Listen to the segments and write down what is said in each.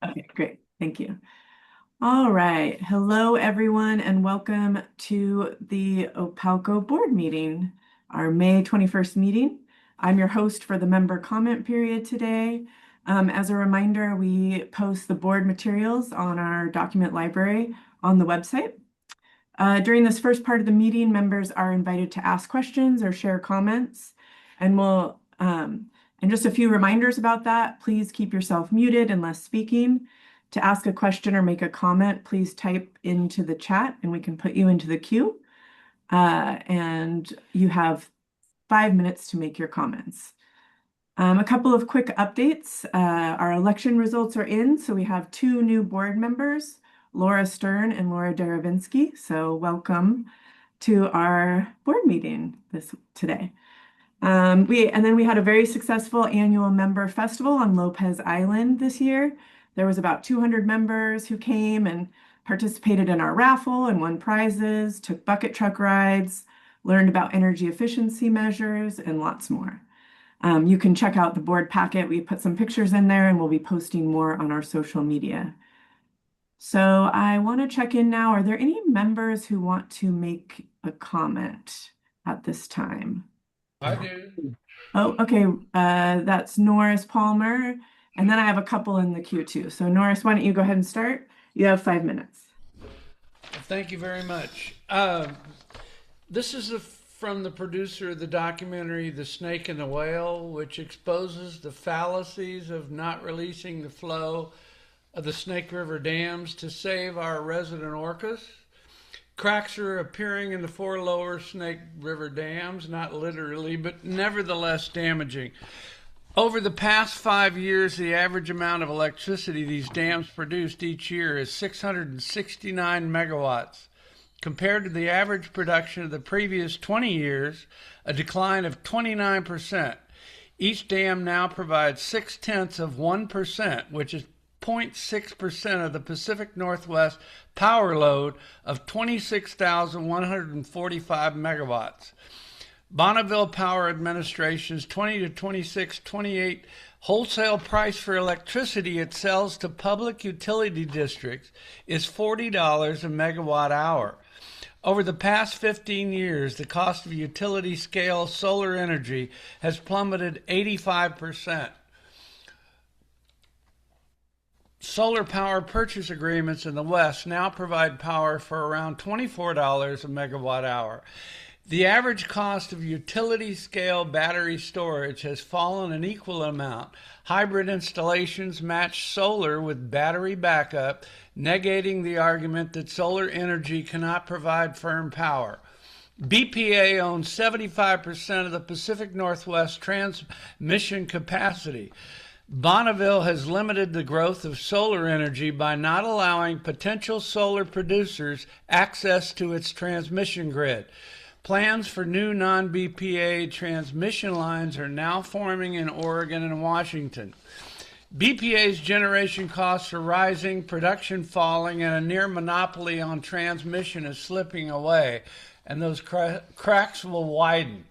Okay, great. Thank you. All right. Hello, everyone, and welcome to the Opalco board meeting, our May 21st meeting. I'm your host for the member comment period today. As a reminder, we post the board materials on our document library on the website. During this first part of the meeting, members are invited to ask questions or share comments, and and just a few reminders about that. Please keep yourself muted unless speaking. To ask a question or make a comment, please type into the chat and we can put you into the queue. And you have 5 minutes to make your comments. A couple of quick updates. Our election results are in, so we have two new board members, Laura Stern and Laura Daravinsky. So welcome to our board meeting today. We had a very successful annual member festival on Lopez Island this year. There was about 200 members who came and participated in our raffle and won prizes, took bucket truck rides, learned about energy efficiency measures, and lots more. You can check out the board packet. We put some pictures in there and we'll be posting more on our social media. So I want to check in now. Are there any members who want to make a comment at this time? I do. Oh, okay. That's Norris Palmer. And then I have a couple in the queue too. So Norris, why don't you go ahead and start? You have 5 minutes. Thank you very much. This is from the producer of the documentary The Snake and the Whale, which exposes the fallacies of not releasing the flow of the Snake River dams to save our resident orcas. Cracks are appearing in the four lower Snake River dams, not literally, but nevertheless damaging. Over the past 5 years, the average amount of electricity these dams produced each year is 669 megawatts. Compared to the average production of the previous 20 years, a decline of 29%. Each dam now provides 0.6%, which is 0.6% of the Pacific Northwest power load of 26,145 megawatts. Bonneville Power Administration's 20 to 26, 28 wholesale price for electricity it sells to public utility districts is $40 a megawatt hour. Over the past 15 years, the cost of utility scale solar energy has plummeted 85%. Solar power purchase agreements in the West now provide power for around $24 a megawatt hour. The average cost of utility scale battery storage has fallen an equal amount. Hybrid installations match solar with battery backup, negating the argument that solar energy cannot provide firm power. BPA owns 75% of the Pacific Northwest transmission capacity. Bonneville has limited the growth of solar energy by not allowing potential solar producers access to its transmission grid. Plans for new non-BPA transmission lines are now forming in Oregon and Washington. BPA's generation costs are rising, production falling, and a near monopoly on transmission is slipping away, and those cracks will widen.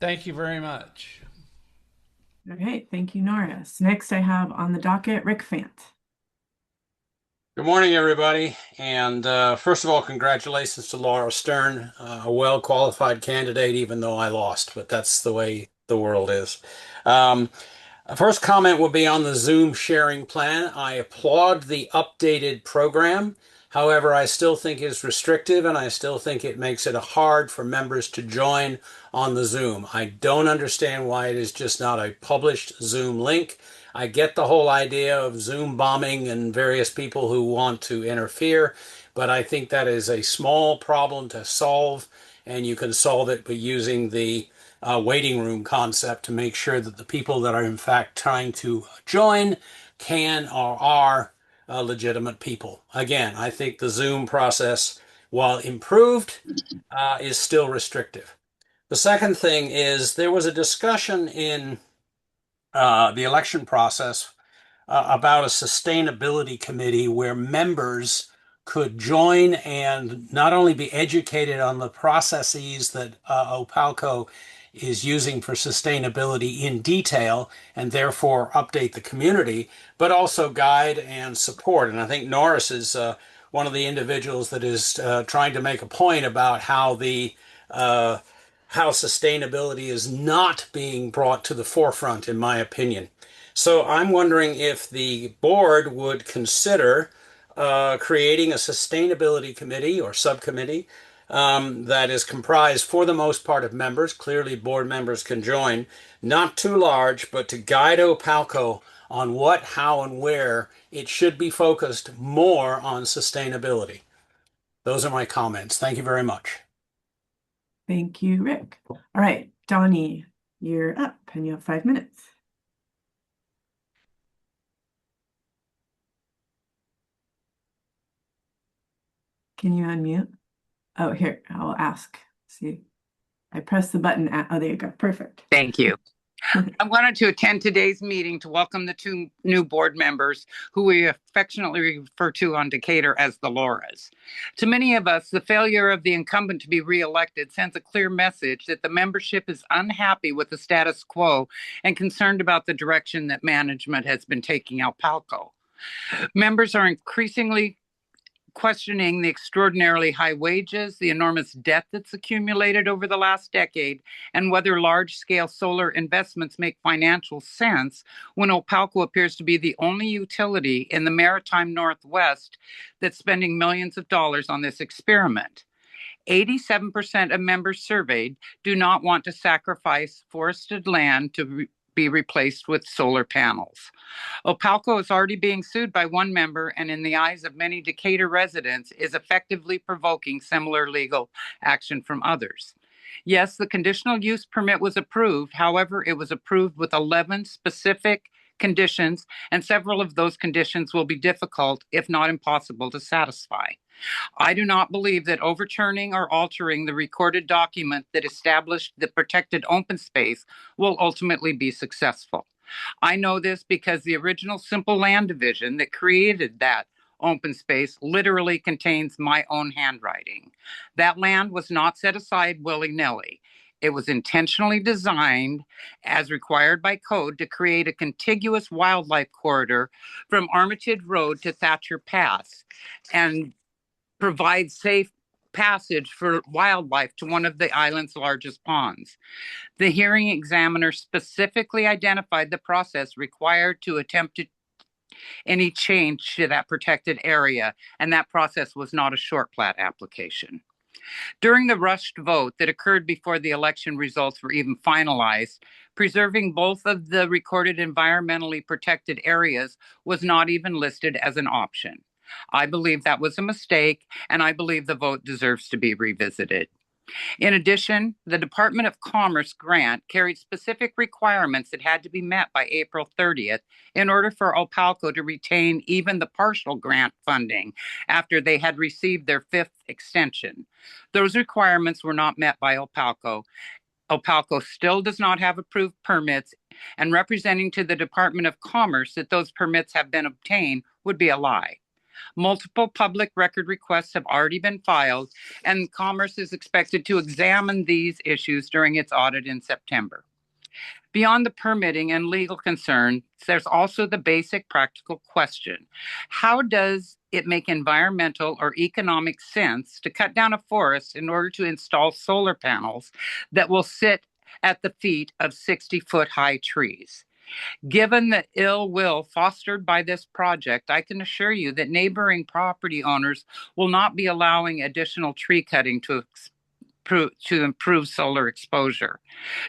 Thank you very much. Okay, thank you, Norris. Next, I have on the docket Rick Fant. Good morning, everybody. And first of all, congratulations to Laura Stern, a well-qualified candidate, even though I lost, but that's the way the world is. First comment will be on the Zoom sharing plan. I applaud the updated program. However, I still think it's restrictive and I still think it makes it hard for members to join on the Zoom. I don't understand why it is just not a published Zoom link. I get the whole idea of Zoom bombing and various people who want to interfere, but I think that is a small problem to solve, and you can solve it by using the waiting room concept to make sure that the people that are in fact trying to join can or are legitimate people. Again, I think the Zoom process, while improved, is still restrictive. The second thing is there was a discussion in the election process about a sustainability committee where members could join and not only be educated on the processes that Opalco is using for sustainability in detail and therefore update the community, but also guide and support. And I think Norris is one of the individuals that is trying to make a point about how sustainability is not being brought to the forefront, in my opinion. So I'm wondering if the board would consider creating a sustainability committee or subcommittee that is comprised for the most part of members. Clearly, board members can join, not too large, but to guide Opalco on what, how, and where it should be focused more on sustainability. Those are my comments. Thank you very much. Thank you, Rick. All right, Donnie, you're up and you have 5 minutes. Can you unmute? Oh, here, I'll ask. See, I pressed the button. Oh, there you go. Perfect. Thank you. I wanted to attend today's meeting to welcome the 2 new board members who we affectionately refer to on Decatur as the Lauras. To many of us, the failure of the incumbent to be reelected sends a clear message that the membership is unhappy with the status quo and concerned about the direction that management has been taking Opalco. Members are increasingly questioning the extraordinarily high wages, the enormous debt that's accumulated over the last decade, and whether large-scale solar investments make financial sense when Opalco appears to be the only utility in the maritime Northwest that's spending millions of dollars on this experiment. 87% of members surveyed do not want to sacrifice forested land to be replaced with solar panels. Opalco is already being sued by one member, and in the eyes of many Decatur residents, is effectively provoking similar legal action from others. Yes, the conditional use permit was approved. However, it was approved with 11 specific conditions, and several of those conditions will be difficult, if not impossible, to satisfy. I do not believe that overturning or altering the recorded document that established the protected open space will ultimately be successful. I know this because the original simple land division that created that open space literally contains my own handwriting. That land was not set aside willy-nilly. It was intentionally designed, as required by code, to create a contiguous wildlife corridor from Armitage Road to Thatcher Pass and provide safe passage for wildlife to one of the island's largest ponds. The hearing examiner specifically identified the process required to attempt any change to that protected area, and that process was not a short plat application. During the rushed vote that occurred before the election results were even finalized, preserving both of the recorded environmentally protected areas was not even listed as an option. I believe that was a mistake, and I believe the vote deserves to be revisited. In addition, the Department of Commerce grant carried specific requirements that had to be met by April 30th in order for Opalco to retain even the partial grant funding after they had received their 5th extension. Those requirements were not met by Opalco. Opalco still does not have approved permits, and representing to the Department of Commerce that those permits have been obtained would be a lie. Multiple public record requests have already been filed, and Commerce is expected to examine these issues during its audit in September. Beyond the permitting and legal concern, there's also the basic practical question. How does it make environmental or economic sense to cut down a forest in order to install solar panels that will sit at the feet of 60-foot high trees? Given the ill will fostered by this project, I can assure you that neighboring property owners will not be allowing additional tree cutting to improve solar exposure.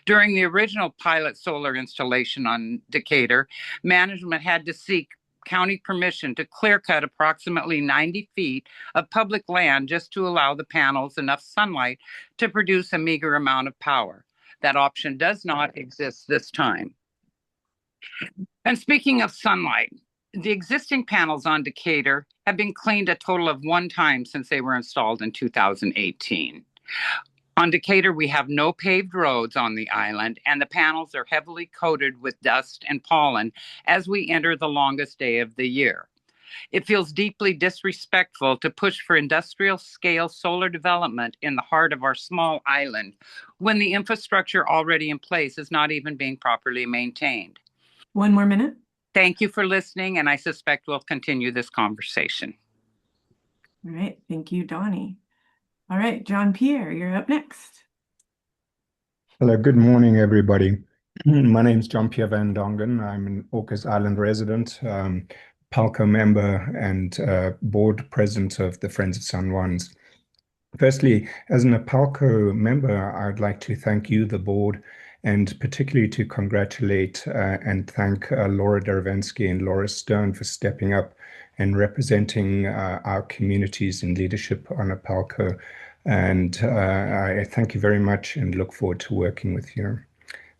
During the original pilot solar installation on Decatur, management had to seek county permission to clear cut approximately 90 feet of public land just to allow the panels enough sunlight to produce a meager amount of power. That option does not exist this time. And speaking of sunlight, the existing panels on Decatur have been cleaned a total of 1 time since they were installed in 2018. On Decatur, we have no paved roads on the island, and the panels are heavily coated with dust and pollen as we enter the longest day of the year. It feels deeply disrespectful to push for industrial scale solar development in the heart of our small island when the infrastructure already in place is not even being properly maintained. One more minute. Thank you for listening, and I suspect we'll continue this conversation. All right. Thank you, Donnie. All right, John Pierre, you're up next. Hello, good morning, everybody. My name is John Pierre Van Dongen. I'm an Orcas Island resident, PALCO member, and board president of the Friends of San Juans. Firstly, as an APALCO member, I'd like to thank you, the board, and particularly to congratulate and thank Laura Derevensky and Laura Stern for stepping up and representing our communities in leadership on APALCO. And I thank you very much and look forward to working with you.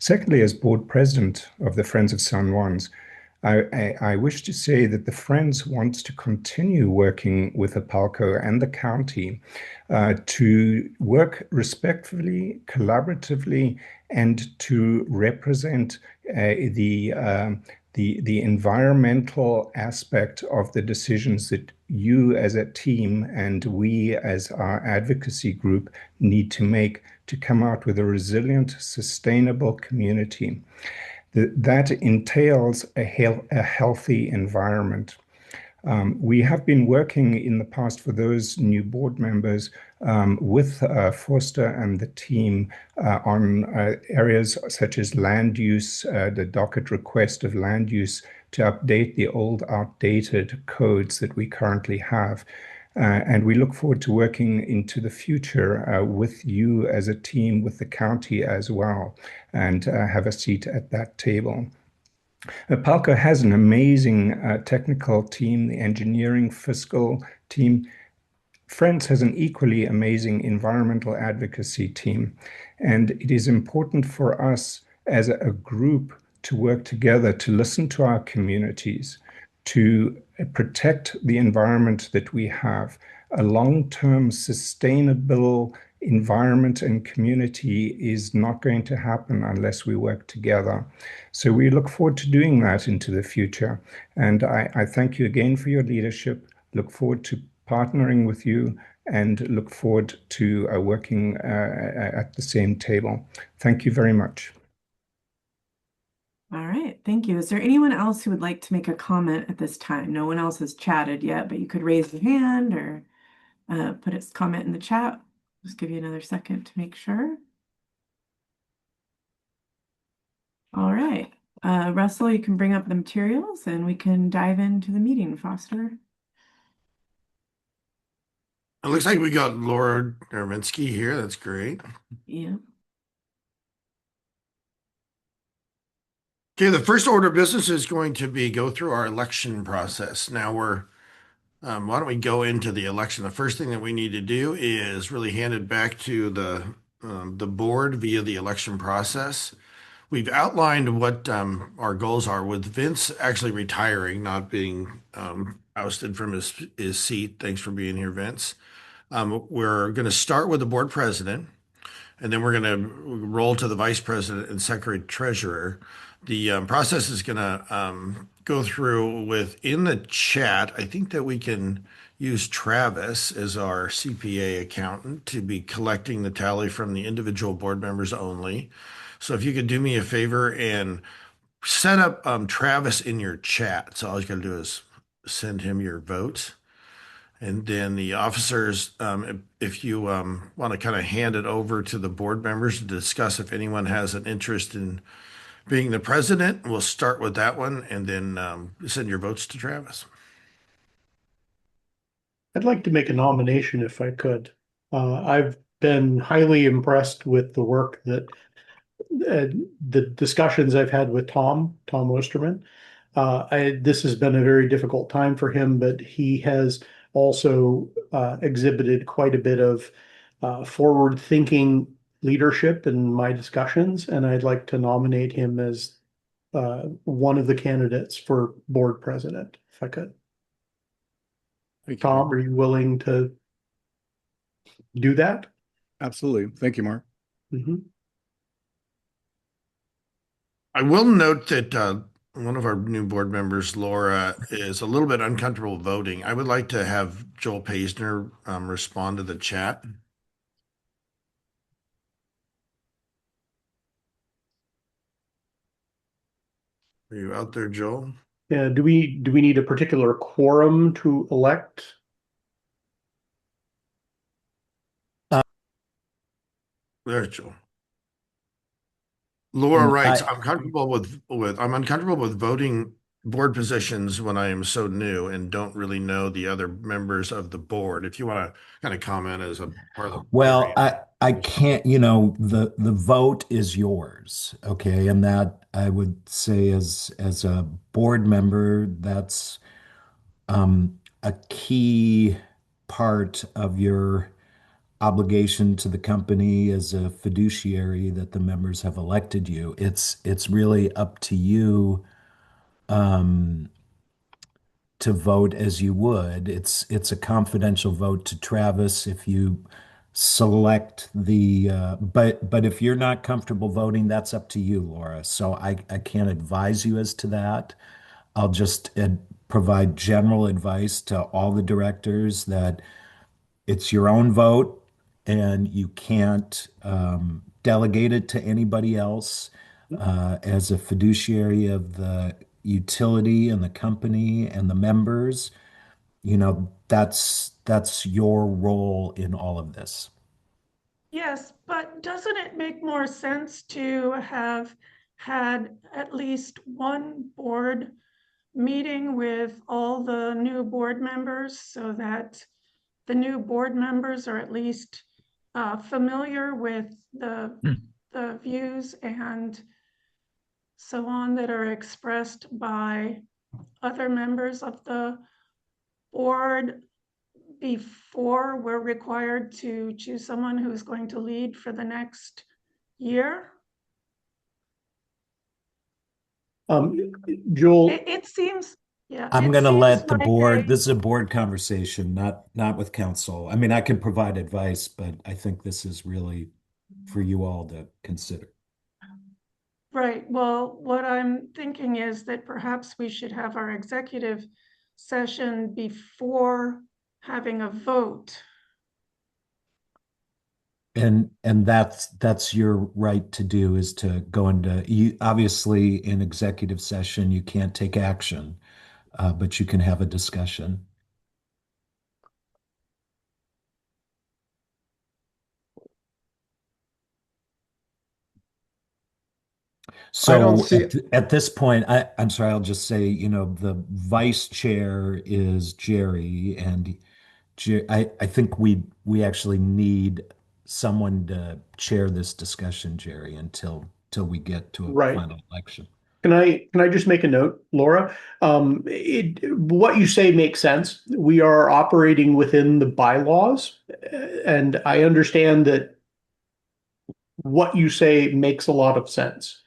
Secondly, as board president of the Friends of San Juans, I wish to say that the Friends wants to continue working with APALCO and the county to work respectfully, collaboratively, and to represent the environmental aspect of the decisions that you as a team and we as our advocacy group need to make to come out with a resilient, sustainable community. That entails a healthy environment. We have been working in the past for those new board members with Forster and the team on areas such as land use, the docket request of land use to update the old outdated codes that we currently have. And we look forward to working into the future with you as a team, with the county as well, and have a seat at that table. APALCO has an amazing technical team, the engineering, fiscal team. Friends has an equally amazing environmental advocacy team. And it is important for us as a group to work together, to listen to our communities, to protect the environment that we have. A long-term sustainable environment and community is not going to happen unless we work together. So we look forward to doing that into the future. And I thank you again for your leadership, look forward to partnering with you, and look forward to working at the same table. Thank you very much. All right, thank you. Is there anyone else who would like to make a comment at this time? No one else has chatted yet, but you could raise your hand or put its comment in the chat. Just give you another second to make sure. All right, Russell, you can bring up the materials and we can dive into the meeting, Foster. It looks like we got Laura Derevensky here. That's great. Yeah. Okay, the first order of business is going to be go through our election process. Now why don't we go into the election? The first thing that we need to do is really hand it back to the board via the election process. We've outlined what our goals are, with Vince actually retiring, not being ousted from his seat. Thanks for being here, Vince. We're going to start with the board president, and then we're going to roll to the vice president and secretary treasurer. The process is going to go through within the chat. I think that we can use Travis as our CPA accountant to be collecting the tally from the individual board members only. So if you could do me a favor and set up Travis in your chat. So all you got to do is send him your vote. And then the officers, if you want to kind of hand it over to the board members to discuss if anyone has an interest in being the president, we'll start with that one and then send your votes to Travis. I'd like to make a nomination if I could. I've been highly impressed with the work that the discussions I've had with Tom Osterman. This has been a very difficult time for him, but he has also exhibited quite a bit of forward-thinking leadership in my discussions, and I'd like to nominate him as one of the candidates for board president, if I could. Tom, are you willing to do that? Absolutely. Thank you, Mark. Mm-hmm. I will note that one of our new board members, Laura, is a little bit uncomfortable voting. I would like to have Joel Paisner respond to the chat. Are you out there, Joel? Yeah, do we need a particular quorum to elect? There's Joel. Laura And writes, I, I'm uncomfortable with voting board positions when I am so new and don't really know the other members of the board. If you want to kind of comment as a part of the well, board. I can't, the vote is yours, okay? And that I would say as a board member, that's a key part of your obligation to the company as a fiduciary that the members have elected you. It's really up to you to vote as you would. It's a confidential vote to Travis if you select but if you're not comfortable voting, that's up to you, Laura. So I can't advise you as to that. I'll just provide general advice to all the directors that it's your own vote and you can't delegate it to anybody else. As a fiduciary of the utility and the company and the members, that's your role in all of this. Yes, but doesn't it make more sense to have had at least one board meeting with all the new board members so that the new board members are at least familiar with the views and so on that are expressed by other members of the board before we're required to choose someone who's going to lead for the next year? Joel, It seems, yeah. I'm it going to seems let the like board, this is a board conversation, not with council. I mean, I can provide advice, but I think this is really for you all to consider. Right. Well, what I'm thinking is that perhaps we should have our executive session before having a vote. And that's your right to do, is to go into, you obviously in executive session you can't take action, but you can have a discussion. I don't So see, at this point, I'm sorry, I'll just say, the vice chair is Jerry, and I think we actually need someone to chair this discussion, Jerry, till we get to a right. final election. Can I just make a note, Laura? What you say makes sense. We are operating within the bylaws, and I understand that what you say makes a lot of sense.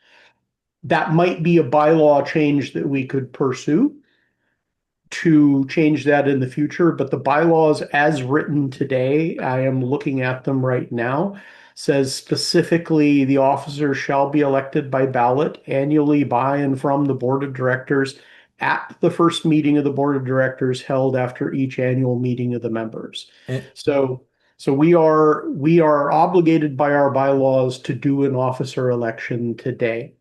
That might be a bylaw change that we could pursue to change that in the future, but the bylaws as written today, I am looking at them right now, says specifically the officer shall be elected by ballot annually by and from the board of directors at the first meeting of the board of directors held after each annual meeting of the members. And, So we are obligated by our bylaws to do an officer election today.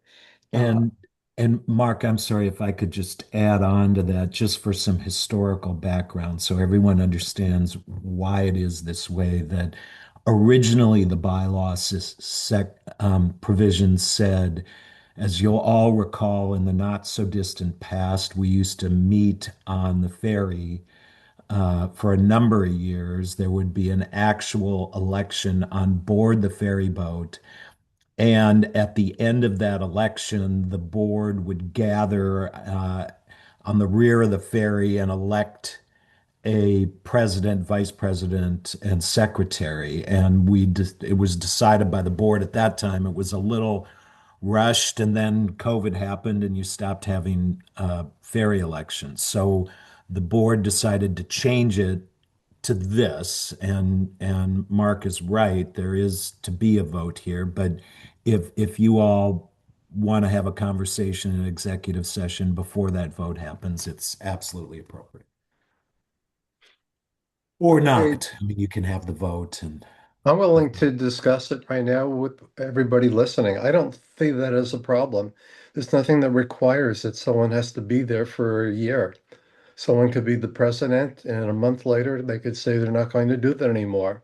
and and Mark, I'm sorry if I could just add on to that, just for some historical background, so everyone understands why it is this way. That originally the provision said, as you'll all recall, in the not so distant past, we used to meet on the ferry for a number of years. There would be an actual election on board the ferry boat. And at the end of that election, the board would gather on the rear of the ferry and elect a president, vice president, and secretary. And it was decided by the board at that time. It was a little rushed, and then COVID happened, and you stopped having ferry elections. So the board decided to change it to this, and Mark is right. There is to be a vote here, but if you all want to have a conversation in executive session before that vote happens, it's absolutely appropriate. Or not. I mean, you can have the vote and I'm willing to discuss it right now with everybody listening. I don't see that as a problem. There's nothing that requires that someone has to be there for a year. Someone could be the president, and a month later, they could say they're not going to do that anymore.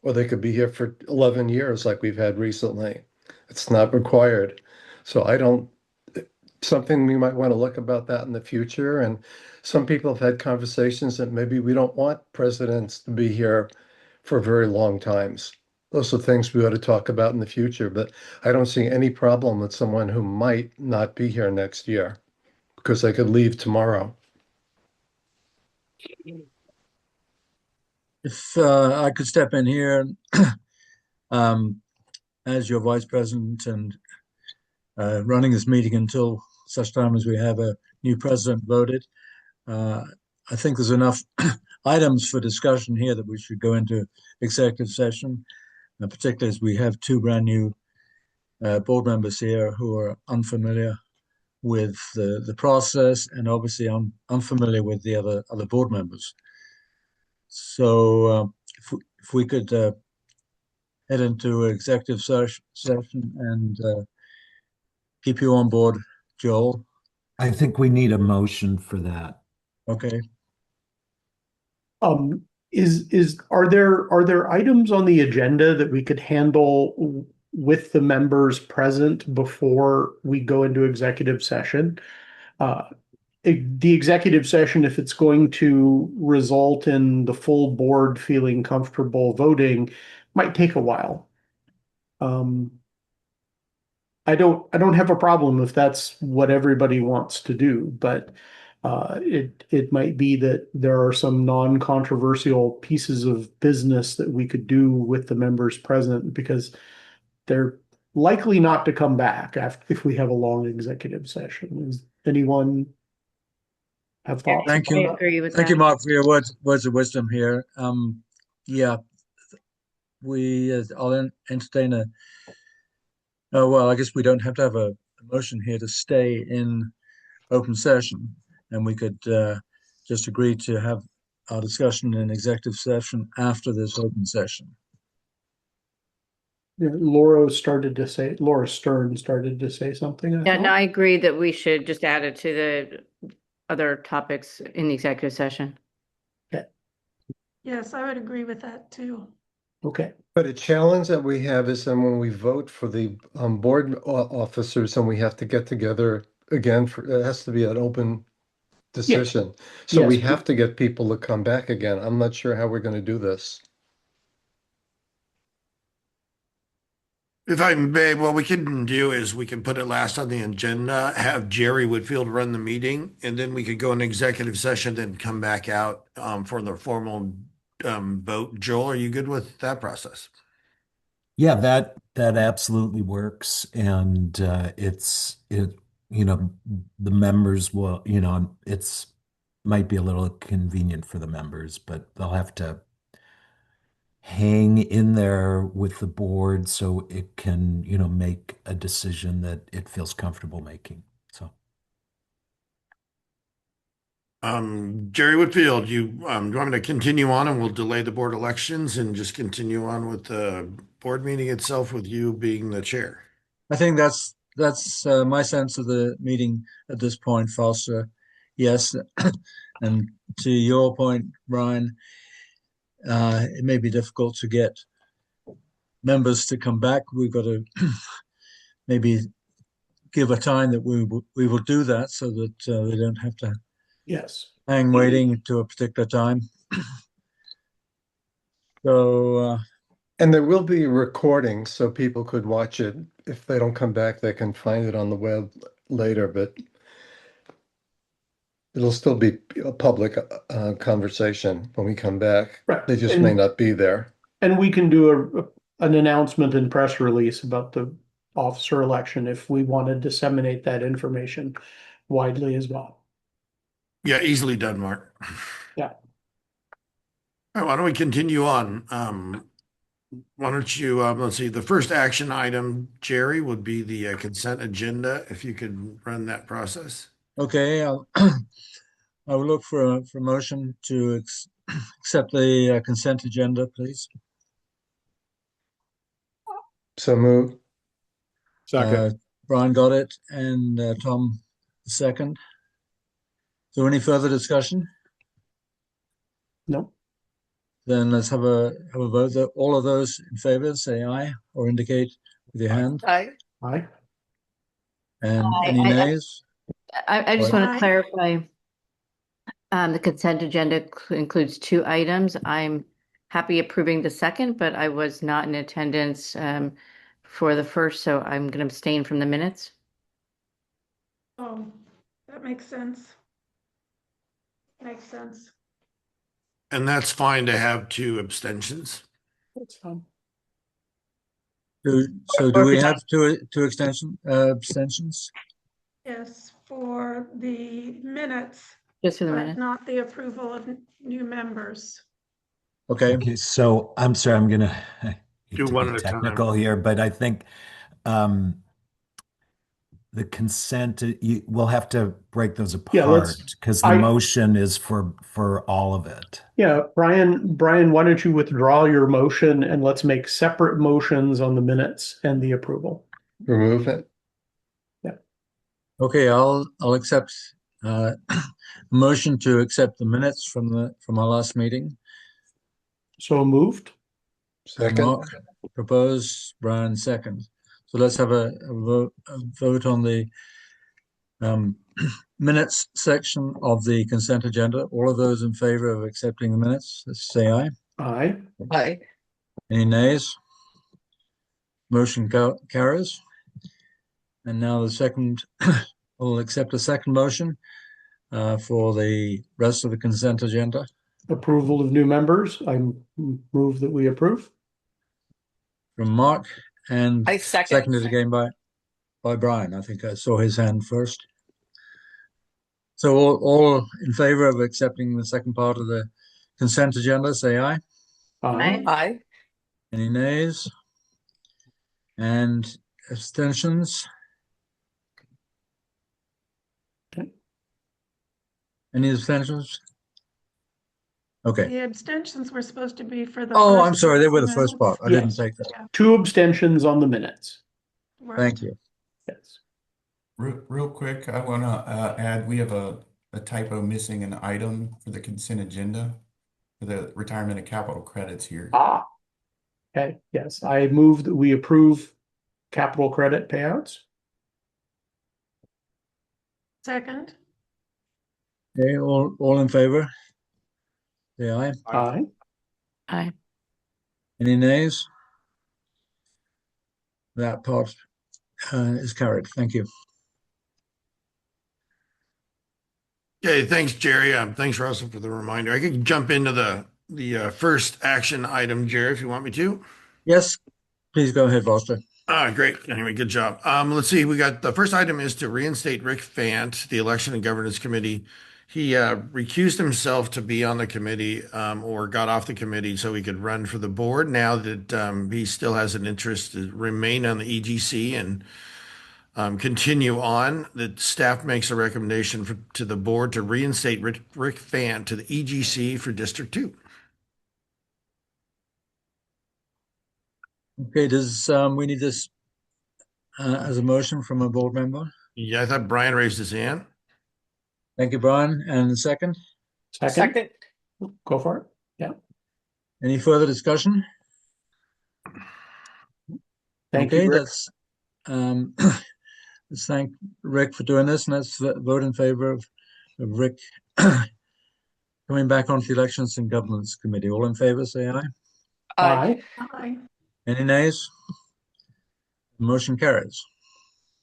Or they could be here for 11 years, like we've had recently. It's not required. So I don't, something we might want to look about that in the future. And some people have had conversations that maybe we don't want presidents to be here for very long times. Those are things we ought to talk about in the future, but I don't see any problem with someone who might not be here next year because they could leave tomorrow. If I could step in here as your vice president and running this meeting until such time as we have a new president voted, I think there's enough items for discussion here that we should go into executive session, particularly as we have two brand new board members here who are unfamiliar with the process and obviously unfamiliar with the other board members. So if we could head into executive session and keep you on board, Joel. I think we need a motion for that. Okay. Are there items on the agenda that we could handle with the members present before we go into executive session? The executive session, if it's going to result in the full board feeling comfortable voting, might take a while. I don't have a problem if that's what everybody wants to do, but it might be that there are some non-controversial pieces of business that we could do with the members present because they're likely not to come back if we have a long executive session. Is anyone have thoughts? Thank you. I agree with Thank that. you, Mark, for your words of wisdom here. Yeah, I'll entertain a. Oh, well, I guess we don't have to have a motion here to stay in open session, and we could just agree to have our discussion in executive session after this open session. Yeah, Laura Stern started to say something. Yeah, no, I agree that we should just add it to the other topics in the executive session. Okay. Yes, I would agree with that too. Okay. But a challenge that we have is then when we vote for the board officers and we have to get together again, it has to be an open decision. So we have to get people to come back again. I'm not sure how we're going to do this. If I may, what we can do is we can put it last on the agenda, have Jerry Whitfield run the meeting, and then we could go in executive session, then come back out for the formal vote. Joel, are you good with that process? Yeah, that absolutely works, and the members will, it's might be a little convenient for the members, but they'll have to hang in there with the board so it can, make a decision that it feels comfortable making. So. Jerry Whitfield, do you want me to continue on and we'll delay the board elections and just continue on with the board meeting itself with you being the chair? I think that's my sense of the meeting at this point, Foster. Yes, and to your point, Brian, it may be difficult to get members to come back. We've got to maybe give a time that we will do that so that they don't have to hang waiting to a particular time. So and there will be a recording so people could watch it. If they don't come back, they can find it on the web later, but it'll still be a public conversation when we come back. Right. They just may not be there. And we can do an announcement and press release about the officer election if we want to disseminate that information widely as well. Yeah, easily done, Mark. Yeah. All right, why don't we continue on? why don't you, let's see, the first action item, Jerry, would be the consent agenda, if you could run that process. Okay, I will look for a motion to accept the consent agenda, please. So moved. Second. Brian got it, and Tom the second. So any further discussion? No. Then let's have a vote. All of those in favor, say aye or indicate with your hand. Aye. Aye. And Aye. any nays? I just Right. want to clarify. The consent agenda includes 2 items. I'm happy approving the second, but I was not in attendance for the first, so I'm going to abstain from the minutes. Oh, that makes sense. Makes sense. And that's fine to have 2 abstentions. That's fine. So do we have two abstentions? Yes, for the minutes, Just for the but minutes. not the approval of new members. Okay. Okay, so I'm sorry, I'm gonna hate Do to one be at a time. technical here, but I think the consent, we'll have to break those Yeah, apart because the I- motion is for all of it. Yeah, Brian, why don't you withdraw your motion and let's make separate motions on the minutes and the approval. Remove it. Okay, I'll accept a motion to accept the minutes from our last meeting. So moved. Second. Mark proposed, Brian second. So let's have a vote on the minutes section of the consent agenda. All of those in favor of accepting the minutes, let's say aye. Aye. Aye. Any nays? Motion carries. And now the second, we'll accept a second motion for the rest of the consent agenda. Approval of new members. I move that we approve. From Mark, and I second. seconded again by Brian. I think I saw his hand first. So all in favor of accepting the second part of the consent agenda, say aye. Aye. Aye. Any nays? And abstentions? Okay. Any abstentions? Okay. The abstentions were supposed to be for the. Oh, first I'm sorry, they were the first minutes. part. I didn't Yes. take that. Yeah, 2 abstentions on the minutes. right. Thank you. Yes. Real quick, I want to add, we have a typo missing an item for the consent agenda for the retirement of capital credits here. Ah. Okay, yes, I move that we approve capital credit payouts. Second, Okay, all in favor? Say aye. Aye. Aye. Any nays? That part is carried. Thank you. Okay, thanks, Jerry. Thanks, Russell, for the reminder. I could jump into the first action item, Jerry, if you want me to. Yes, please go ahead, Foster. Great. Anyway, good job. Let's see. We got the first item is to reinstate Rick Fant, the Election and Governance Committee. He recused himself to be on the committee or got off the committee so he could run for the board. Now that he still has an interest to remain on the EGC and continue on, the staff makes a recommendation to the board to reinstate Rick Fant to the EGC for District 2. Okay, does we need this as a motion from a board member? Yeah, I thought Brian raised his hand. Thank you, Brian. And the second? Second. Go for it. Yeah. Any further discussion? Thank Okay, you, Rick. let's let's thank Rick for doing this, and let's vote in favor of Rick coming back onto the Elections and Governance Committee. All in favor, say aye. Aye. aye. Any nays? Motion carries.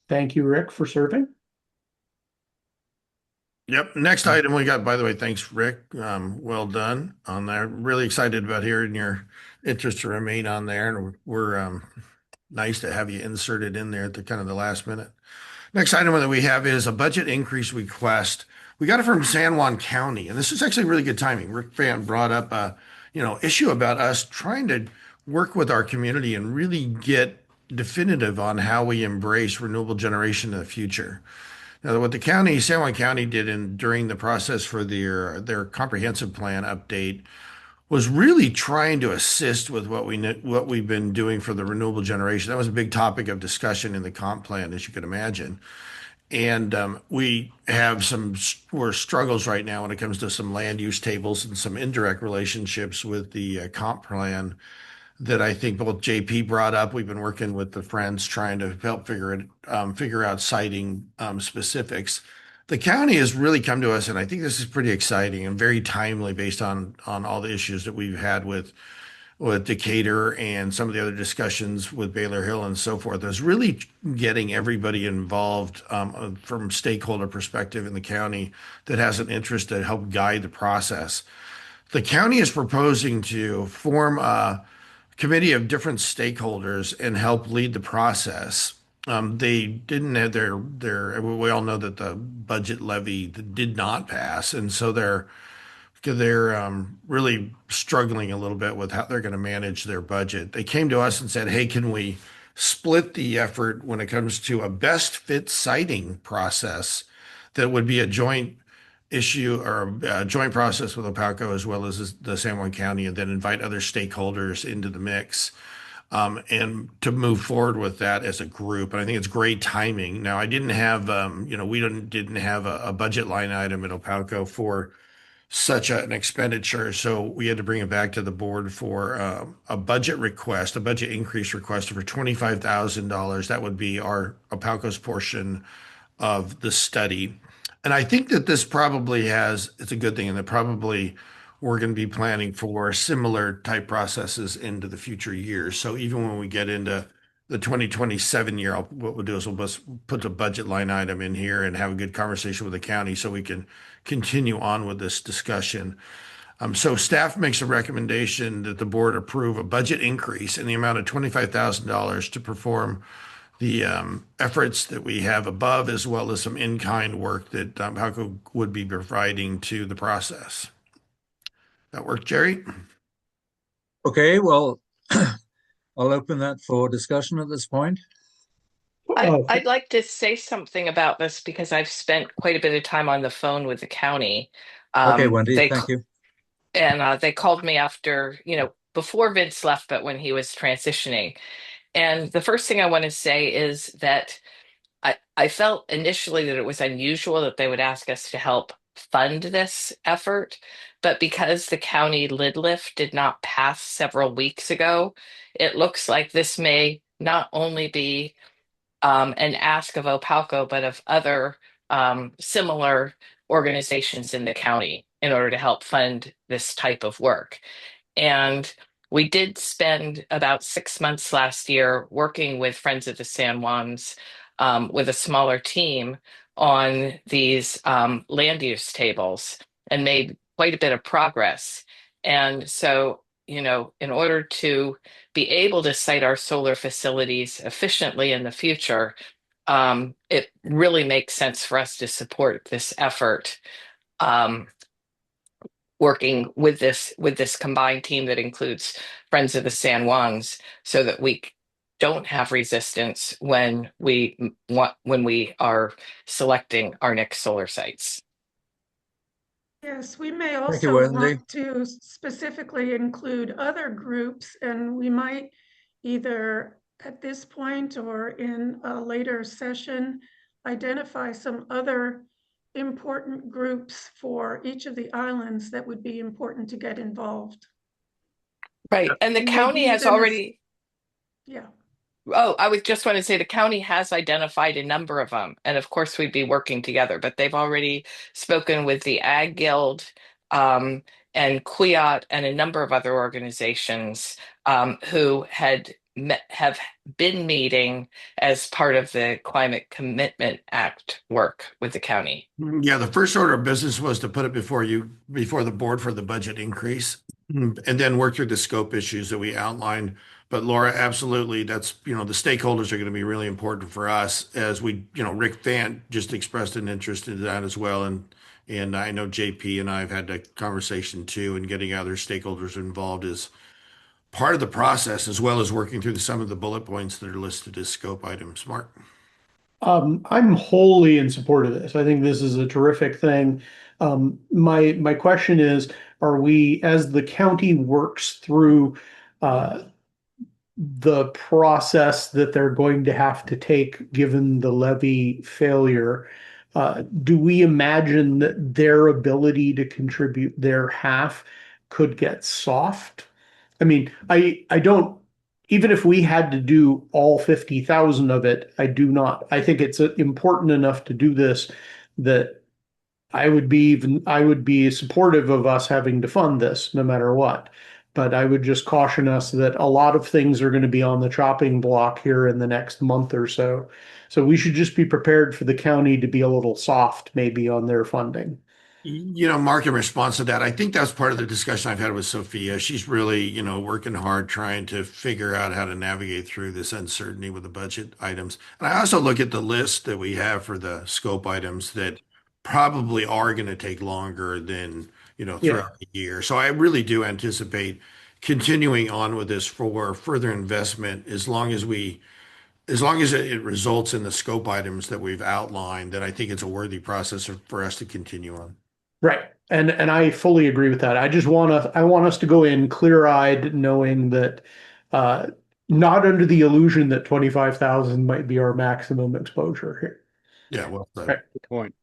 Thank you, Rick, for serving. Yep. Next item we got, by the way, thanks, Rick. Well done on there. Really excited about hearing your interest to remain on there. And we're nice to have you inserted in there at the kind of the last minute. Next item that we have is a budget increase request. We got it from San Juan County, and this is actually really good timing. Rick Fant brought up a issue about us trying to work with our community and really get definitive on how we embrace renewable generation in the future. Now, what the county, San Juan County did during the process for their comprehensive plan update was really trying to assist with what we've been doing for the renewable generation. That was a big topic of discussion in the comp plan, as you can imagine. And we have some struggles right now when it comes to some land use tables and some indirect relationships with the comp plan that I think both JP brought up. We've been working with the Friends trying to help figure out siting specifics. The county has really come to us, and I think this is pretty exciting and very timely based on all the issues that we've had with Decatur and some of the other discussions with Baylor Hill and so forth. Is really getting everybody involved from stakeholder perspective in the county that has an interest to help guide the process. The county is proposing to form a committee of different stakeholders and help lead the process. They didn't have we all know that the budget levy did not pass, and so they're really struggling a little bit with how they're going to manage their budget. They came to us and said, "Hey, can we split the effort when it comes to a best fit siting process that would be a joint issue or a joint process with Opalco as well as the San Juan County, and then invite other stakeholders into the mix, and to move forward with that as a group." And I think it's great timing. Now, I didn't have, we didn't have a budget line item at Opalco for such an expenditure, so we had to bring it back to the board for a budget increase request for $25,000. That would be our Opalco's portion of the study. And I think that this probably it's a good thing, and that probably we're going to be planning for similar type processes into the future years. So even when we get into the 2027 year, what we'll do is we'll put a budget line item in here and have a good conversation with the county so we can continue on with this discussion. So staff makes a recommendation that the board approve a budget increase in the amount of $25,000 to perform the efforts that we have above, as well as some in-kind work that Opalco would be providing to the process. That work, Jerry? Okay, well, I'll open that for discussion at this point. I'd like to say something about this because I've spent quite a bit of time on the phone with the county. Okay, Wendy, thank you. And they called me after, before Vince left, but when he was transitioning. And the first thing I want to say is that I felt initially that it was unusual that they would ask us to help fund this effort. But because the county lid lift did not pass several weeks ago, it looks like this may not only be an ask of Opalco, but of other similar organizations in the county in order to help fund this type of work. And we did spend about 6 months last year working with Friends of the San Juans with a smaller team on these land use tables and made quite a bit of progress. And so, in order to be able to site our solar facilities efficiently in the future, it really makes sense for us to support this effort, working with this combined team that includes Friends of the San Juans, so that we don't have resistance when we are selecting our next solar sites. Yes, we may Thank you, also Wendy. want to specifically include other groups, and we might either at this point or in a later session identify some other important groups for each of the islands that would be important to get involved. Right. And the county has already. Yeah. Oh, I would just want to say the county has identified a number of them. And of course, we'd be working together, but they've already spoken with the Ag Guild and QIAT and a number of other organizations who have been meeting as part of the Climate Commitment Act work with the county. Yeah, the first order of business was to put it before the board for the budget increase, and then work through the scope issues that we outlined. But Laura, absolutely, that's, the stakeholders are going to be really important for us, as we, Rick Fant just expressed an interest in that as well. And I know JP and I have had that conversation too, and getting other stakeholders involved is part of the process, as well as working through some of the bullet points that are listed as scope items. Mark? I'm wholly in support of this. I think this is a terrific thing. My question is, are we, as the county works through the process that they're going to have to take given the levy failure, do we imagine that their ability to contribute their half could get soft? I mean, I don't, even if we had to do all 50,000 of it, I think it's important enough to do this that I would be supportive of us having to fund this no matter what. But I would just caution us that a lot of things are going to be on the chopping block here in the next month or so. So we should just be prepared for the county to be a little soft maybe on their funding. Mark, in response to that, I think that's part of the discussion I've had with Sophia. She's really, working hard trying to figure out how to navigate through this uncertainty with the budget items. And I also look at the list that we have for the scope items that probably are going to take longer than, throughout the year. So I really do anticipate continuing on with this for further investment as long as it results in the scope items that we've outlined, then I think it's a worthy process for us to continue on. Right. And I fully agree with that. I want us to go in clear-eyed knowing that not under the illusion that 25,000 might be our maximum exposure here. Yeah, well said. Right. Good point.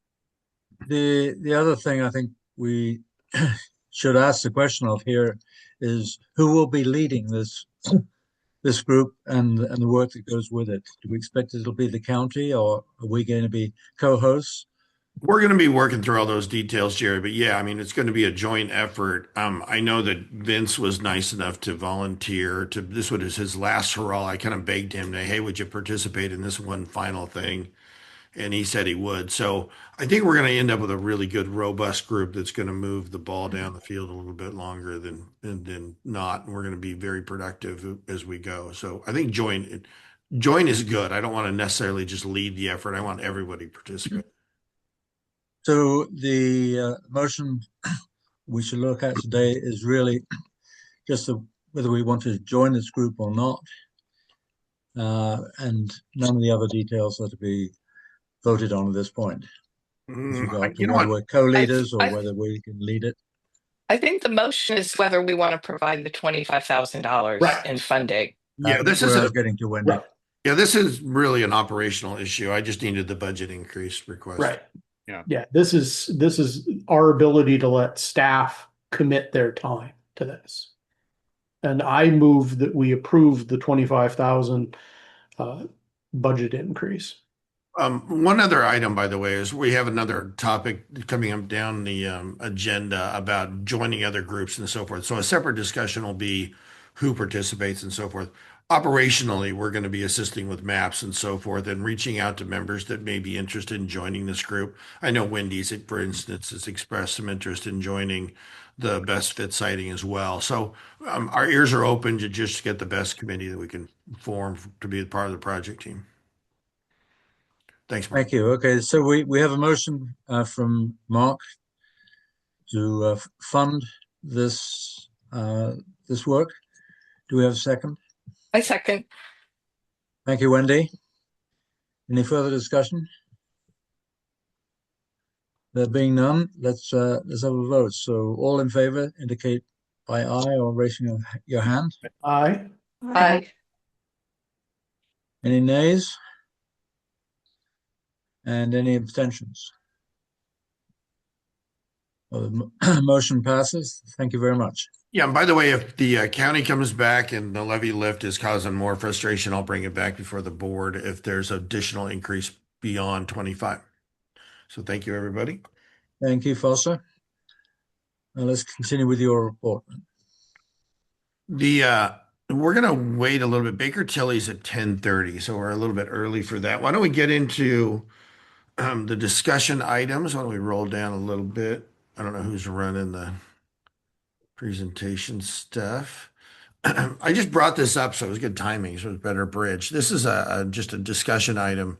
The other thing I think we should ask the question of here is who will be leading this group and the work that goes with it. Do we expect it'll be the county, or are we going to be co-hosts? We're going to be working through all those details, Jerry, but yeah, I mean, it's going to be a joint effort. I know that Vince was nice enough to volunteer this was his last hurrah. I kind of begged him to, hey, would you participate in this one final thing? And he said he would. So I think we're going to end up with a really good, robust group that's going to move the ball down the field a little bit longer than not. And we're going to be very productive as we go. So I think join is good. I don't want to necessarily just lead the effort. I want everybody to participate. So the motion we should look at today is really just whether we want to join this group or not. And none of the other details are to be voted on at this point. With regard to whether we're co-leaders or whether we can lead it. I think the motion is whether we want to provide the $25,000 in funding. Yeah, this is getting to Wendy. Right. Yeah, this is really an operational issue. I just needed the budget increase request. Right. Yeah. This is our ability to let staff commit their time to this. And I move that we approve the 25,000 budget increase. One other item, by the way, is we have another topic coming up down the agenda about joining other groups and so forth. So a separate discussion will be who participates and so forth. Operationally, we're going to be assisting with maps and so forth and reaching out to members that may be interested in joining this group. I know Wendy's, for instance, has expressed some interest in joining the best fit siting as well. So our ears are open to just get the best committee that we can form to be a part of the project team. Thanks, Mark. Thank you. Okay, so we have a motion from Mark to fund this this work. Do we have a second? I second. Thank you, Wendy. Any further discussion? There being none, let's have a vote. So all in favor indicate by aye or raising your hand. Aye. Aye. Any nays? And any abstentions? Well, the motion passes. Thank you very much. Yeah, and by the way, if the county comes back and the levy lift is causing more frustration, I'll bring it back before the board if there's additional increase beyond 25. So thank you, everybody. Thank you, Foster. Now let's continue with your report. We're going to wait a little bit. Baker Tilly's at 10:30, so we're a little bit early for that. Why don't we get into the discussion items? Why don't we roll down a little bit? I don't know who's running the presentation stuff. I just brought this up, so it was good timing, so it was better bridge. This is just a discussion item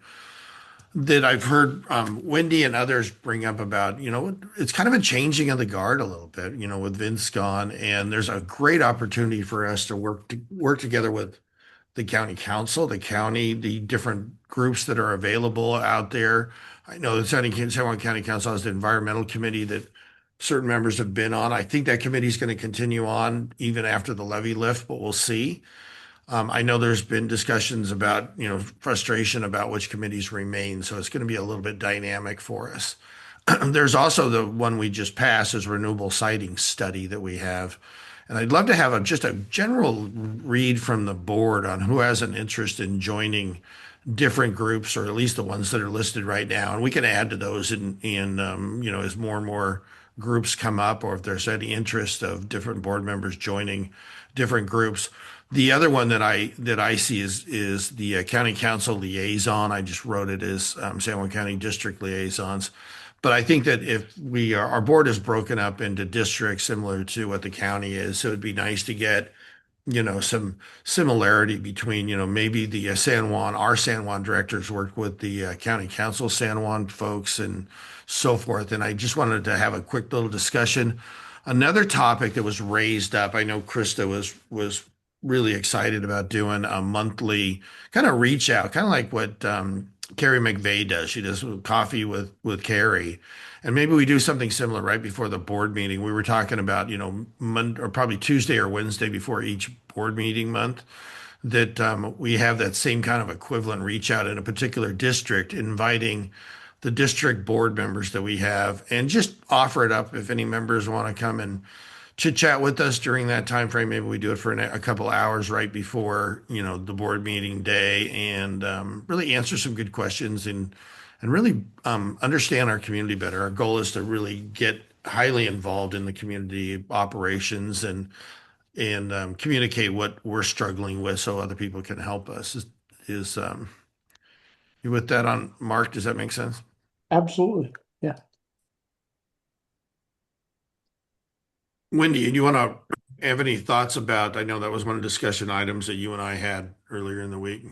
that I've heard Wendy and others bring up about, it's kind of a changing of the guard a little bit, with Vince gone, and there's a great opportunity for us to work together with the county council, the county, the different groups that are available out there. I know the San Juan County Council has the environmental committee that certain members have been on. I think that committee is going to continue on even after the levy lift, but we'll see. I know there's been discussions about, frustration about which committees remain, so it's going to be a little bit dynamic for us. There's also the one we just passed is renewable siting study that we have. And I'd love to have just a general read from the board on who has an interest in joining different groups, or at least the ones that are listed right now. And we can add to those as more and more groups come up, or if there's any interest of different board members joining different groups. The other one that I see is the county council liaison. I just wrote it as San Juan County District Liaisons. But I think that if our board is broken up into districts similar to what the county is, so it'd be nice to get, some similarity between, maybe the our San Juan directors work with the county council San Juan folks and so forth. And I just wanted to have a quick little discussion. Another topic that was raised up, I know Krista was really excited about doing a monthly kind of reach out, kind of like what Carrie McVeigh does. She does coffee with Carrie. And maybe we do something similar right before the board meeting. We were talking about, Monday or probably Tuesday or Wednesday before each board meeting month, that we have that same kind of equivalent reach out in a particular district, inviting the district board members that we have, and just offer it up if any members want to come and chit chat with us during that time frame. Maybe we do it for a couple hours right before, the board meeting day, and really answer some good questions and really understand our community better. Our goal is to really get highly involved in the community operations and communicate what we're struggling with so other people can help us. You with that on, Mark? Does that make sense? Absolutely. Yeah. Wendy, do you want to have any thoughts about, I know that was one of the discussion items that you and I had earlier in the week.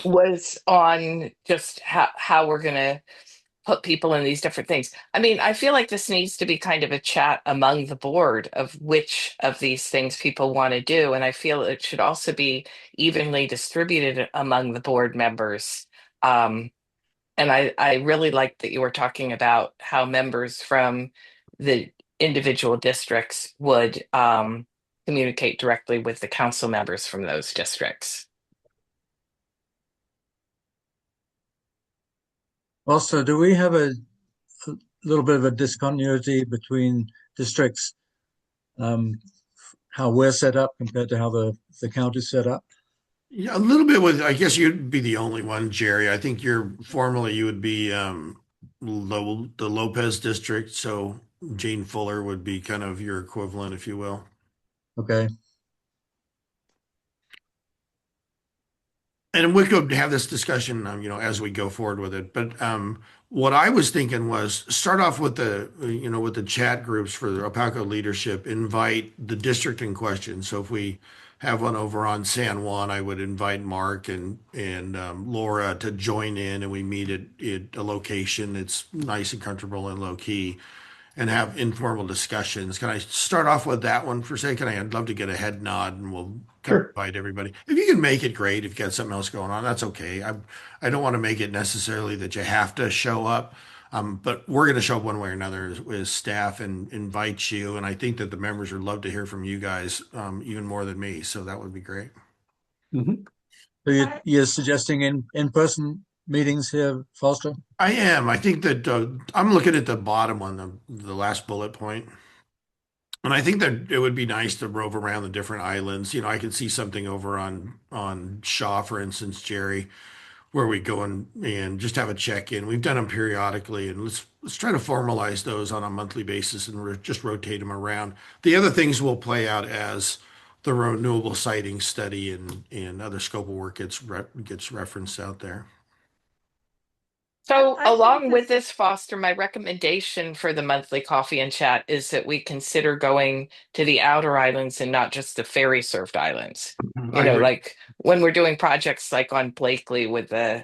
Was on just how we're going to put people in these different things. I mean, I feel like this needs to be kind of a chat among the board of which of these things people want to do. And I feel it should also be evenly distributed among the board members. And I really like that you were talking about how members from the individual districts would communicate directly with the council members from those districts. Also, do we have a little bit of a discontinuity between districts, how we're set up compared to how the county's set up? Yeah, a little bit with, I guess you'd be the only one, Jerry. I think formally you would be the Lopez district. So Jane Fuller would be kind of your equivalent, if you will. Okay. And we could have this discussion, as we go forward with it. But what I was thinking was start off with with the chat groups for the Opalco leadership, invite the district in question. So if we have one over on San Juan, I would invite Mark and Laura to join in, and we meet at a location that's nice and comfortable and low key, and have informal discussions. Can I start off with that one for a second? I'd love to get a head nod, and we'll invite everybody. If you can make it, great. If you got something else going on, that's okay. I don't want to make it necessarily that you have to show up, but we're going to show up one way or another as staff and invite you. And I think that the members would love to hear from you guys even more than me. So that would be great. Mm-hmm. So you're suggesting in-person meetings here, Foster? I am. I think that I'm looking at the bottom one, the last bullet point. And I think that it would be nice to rove around the different islands. I could see something over on Shaw, for instance, Jerry, where we go and just have a check-in. We've done them periodically, and let's try to formalize those on a monthly basis and just rotate them around. The other things will play out as the renewable siting study and other scope of work gets referenced out there. So along with this, Foster, my recommendation for the monthly coffee and chat is that we consider going to the outer islands and not just the ferry served islands. Like when we're doing projects like on Blakely with the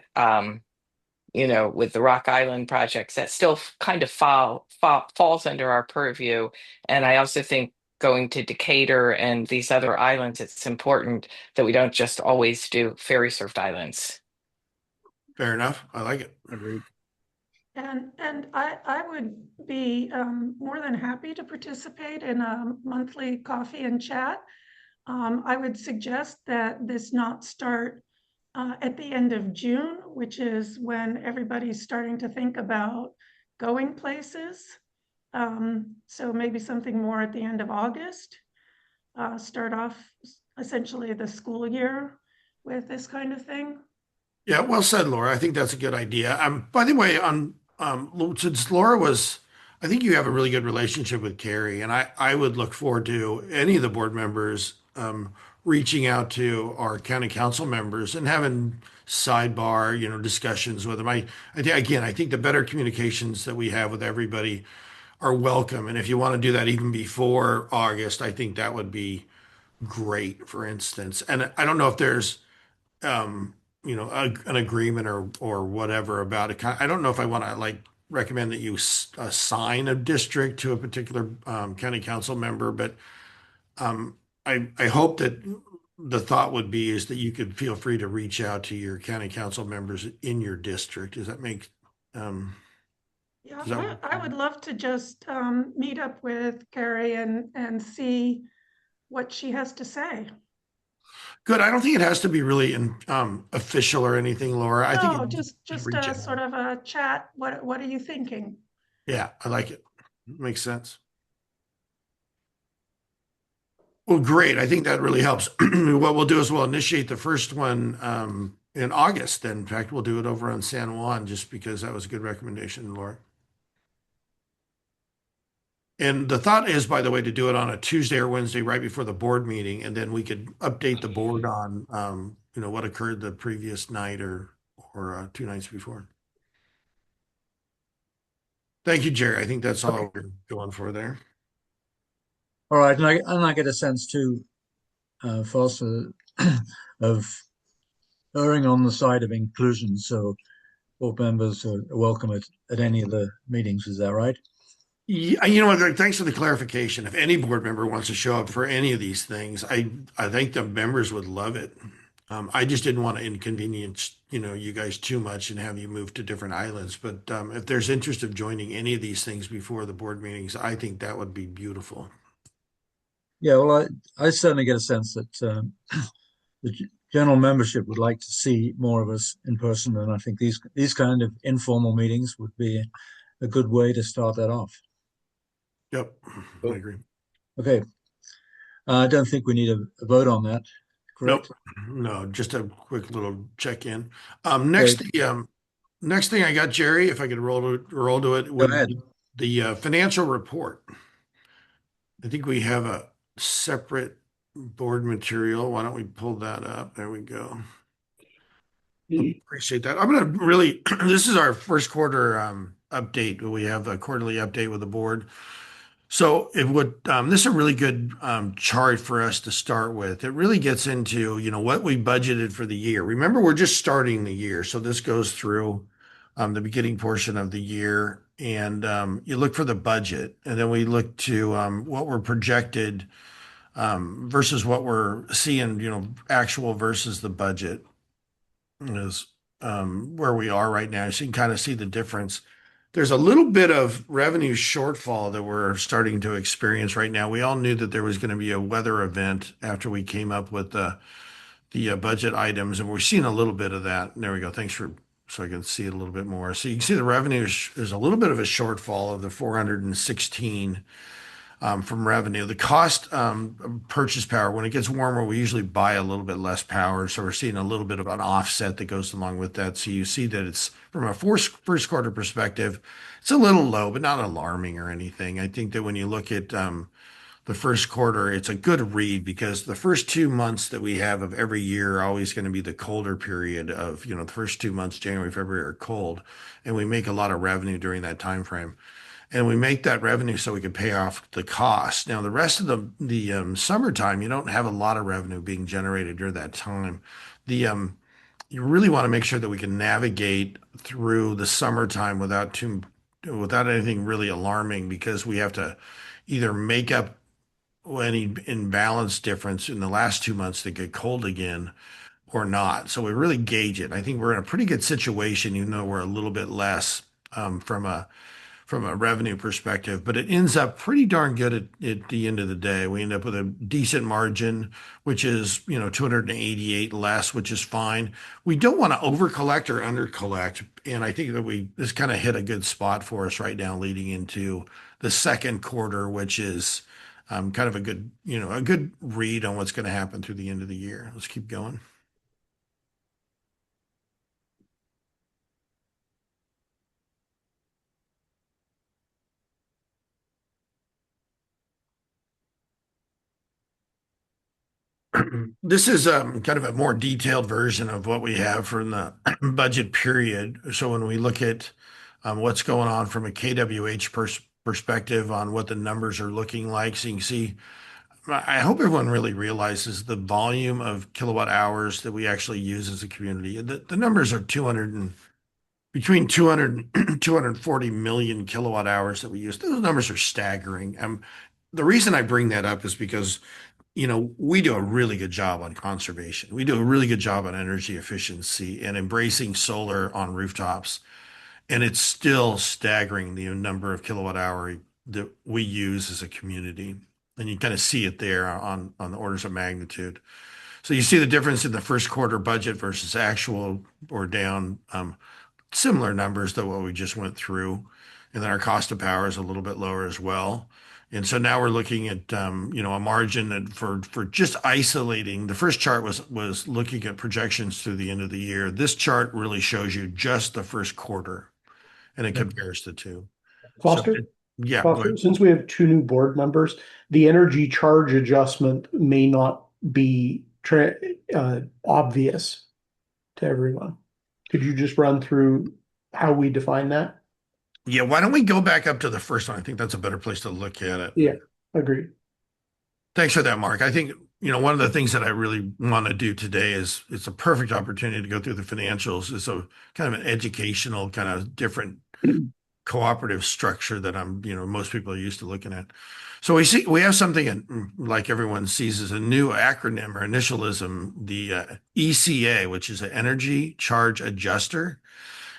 with the Rock Island projects, that still kind of falls under our purview. And I also think going to Decatur and these other islands, it's important that we don't just always do ferry served islands. Fair enough. I like it. Agreed. And I would be more than happy to participate in a monthly coffee and chat. I would suggest that this not start at the end of June, which is when everybody's starting to think about going places. So maybe something more at the end of August. Start off essentially the school year with this kind of thing. Yeah, well said, Laura. I think that's a good idea. By the way, since Laura was, I think you have a really good relationship with Carrie, and I would look forward to any of the board members reaching out to our county council members and having sidebar, discussions with them. I think the better communications that we have with everybody are welcome. And if you want to do that even before August, I think that would be great, for instance. And I don't know if there's an agreement or whatever about it. I don't know if I want to recommend that you assign a district to a particular county council member, but I hope that the thought would be is that you could feel free to reach out to your county council members in your district. Does that make Yeah, I would love to just meet up with Carrie and see what she has to say. Good. I don't think it has to be really official or anything, Laura. I think No, just reach a out. sort of a chat. What are you thinking? Yeah, I like it. Makes sense. Well, great. I think that really helps. What we'll do is we'll initiate the first one in August. In fact, we'll do it over on San Juan just because that was a good recommendation, Laura. And the thought is, by the way, to do it on a Tuesday or Wednesday right before the board meeting, and then we could update the board on what occurred the previous night or 2 nights before. Thank you, Jerry. I think that's all we're going for there. All right, and I get a sense too, Foster, of erring on the side of inclusion. So board members are welcome at any of the meetings. Is that right? Yeah, you know what? Thanks for the clarification. If any board member wants to show up for any of these things, I think the members would love it. I just didn't want to inconvenience, you guys too much and have you move to different islands. But if there's interest of joining any of these things before the board meetings, I think that would be beautiful. Yeah, well, I certainly get a sense that the general membership would like to see more of us in person, and I think these kind of informal meetings would be a good way to start that off. Yep, I agree. Okay, I don't think we need a vote on that. Correct? Nope. No, just a quick little check-in. Next thing I got, Jerry, if I could roll to it, Go ahead. The financial report. I think we have a separate board material. Why don't we pull that up? There we go. Appreciate that. I'm going to really, this is our first quarter update. We have a quarterly update with the board. So this is a really good chart for us to start with. It really gets into, what we budgeted for the year. Remember, we're just starting the year. So this goes through the beginning portion of the year, and you look for the budget, and then we look to what we're projected versus what we're seeing, actual versus the budget is where we are right now. So you can kind of see the difference. There's a little bit of revenue shortfall that we're starting to experience right now. We all knew that there was going to be a weather event after we came up with the budget items, and we're seeing a little bit of that. There we go. So I can see it a little bit more. So you can see the revenue, there's a little bit of a shortfall of the 416 from revenue. The cost purchase power, when it gets warmer, we usually buy a little bit less power. So we're seeing a little bit of an offset that goes along with that. So you see that it's from a first quarter perspective, it's a little low, but not alarming or anything. I think that when you look at the first quarter, it's a good read because the first 2 months that we have of every year are always going to be the colder period of, the first 2 months, January, February, are cold. And we make a lot of revenue during that time frame. And we make that revenue so we can pay off the cost. Now, the rest of the summertime, you don't have a lot of revenue being generated during that time. The you really want to make sure that we can navigate through the summertime without anything really alarming, because we have to either make up any imbalance difference in the last 2 months that get cold again or not. So we really gauge it. I think we're in a pretty good situation, even though we're a little bit less from a revenue perspective, but it ends up pretty darn good at the end of the day. We end up with a decent margin, which is, 288 less, which is fine. We don't want to over collect or under collect. And I think that this kind of hit a good spot for us right now leading into the second quarter, which is kind of a good read on what's going to happen through the end of the year. Let's keep going. This is kind of a more detailed version of what we have from the budget period. So when we look at what's going on from a KWH perspective on what the numbers are looking like, so you can see, I hope everyone really realizes the volume of kilowatt hours that we actually use as a community. The numbers are between 200 and 240 million kilowatt hours that we use. Those numbers are staggering. The reason I bring that up is because we do a really good job on conservation. We do a really good job on energy efficiency and embracing solar on rooftops. And it's still staggering the number of kilowatt hour that we use as a community. And you kind of see it there on the orders of magnitude. So you see the difference in the first quarter budget versus actual, or down similar numbers to what we just went through. And then our cost of power is a little bit lower as well. And so now we're looking at, a margin that for just isolating. The first chart was looking at projections through the end of the year. This chart really shows you just the first quarter, and it compares the two. Foster? So, yeah. Foster, since we have two new board members, the energy charge adjustment may not be obvious to everyone. Could you just run through how we define that? Yeah, why don't we go back up to the first one? I think that's a better place to look at it. Yeah, agreed. Thanks for that, Mark. I think, one of the things that I really want to do today is it's a perfect opportunity to go through the financials. It's a kind of an educational, kind of different cooperative structure that most people are used to looking at. So we have something like everyone sees as a new acronym or initialism, the ECA, which is an Energy Charge Adjuster.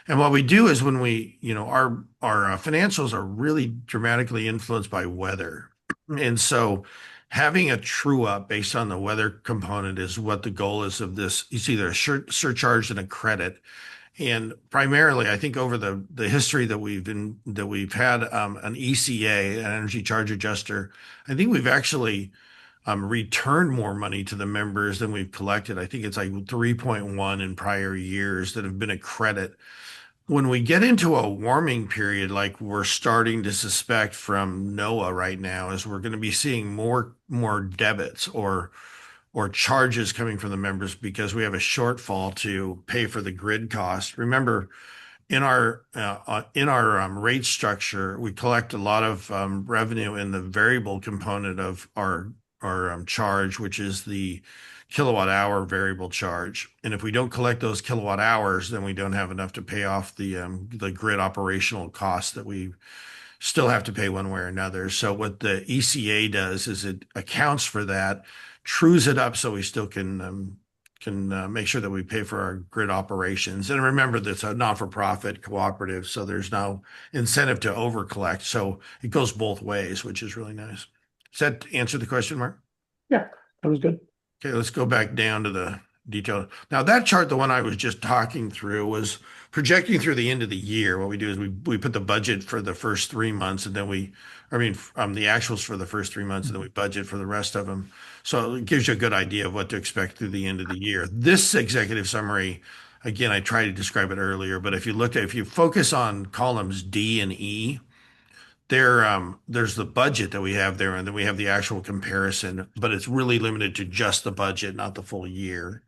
And what we do is when our financials are really dramatically influenced by weather. And so having a true up based on the weather component is what the goal is of this. It's either a surcharge and a credit. And primarily, I think over the history that we've had an ECA, an Energy Charge Adjuster, I think we've actually returned more money to the members than we've collected. I think it's like 3.1 in prior years that have been a credit. When we get into a warming period, like we're starting to suspect from NOAA right now, is we're going to be seeing more debits or charges coming from the members because we have a shortfall to pay for the grid cost. Remember, in our rate structure, we collect a lot of revenue in the variable component of our charge, which is the kilowatt hour variable charge. And if we don't collect those kilowatt hours, then we don't have enough to pay off the grid operational costs that we still have to pay one way or another. So what the ECA does is it accounts for that, trues it up so we still can make sure that we pay for our grid operations. And remember, that's a not-for-profit cooperative, so there's no incentive to over collect. So it goes both ways, which is really nice. Does that answer the question, Mark? Yeah, that was good. Okay, let's go back down to the detail. Now that chart, the one I was just talking through, was projecting through the end of the year. What we do is we put the budget for the first 3 months, and then the actuals for the first 3 months, and then we budget for the rest of them. So it gives you a good idea of what to expect through the end of the year. This executive summary, again, I tried to describe it earlier, but if you focus on columns D and E, there's the budget that we have there, and then we have the actual comparison, but it's really limited to just the budget, not the full year.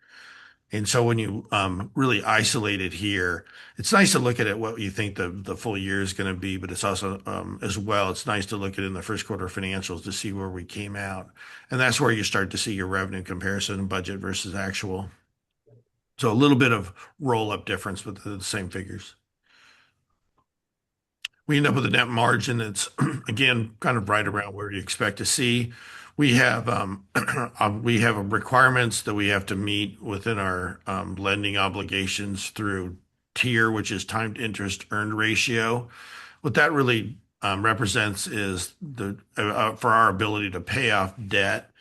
And so when you really isolate it here, it's nice to look at it, what you think the full year is going to be, but it's also as well, it's nice to look at it in the first quarter financials to see where we came out. And that's where you start to see your revenue comparison, budget versus actual. So a little bit of roll-up difference, but the same figures. We end up with a net margin that's, again, kind of right around where you expect to see. We have requirements that we have to meet within our lending obligations through TIER, which is time to interest earned ratio. What that really represents is for our ability to pay off debt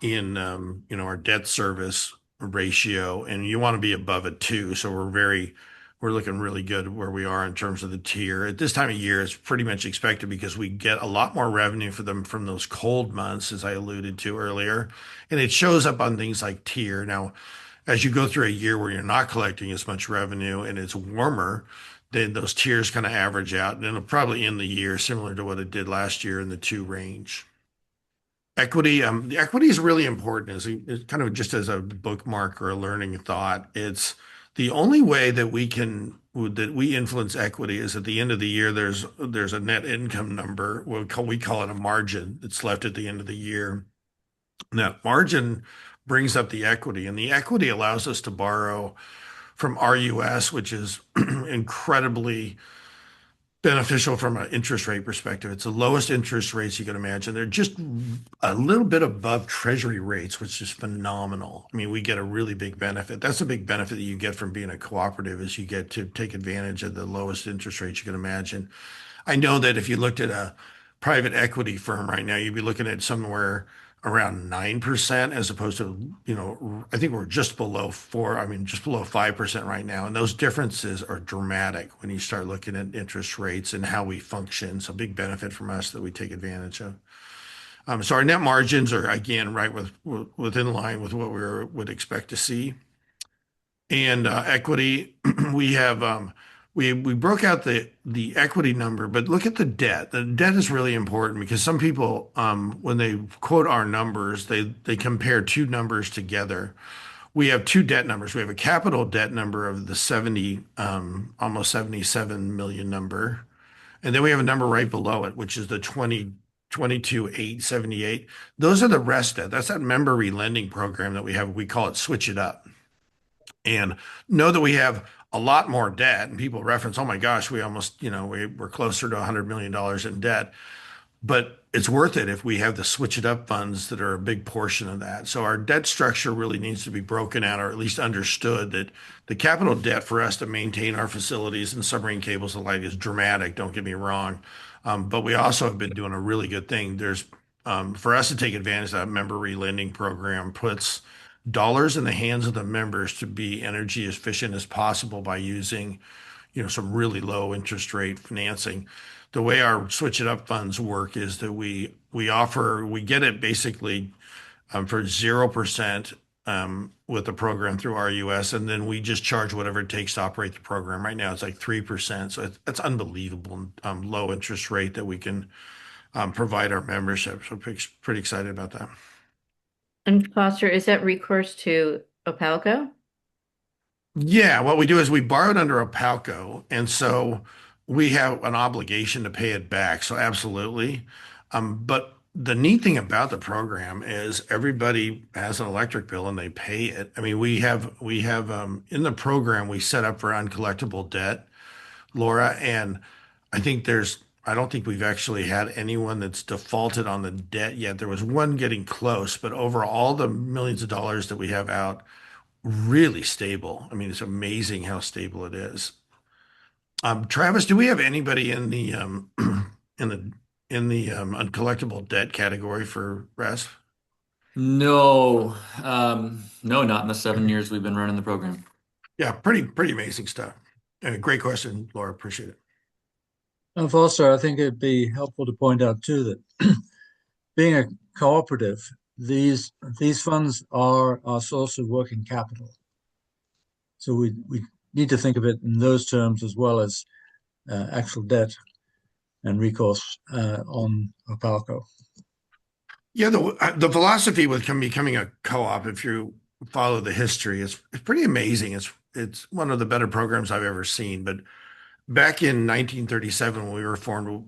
in our debt service ratio, and you want to be above it too. So we're looking really good where we are in terms of the TIER. At this time of year, it's pretty much expected because we get a lot more revenue for them from those cold months, as I alluded to earlier, and it shows up on things like TIER. Now, as you go through a year where you're not collecting as much revenue and it's warmer, then those tiers kind of average out, and it'll probably end the year similar to what it did last year in the 2 range. Equity, the equity is really important it's kind of just as a bookmark or a learning thought. It's the only way that we influence equity is at the end of the year, there's a net income number. We call it a margin that's left at the end of the year. And that margin brings up the equity, and the equity allows us to borrow from RUS, which is incredibly beneficial from an interest rate perspective. It's the lowest interest rates you can imagine. They're just a little bit above treasury rates, which is phenomenal. I mean, we get a really big benefit. That's a big benefit that you get from being a cooperative, is you get to take advantage of the lowest interest rates you can imagine. I know that if you looked at a private equity firm right now, you'd be looking at somewhere around 9% as opposed to, I think we're just below 5% right now. And those differences are dramatic when you start looking at interest rates and how we function. So big benefit from us that we take advantage of. So our net margins are, again, right within line with what we would expect to see. And equity, we have, we broke out the equity number, but look at the debt. The debt is really important because some people, when they quote our numbers, they compare 2 numbers together. We have 2 debt numbers. We have a capital debt number of the almost 77 million number, and then we have a number right below it, which is the 22,878. Those are the rest debt. That's that member relending program that we have. We call it Switch It Up, and know that we have a lot more debt, and people reference, oh my gosh, we almost, we're closer to $100 million in debt, but it's worth it if we have the Switch It Up funds that are a big portion of that. So our debt structure really needs to be broken out, or at least understood that the capital debt for us to maintain our facilities and submarine cables and light is dramatic. Don't get me wrong. But we also have been doing a really good thing. For us to take advantage of that member relending program puts dollars in the hands of the members to be energy efficient as possible by using, some really low interest rate financing. The way our Switch It Up funds work is that we get it basically for 0% with the program through RUS, and then we just charge whatever it takes to operate the program. Right now, it's like 3%, so it's unbelievable low interest rate that we can provide our membership. So pretty excited about that. And Foster, is that recourse to Opalco? Yeah, what we do is we borrowed under Opalco, and so we have an obligation to pay it back. So absolutely. But the neat thing about the program is everybody has an electric bill and they pay it. I mean, we have in the program, we set up for uncollectible debt, Laura, and I don't think we've actually had anyone that's defaulted on the debt yet. There was one getting close, but over all the millions of dollars that we have out, really stable. I mean, it's amazing how stable it is. Travis, do we have anybody in the uncollectible debt category for RESP? No, not in the 7 years we've been running the program. Yeah, pretty amazing stuff. Great question, Laura. Appreciate it. And Foster, I think it'd be helpful to point out too that being a cooperative, these funds are our source of working capital. So we need to think of it in those terms as well as actual debt and recourse on Opalco. Yeah, the philosophy with becoming a co-op, if you follow the history, it's pretty amazing. It's one of the better programs I've ever seen. But back in 1937, when we were formed,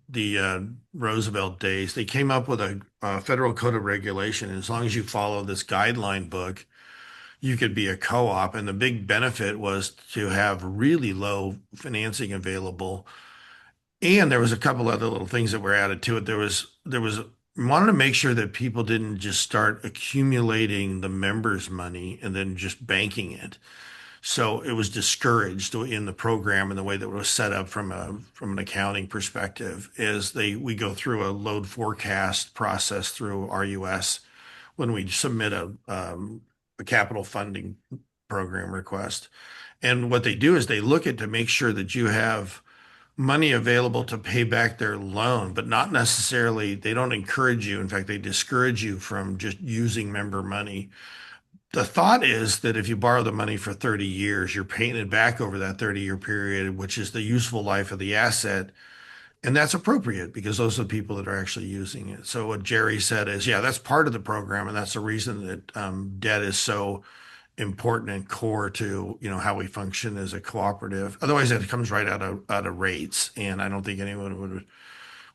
the Roosevelt days, they came up with a federal code of regulation. And as long as you follow this guideline book, you could be a co-op. And the big benefit was to have really low financing available. And there was a couple other little things that were added to it. There was wanted to make sure that people didn't just start accumulating the members' money and then just banking it. So it was discouraged in the program and the way that it was set up from an accounting perspective is we go through a load forecast process through RUS when we submit a capital funding program request. And what they do is they look at to make sure that you have money available to pay back their loan, but not necessarily, they don't encourage you. In fact, they discourage you from just using member money. The thought is that if you borrow the money for 30 years, you're paying it back over that 30-year period, which is the useful life of the asset. And that's appropriate because those are the people that are actually using it. So what Jerry said is, yeah, that's part of the program. And that's the reason that debt is so important and core to, how we function as a cooperative. Otherwise, it comes right out of rates. And I don't think anyone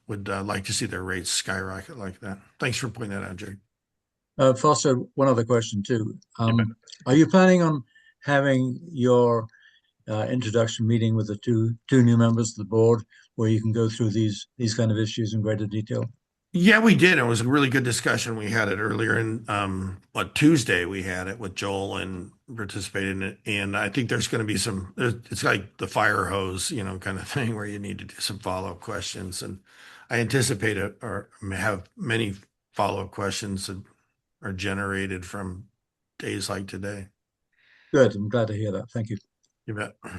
would like to see their rates skyrocket like that. Thanks for pointing that out, Jerry. Foster, one other question too. Are you planning on having your introduction meeting with the two new members of the board where you can go through these kind of issues in greater detail? Yeah, we did. It was a really good discussion. We had it earlier in Tuesday. We had it with Joel and participated in it. And I think there's going to be it's like the fire hose, kind of thing where you need to do some follow-up questions. And I anticipate or have many follow-up questions that are generated from days like today. Good. I'm glad to hear that. Thank you. You bet. Let's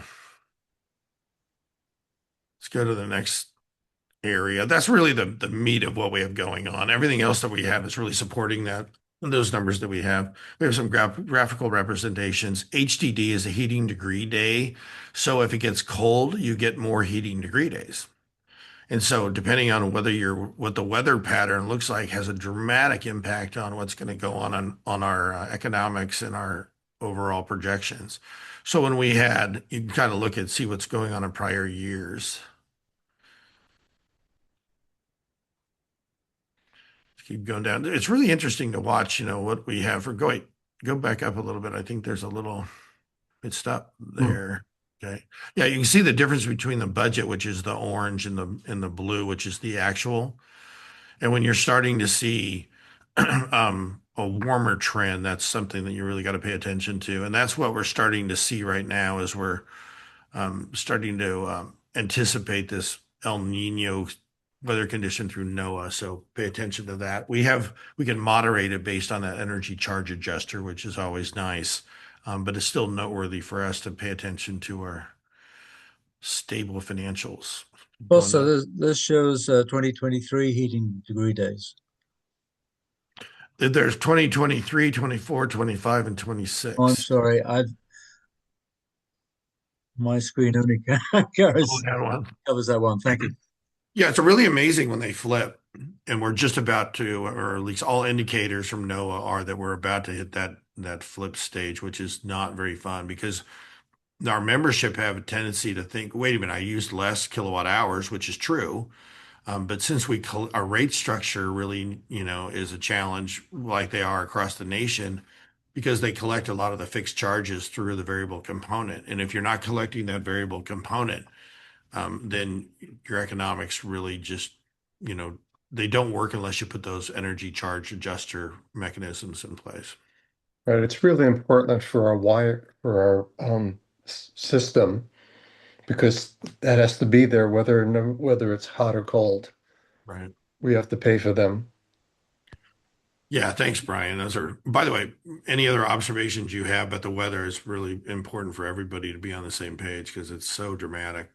go to the next area. That's really the meat of what we have going on. Everything else that we have is really supporting those numbers that we have. We have some graphical representations. HDD is a heating degree day. So if it gets cold, you get more heating degree days. And so depending on what the weather pattern looks like has a dramatic impact on what's going to go on our economics and our overall projections. So when you can kind of see what's going on in prior years. Keep going down. It's really interesting to watch, what we have go back up a little bit. I think there's it stopped there. Okay. Yeah, you can see the difference between the budget, which is the orange, and the blue, which is the actual. And when you're starting to see a warmer trend, that's something that you really got to pay attention to. And that's what we're starting to see right now as we're starting to anticipate this El Nino weather condition through NOAA. So pay attention to that. We can moderate it based on that energy charge adjuster, which is always nice. But it's still noteworthy for us to pay attention to our stable financials. Also, this shows 2023 heating degree days. There's 2023, 24, 25, and 26. Oh, I'm sorry. My screen only covers that one. Thank you. Yeah, it's really amazing when they flip, and we're just about to, or at least all indicators from NOAA are that we're about to hit that flip stage, which is not very fun because our membership have a tendency to think, wait a minute, I used less kilowatt hours, which is true. But since our rate structure really, is a challenge like they are across the nation because they collect a lot of the fixed charges through the variable component. And if you're not collecting that variable component, then your economics really just, they don't work unless you put those energy charge adjuster mechanisms in place. Right. It's really important for our system because that has to be there whether it's hot or cold. Right. We have to pay for them. Yeah, thanks, Brian. By the way, any other observations you have about the weather is really important for everybody to be on the same page because it's so dramatic.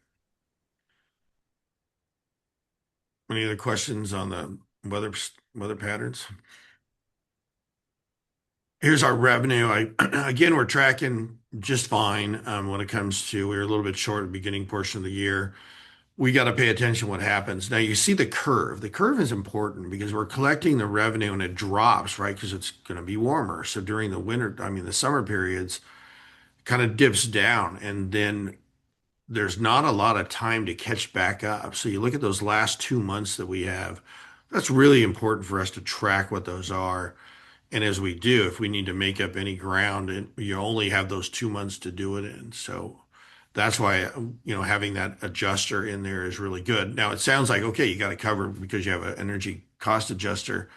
Any other questions on the weather patterns? Here's our revenue. Again, we're tracking just fine when it comes to, we were a little bit short at the beginning portion of the year. We got to pay attention to what happens. Now you see the curve. The curve is important because we're collecting the revenue and it drops, right? Because it's going to be warmer. So during the summer periods, it kind of dips down and then there's not a lot of time to catch back up. So you look at those last 2 months that we have, that's really important for us to track what those are. And as we do, if we need to make up any ground, and you only have those 2 months to do it in. So that's why, having that adjuster in there is really good. Now it sounds like, okay, you got to cover because you have an energy cost adjuster.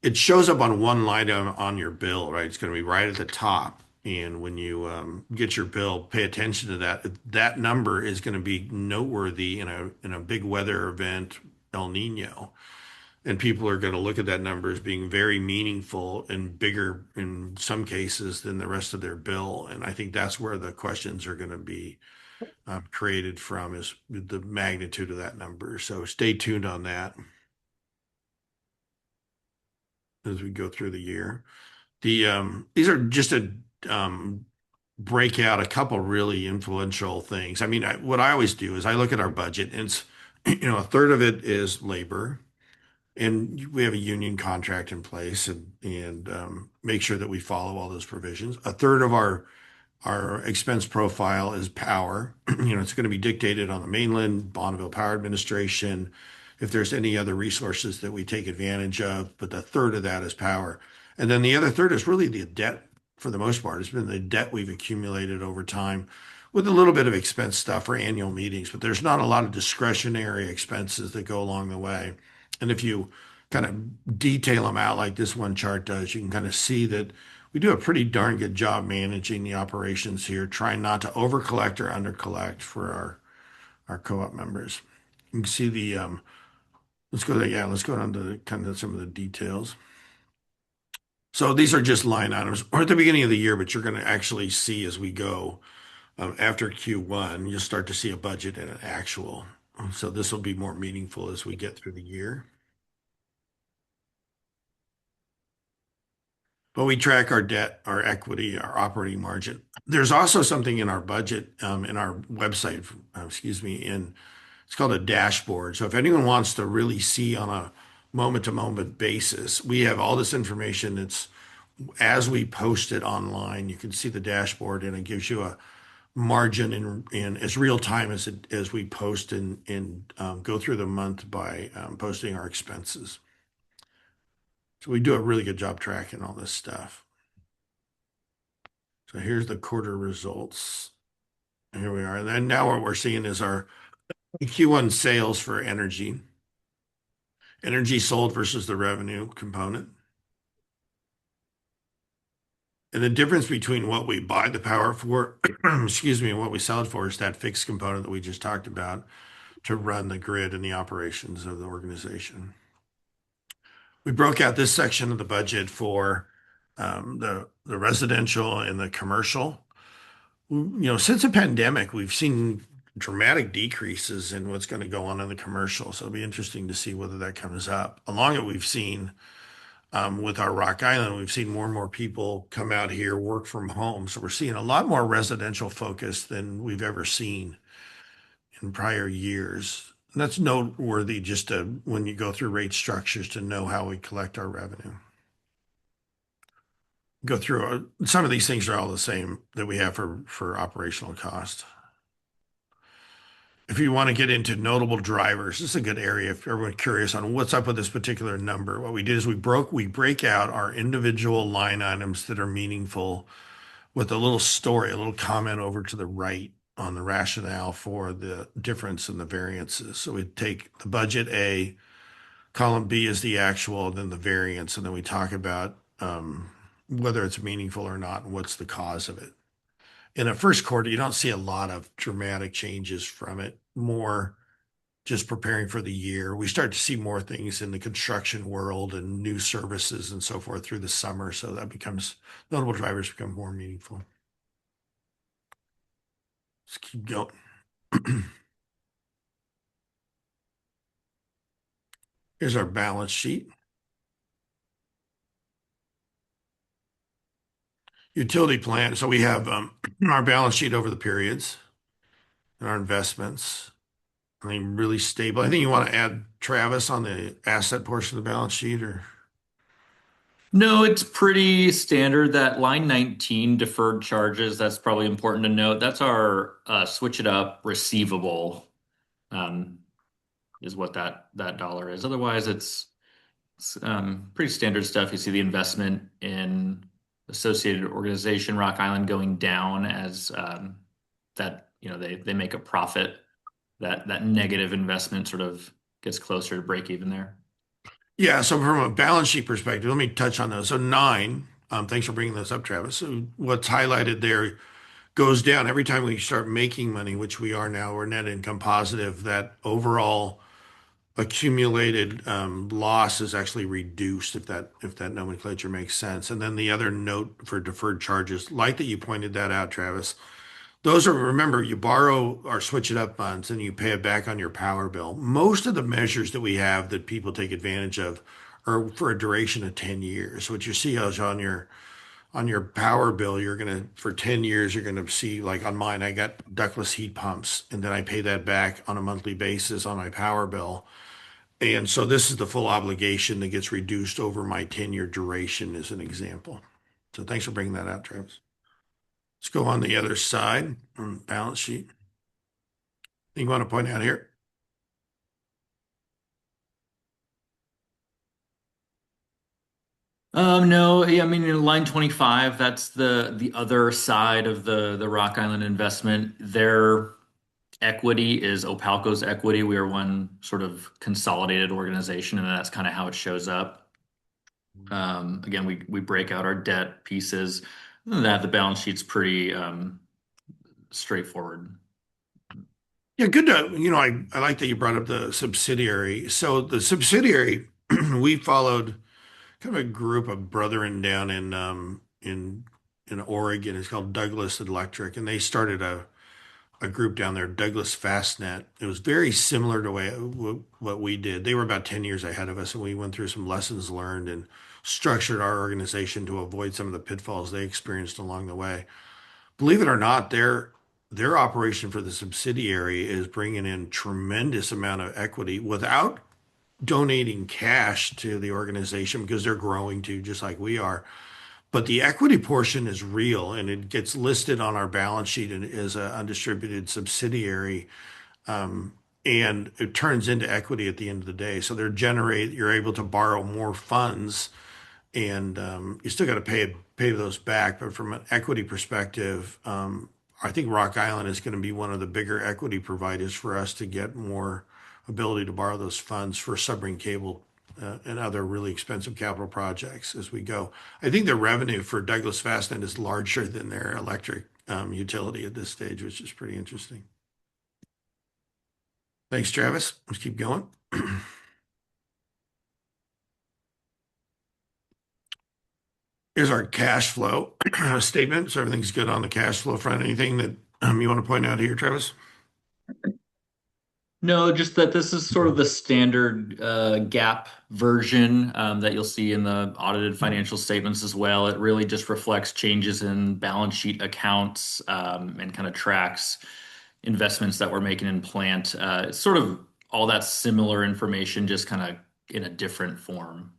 It shows up on one line on your bill, right? It's going to be right at the top. And when you get your bill, pay attention to that. That number is going to be noteworthy in a big weather event, El Nino. And people are going to look at that number as being very meaningful and bigger in some cases than the rest of their bill. And I think that's where the questions are going to be created from, is the magnitude of that number. So stay tuned on that as we go through the year. These are just a break out a couple really influential things. I mean, what I always do is I look at our budget, and it's, a third of it is labor, and we have a union contract in place, and make sure that we follow all those provisions. A third of our expense profile is power. It's going to be dictated on the mainland, Bonneville Power Administration, if there's any other resources that we take advantage of, but the third of that is power. And then the other third is really the debt. For the most part, it's been the debt we've accumulated over time, with a little bit of expense stuff for annual meetings, but there's not a lot of discretionary expenses that go along the way. And if you kind of detail them out like this one chart does, you can kind of see that we do a pretty darn good job managing the operations here, trying not to over collect or under collect for our co-op members. You can see let's go down to kind of some of the details. So these are just line items, or at the beginning of the year, but you're going to actually see as we go, after Q1, you'll start to see a budget and an actual. So this will be more meaningful as we get through the year. But we track our debt, our equity, our operating margin. There's also something in our budget, in our website, it's called a dashboard. So if anyone wants to really see on a moment-to-moment basis, we have all this information. It's as we post it online, you can see the dashboard, and it gives you a margin in as real time as we post and go through the month by posting our expenses. So we do a really good job tracking all this stuff. So here's the quarter results. Here we are. And then now what we're seeing is our Q1 sales for energy sold versus the revenue component. And the difference between what we buy the power for, and what we sell it for is that fixed component that we just talked about to run the grid and the operations of the organization. We broke out this section of the budget for the residential and the commercial. Since the pandemic, we've seen dramatic decreases in what's going to go on in the commercial. So it'll be interesting to see whether that comes up. Along it, we've seen with our Rock Island, we've seen more and more people come out here, work from home. So we're seeing a lot more residential focus than we've ever seen in prior years. And that's noteworthy just when you go through rate structures to know how we collect our revenue. Go through some of these things are all the same that we have for operational cost. If you want to get into notable drivers, this is a good area if everyone's curious on what's up with this particular number. What we did is we break out our individual line items that are meaningful with a little story, a little comment over to the right on the rationale for the difference in the variances. So we take the budget A, column B is the actual, then the variance, and then we talk about whether it's meaningful or not and what's the cause of it. In the first quarter, you don't see a lot of dramatic changes from it, more just preparing for the year. We start to see more things in the construction world and new services and so forth through the summer. So that notable drivers become more meaningful. Let's keep going. Here's our balance sheet. Utility plan. So we have our balance sheet over the periods and our investments. I mean, really stable. I think you want to add Travis on the asset portion of the balance sheet, or? No, it's pretty standard. That line 19 deferred charges, that's probably important to note. That's our switch it up receivable, is what that dollar is. Otherwise, it's It's pretty standard stuff. You see the investment in associated organization, Rock Island, going down as that, they make a profit. That negative investment sort of gets closer to break even there. Yeah, so from a balance sheet perspective, let me touch on those. So 9, thanks for bringing this up, Travis. So what's highlighted there goes down every time we start making money, which we are now. We're net income positive. That overall accumulated loss is actually reduced, if that nomenclature makes sense. And then the other note for deferred charges, like that you pointed that out, Travis. Those are, remember, you borrow or switch it up funds and you pay it back on your power bill. Most of the measures that we have that people take advantage of are for a duration of 10 years. What you see is on your power bill, you're going to, for 10 years, you're going to see, like on mine, I got ductless heat pumps, and then I pay that back on a monthly basis on my power bill. And so this is the full obligation that gets reduced over my 10-year duration as an example. So thanks for bringing that out, Travis. Let's go on the other side on the balance sheet. Anything you want to point out here? No, I mean, in line 25, that's the other side of the Rock Island investment. Their equity is Opalco's equity. We are one sort of consolidated organization, and that's kind of how it shows up. Again, we break out our debt pieces. Other than that, the balance sheet's pretty straightforward. Yeah, good to, I like that you brought up the subsidiary. So the subsidiary, we followed kind of a group of brethren down in Oregon. It's called Douglas Electric, and they started a group down there, Douglas Fastnet. It was very similar to what we did. They were about 10 years ahead of us, and we went through some lessons learned and structured our organization to avoid some of the pitfalls they experienced along the way. Believe it or not, their operation for the subsidiary is bringing in tremendous amount of equity without donating cash to the organization, because they're growing too, just like we are. But the equity portion is real, and it gets listed on our balance sheet as an undistributed subsidiary, and it turns into equity at the end of the day. So you're able to borrow more funds, and you still got to pay those back. But from an equity perspective, I think Rock Island is going to be one of the bigger equity providers for us to get more ability to borrow those funds for submarine cable and other really expensive capital projects as we go. I think the revenue for Douglas Fastnet is larger than their electric utility at this stage, which is pretty interesting. Thanks, Travis. Let's keep going. Here's our cash flow statement. So everything's good on the cash flow front. Anything that you want to point out here, Travis? No, just that this is sort of the standard GAAP version that you'll see in the audited financial statements as well. It really just reflects changes in balance sheet accounts and kind of tracks investments that we're making in plant. It's sort of all that similar information, just kind of in a different form.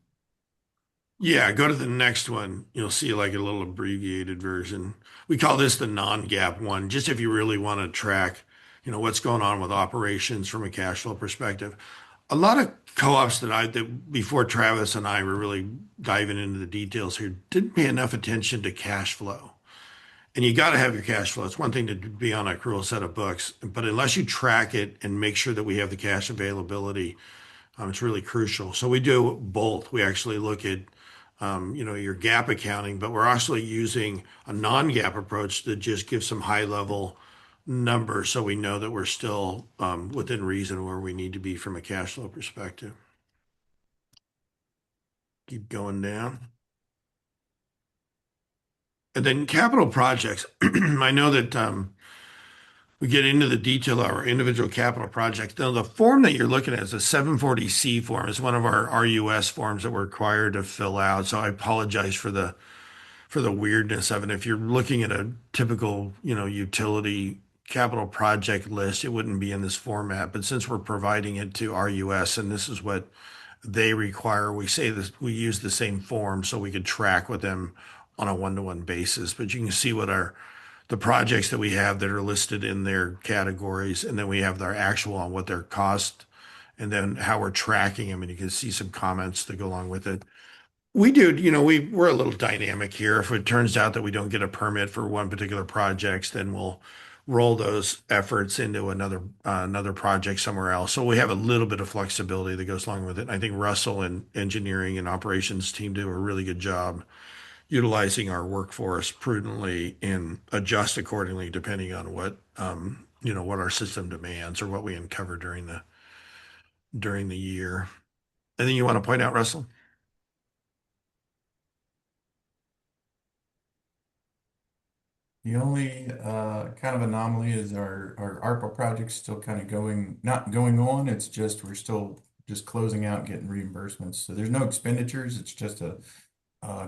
Yeah, go to the next one. You'll see like a little abbreviated version. We call this the non-GAAP one, just if you really want to track, what's going on with operations from a cash flow perspective. A lot of co-ops that before Travis and I were really diving into the details here didn't pay enough attention to cash flow. And you got to have your cash flow. It's one thing to be on a cruel set of books, but unless you track it and make sure that we have the cash availability, it's really crucial. So we do both. We actually look at your GAAP accounting, but we're also using a non-GAAP approach that just gives some high-level numbers so we know that we're still within reason where we need to be from a cash flow perspective. Keep going down. And then capital projects. I know that we get into the detail of our individual capital projects. Now, the form that you're looking at is a 740C form. It's one of our RUS forms that we're required to fill out. So I apologize for the weirdness of it. If you're looking at a typical, utility capital project list, it wouldn't be in this format. But since we're providing it to RUS and this is what they require, we use the same form so we could track with them on a one-to-one basis. But you can see what the projects that we have that are listed in their categories, and then we have their actual on what their cost and then how we're tracking them. And you can see some comments that go along with it. We do, we're a little dynamic here. If it turns out that we don't get a permit for one particular project, then we'll roll those efforts into another project somewhere else. So we have a little bit of flexibility that goes along with it. And I think Russell and engineering and operations team do a really good job utilizing our workforce prudently and adjust accordingly depending on what what our system demands or what we uncover during the year. Anything you want to point out, Russell? The only kind of anomaly is our ARPA project still kind of not going on. It's just we're still just closing out, getting reimbursements. So there's no expenditures. It's just a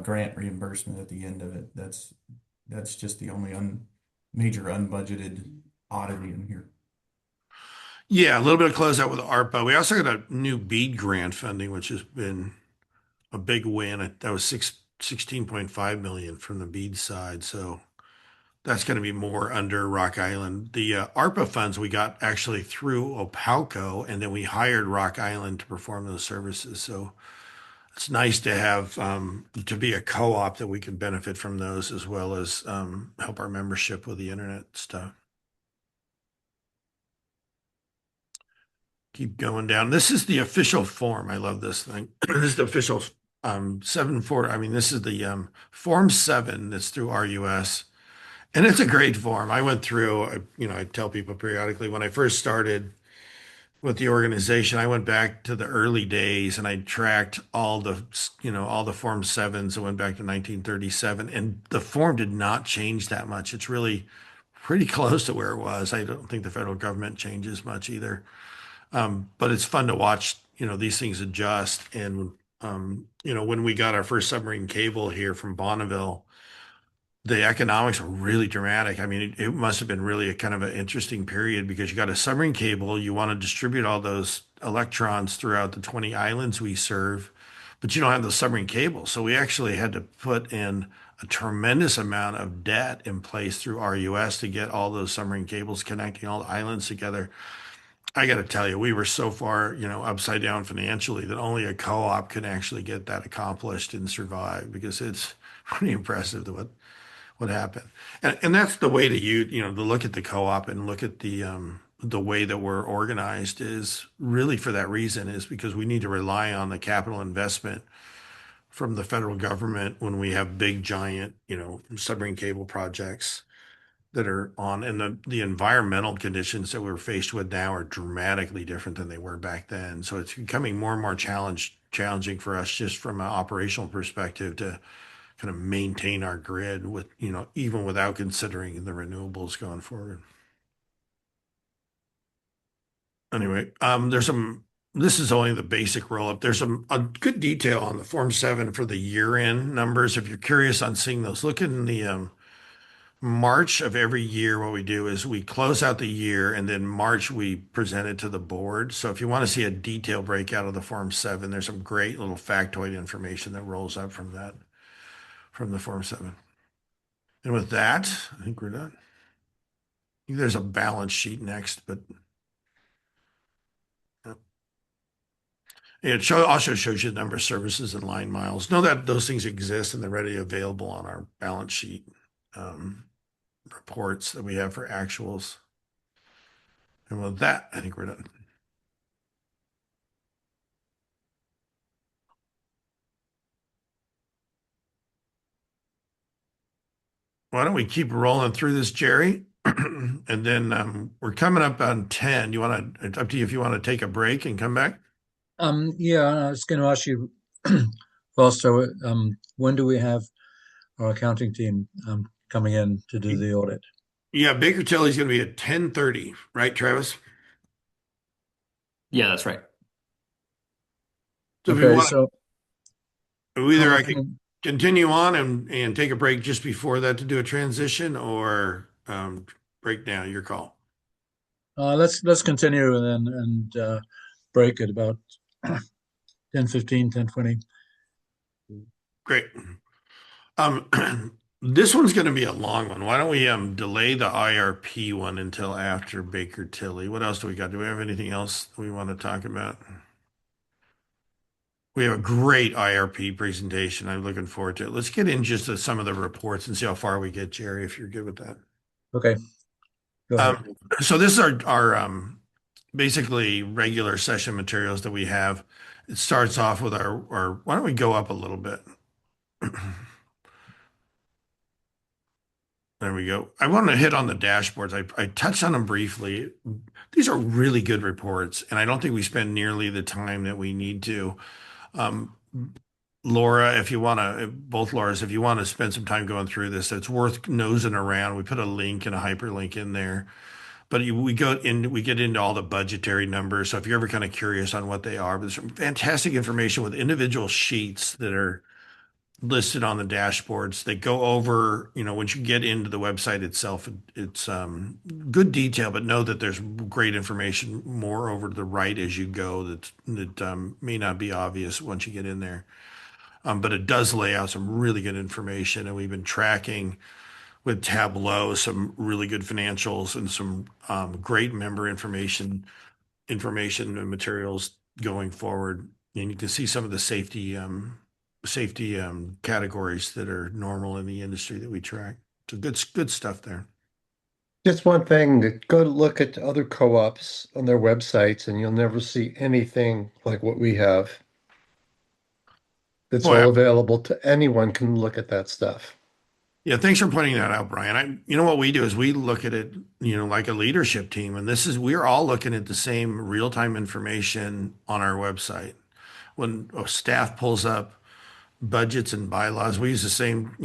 grant reimbursement at the end of it. That's just the only major unbudgeted oddity in here. Yeah, a little bit of closeout with ARPA. We also got a new BEAD grant funding, which has been a big win. That was 16.5 million from the BEAD side. So that's going to be more under Rock Island. The ARPA funds we got actually through Opalco, and then we hired Rock Island to perform those services. So it's nice to have to be a co-op that we can benefit from those as well as help our membership with the internet stuff. Keep going down. This is the official form. I love this thing. This is the official 740. I mean, this is the Form 7 that's through RUS. And it's a great form. I went through, I tell people periodically when I first started with the organization, I went back to the early days and I tracked all the Form 7s that went back to 1937. And the form did not change that much. It's really pretty close to where it was. I don't think the federal government changes much either. But it's fun to watch, these things adjust. And, when we got our first submarine cable here from Bonneville, the economics were really dramatic. I mean, it must have been really a kind of an interesting period because you got a submarine cable, you want to distribute all those electrons throughout the 20 islands we serve, but you don't have the submarine cable. So we actually had to put in a tremendous amount of debt in place through RUS to get all those submarine cables connecting all the islands together. I got to tell you, we were so far, upside down financially that only a co-op can actually get that accomplished and survive because it's pretty impressive to what happened. And that's the way to look at the co-op and look at the way that we're organized is really for that reason is because we need to rely on the capital investment from the federal government when we have big, giant, submarine cable projects that are on, and the environmental conditions that we're faced with now are dramatically different than they were back then. So it's becoming more and more challenging for us just from an operational perspective to kind of maintain our grid with, even without considering the renewables going forward. Anyway, this is only the basic roll up. There's a good detail on the Form 7 for the year end numbers. If you're curious on seeing those, look in the March of every year. What we do is we close out the year and then March we present it to the board. So if you want to see a detailed breakout of the Form 7, there's some great little factoid information that rolls up from the Form 7. And with that, I think we're done. I think there's a balance sheet next, but it also shows you the number of services and line miles. Know that those things exist and they're ready available on our balance sheet reports that we have for actuals. And with that, I think we're done. Why don't we keep rolling through this, Jerry? And then we're coming up on 10. It's up to you if you want to take a break and come back. Yeah, I was going to ask you, Foster, when do we have our accounting team coming in to do the audit? Yeah, Baker Tilly's going to be at 10:30, right, Travis? Yeah, that's right. So Okay, if you want, either I can continue on and take a break just before that to do a transition, or break now. Your call. Let's continue and break at about 10:15, 10:20. Great. This one's going to be a long one. Why don't we delay the IRP one until after Baker Tilly? What else do we got? Do we have anything else we want to talk about? We have a great IRP presentation. I'm looking forward to it. Let's get in just to some of the reports and see how far we get, Jerry, if you're good with that. Okay. Go ahead. So this is our basically regular session materials that we have. It starts off with our why don't we go up a little bit? There we go. I want to hit on the dashboards. I touched on them briefly. These are really good reports, and I don't think we spend nearly the time that we need to. Laura, if you want to, both Lauras, if you want to spend some time going through this, it's worth nosing around. We put a link and a hyperlink in there, but we get into all the budgetary numbers. So if you're ever kind of curious on what they are, but there's some fantastic information with individual sheets that are listed on the dashboards. They go over, once you get into the website itself, it's good detail, but know that there's great information more over to the right as you go that may not be obvious once you get in there. But it does lay out some really good information, and we've been tracking with Tableau some really good financials and some great member information and materials going forward. And you can see some of the safety categories that are normal in the industry that we track. So good stuff there. Just one thing, go look at other co-ops on their websites and you'll never see anything like what we have. It's all available to anyone can look at that stuff. Yeah, thanks for pointing that out, Brian. What we do is we look at it, like a leadership team, and we're all looking at the same real-time information on our website. When staff pulls up budgets and bylaws, we use the same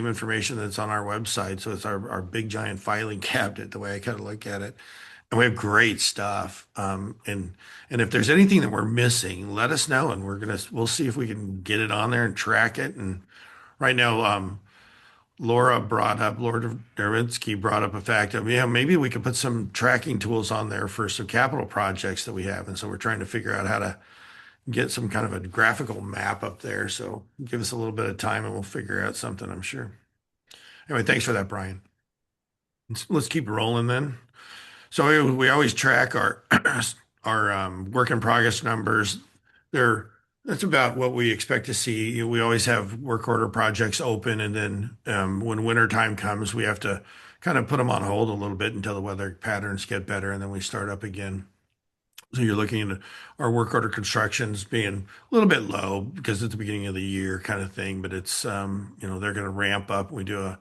information that's on our website. So it's our big giant filing cabinet, the way I kind of look at it. And we have great stuff. And if there's anything that we're missing, let us know, and we'll see if we can get it on there and track it. And right now, Laura Derwinski brought up a fact of, maybe we could put some tracking tools on there for some capital projects that we have. And so we're trying to figure out how to get some kind of a graphical map up there. So give us a little bit of time and we'll figure out something, I'm sure. Anyway, thanks for that, Brian. Let's keep rolling then. So we always track our work in progress numbers. That's about what we expect to see. We always have work order projects open, and then when winter time comes, we have to kind of put them on hold a little bit until the weather patterns get better, and then we start up again. So you're looking at our work order constructions being a little bit low because it's the beginning of the year kind of thing, but it's they're going to ramp up. We do a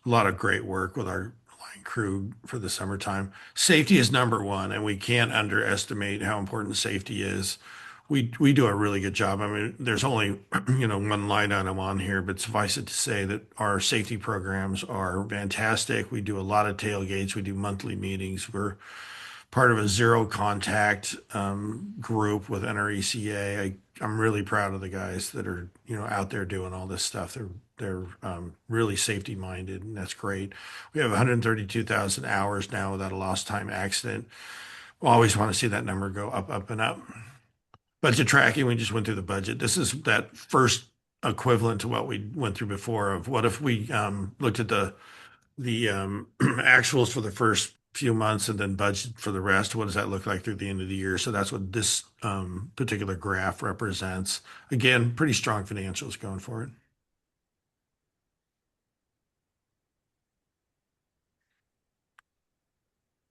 lot of great work with our line crew for the summertime. Safety is number one, and we can't underestimate how important safety is. We do a really good job. I mean, there's only one line item on here, but suffice it to say that our safety programs are fantastic. We do a lot of tailgates. We do monthly meetings. We're part of a zero contact group with NRECA. I'm really proud of the guys that are out there doing all this stuff. They're really safety minded, and that's great. We have 132,000 hours now without a lost time accident. We always want to see that number go up and up. Budget tracking, we just went through the budget. This is that first equivalent to what we went through before of what if we looked at the actuals for the first few months and then budget for the rest. What does that look like through the end of the year? So that's what this particular graph represents. Again, pretty strong financials going forward.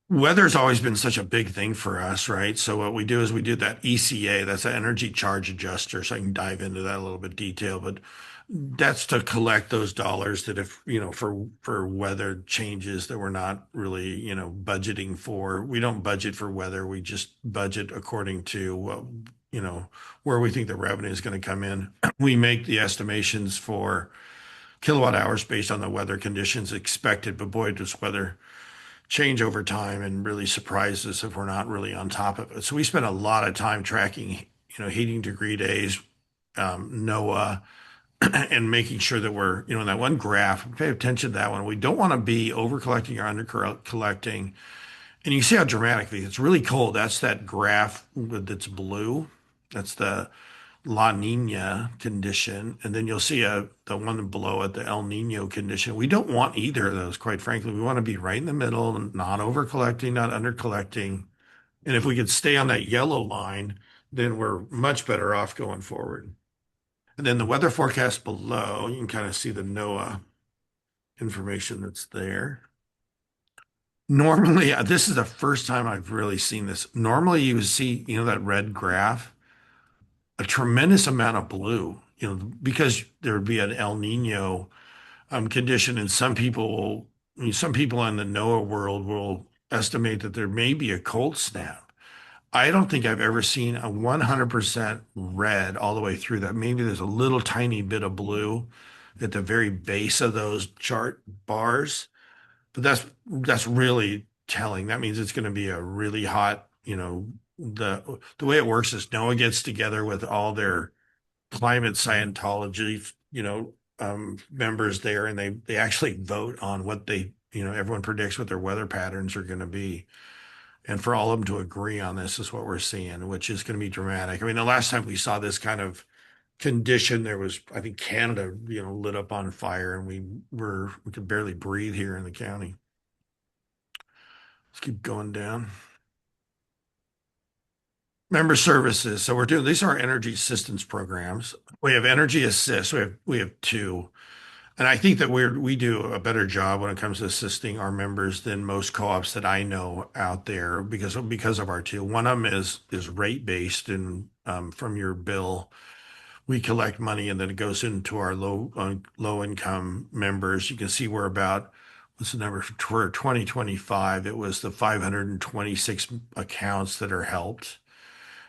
Weather's always been such a big thing for us, right? So what we do is we do that ECA, that's an energy charge adjuster. So I can dive into that a little bit detail, but that's to collect those dollars that if, for weather changes that we're not really, budgeting for. We don't budget for weather. We just budget according to what, where we think the revenue is going to come in. We make the estimations for kilowatt hours based on the weather conditions expected, but boy, does weather change over time and really surprise us if we're not really on top of it. So we spend a lot of time tracking, heating degree days, NOAA, and making sure that we're, in that one graph, pay attention to that one. We don't want to be over collecting or under collecting. And you see how dramatically it's really cold. That's that graph that's blue. That's the La Nina condition, and then you'll see the one below it, the El Nino condition. We don't want either of those, quite frankly. We want to be right in the middle, not over collecting, not under collecting. And if we could stay on that yellow line, then we're much better off going forward. And then the weather forecast below, you can kind of see the NOAA information that's there. Normally, this is the first time I've really seen this. Normally, you would see, that red graph, a tremendous amount of blue, because there would be an El Nino condition, and some people in the NOAA world will estimate that there may be a cold snap. I don't think I've ever seen a 100% red all the way through that. Maybe there's a little tiny bit of blue at the very base of those chart bars, but that's really telling. That means it's going to be a really hot, the way it works is NOAA gets together with all their climate Scientology, members there, and they actually vote on what everyone predicts what their weather patterns are going to be. And for all of them to agree on this is what we're seeing, which is going to be dramatic. I mean, the last time we saw this kind of condition, there was, I think, Canada, lit up on fire, and we could barely breathe here in the county. Let's keep going down. Member services. So these are our energy assistance programs. We have Energy Assist. We have two. And I think that we do a better job when it comes to assisting our members than most co-ops that I know out there because of our two. One of them is rate based, and from your bill, we collect money and then it goes into our low income members. You can see we're about, what's the number for 2025? It was the 526 accounts that are helped.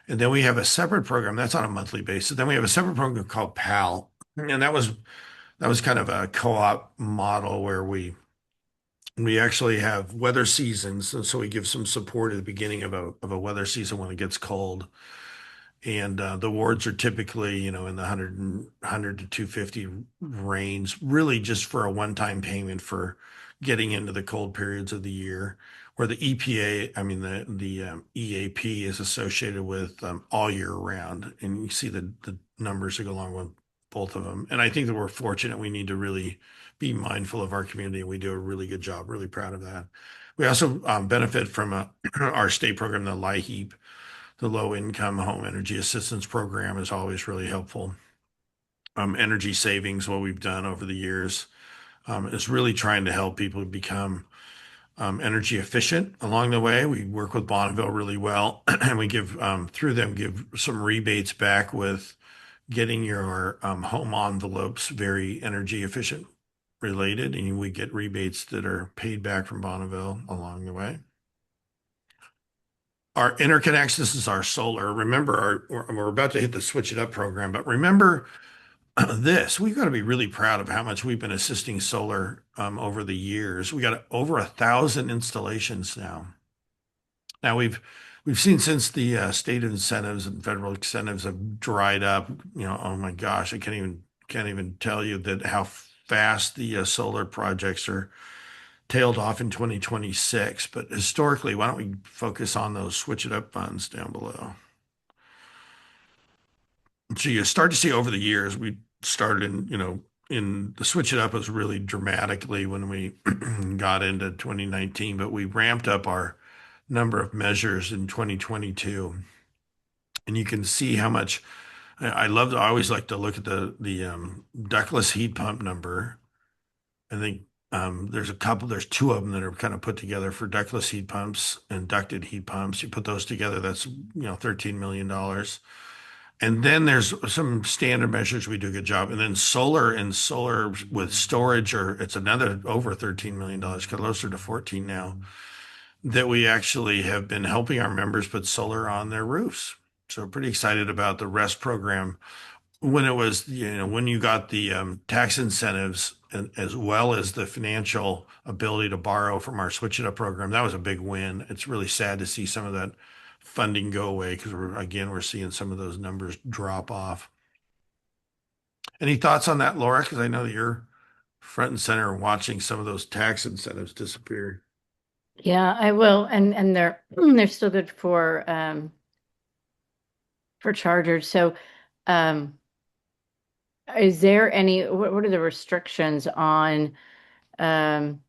And then we have a separate program that's on a monthly basis. Then we have a separate program called PAL, and that was kind of a co-op model where we actually have weather seasons, and so we give some support at the beginning of a weather season when it gets cold. And the wards are typically, in the 100 to 250 range, really just for a one-time payment for getting into the cold periods of the year, where the the EAP is associated with all year round. And you see the numbers that go along with both of them. And I think that we're fortunate. We need to really be mindful of our community, and we do a really good job. Really proud of that. We also benefit from our state program, the LIHEAP, the Low Income Home Energy Assistance Program, is always really helpful. Energy savings, what we've done over the years, is really trying to help people become energy efficient along the way. We work with Bonneville really well, and we give some rebates back with getting your home envelopes very energy efficient related, and we get rebates that are paid back from Bonneville along the way. Our interconnects, this is our solar. Remember, we're about to hit the Switch It Up program, but remember this, we've got to be really proud of how much we've been assisting solar over the years. We got over 1,000 installations now. Now we've seen since the state incentives and federal incentives have dried up, oh my gosh, I can't even tell you that how fast the solar projects are tailed off in 2026. But historically, why don't we focus on those Switch It Up funds down below? So you start to see over the years, we started in the Switch It Up was really dramatically when we got into 2019, but we ramped up our number of measures in 2022. And you can see how much I always like to look at the ductless heat pump number. I think there's two of them that are kind of put together for ductless heat pumps and ducted heat pumps. You put those together, that's $13 million. And then there's some standard measures we do a good job. And then solar with storage, it's another over $13 million, closer to 14 now, that we actually have been helping our members put solar on their roofs. So we're pretty excited about the REST program. When it was, when you got the tax incentives and as well as the financial ability to borrow from our Switch It Up program, that was a big win. It's really sad to see some of that funding go away because we're seeing some of those numbers drop off. Any thoughts on that, Laura? Because I know that you're front and center watching some of those tax incentives disappear. Yeah, I will, and they're still good for chargers. So Is there any, what are the restrictions on, um,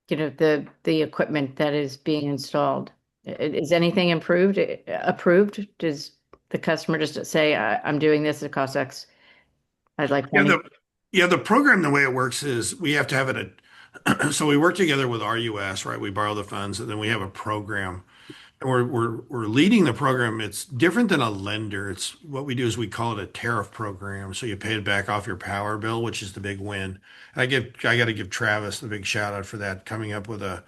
the equipment that is being installed? Is anything approved? Does the customer just say, I'm doing this, it costs X, I'd like Yeah, money? the program, the way it works is we have to have it at, so we work together with RUS, right? We borrow the funds and then we have a program. And we're leading the program. It's different than a lender. It's what we do is we call it a tariff program. So you pay it back off your power bill, which is the big win. I got to give Travis the big shout out for that, coming up with a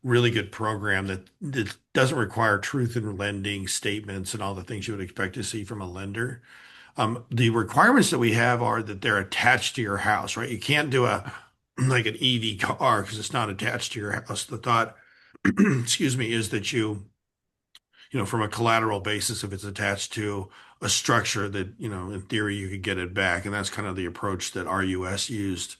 really good program that doesn't require truth in lending statements and all the things you would expect to see from a lender. The requirements that we have are that they're attached to your house, right? You can't do a like an EV car because it's not attached to your house. The thought, excuse me, is that from a collateral basis, if it's attached to a structure that, in theory, you could get it back. And that's kind of the approach that RUS used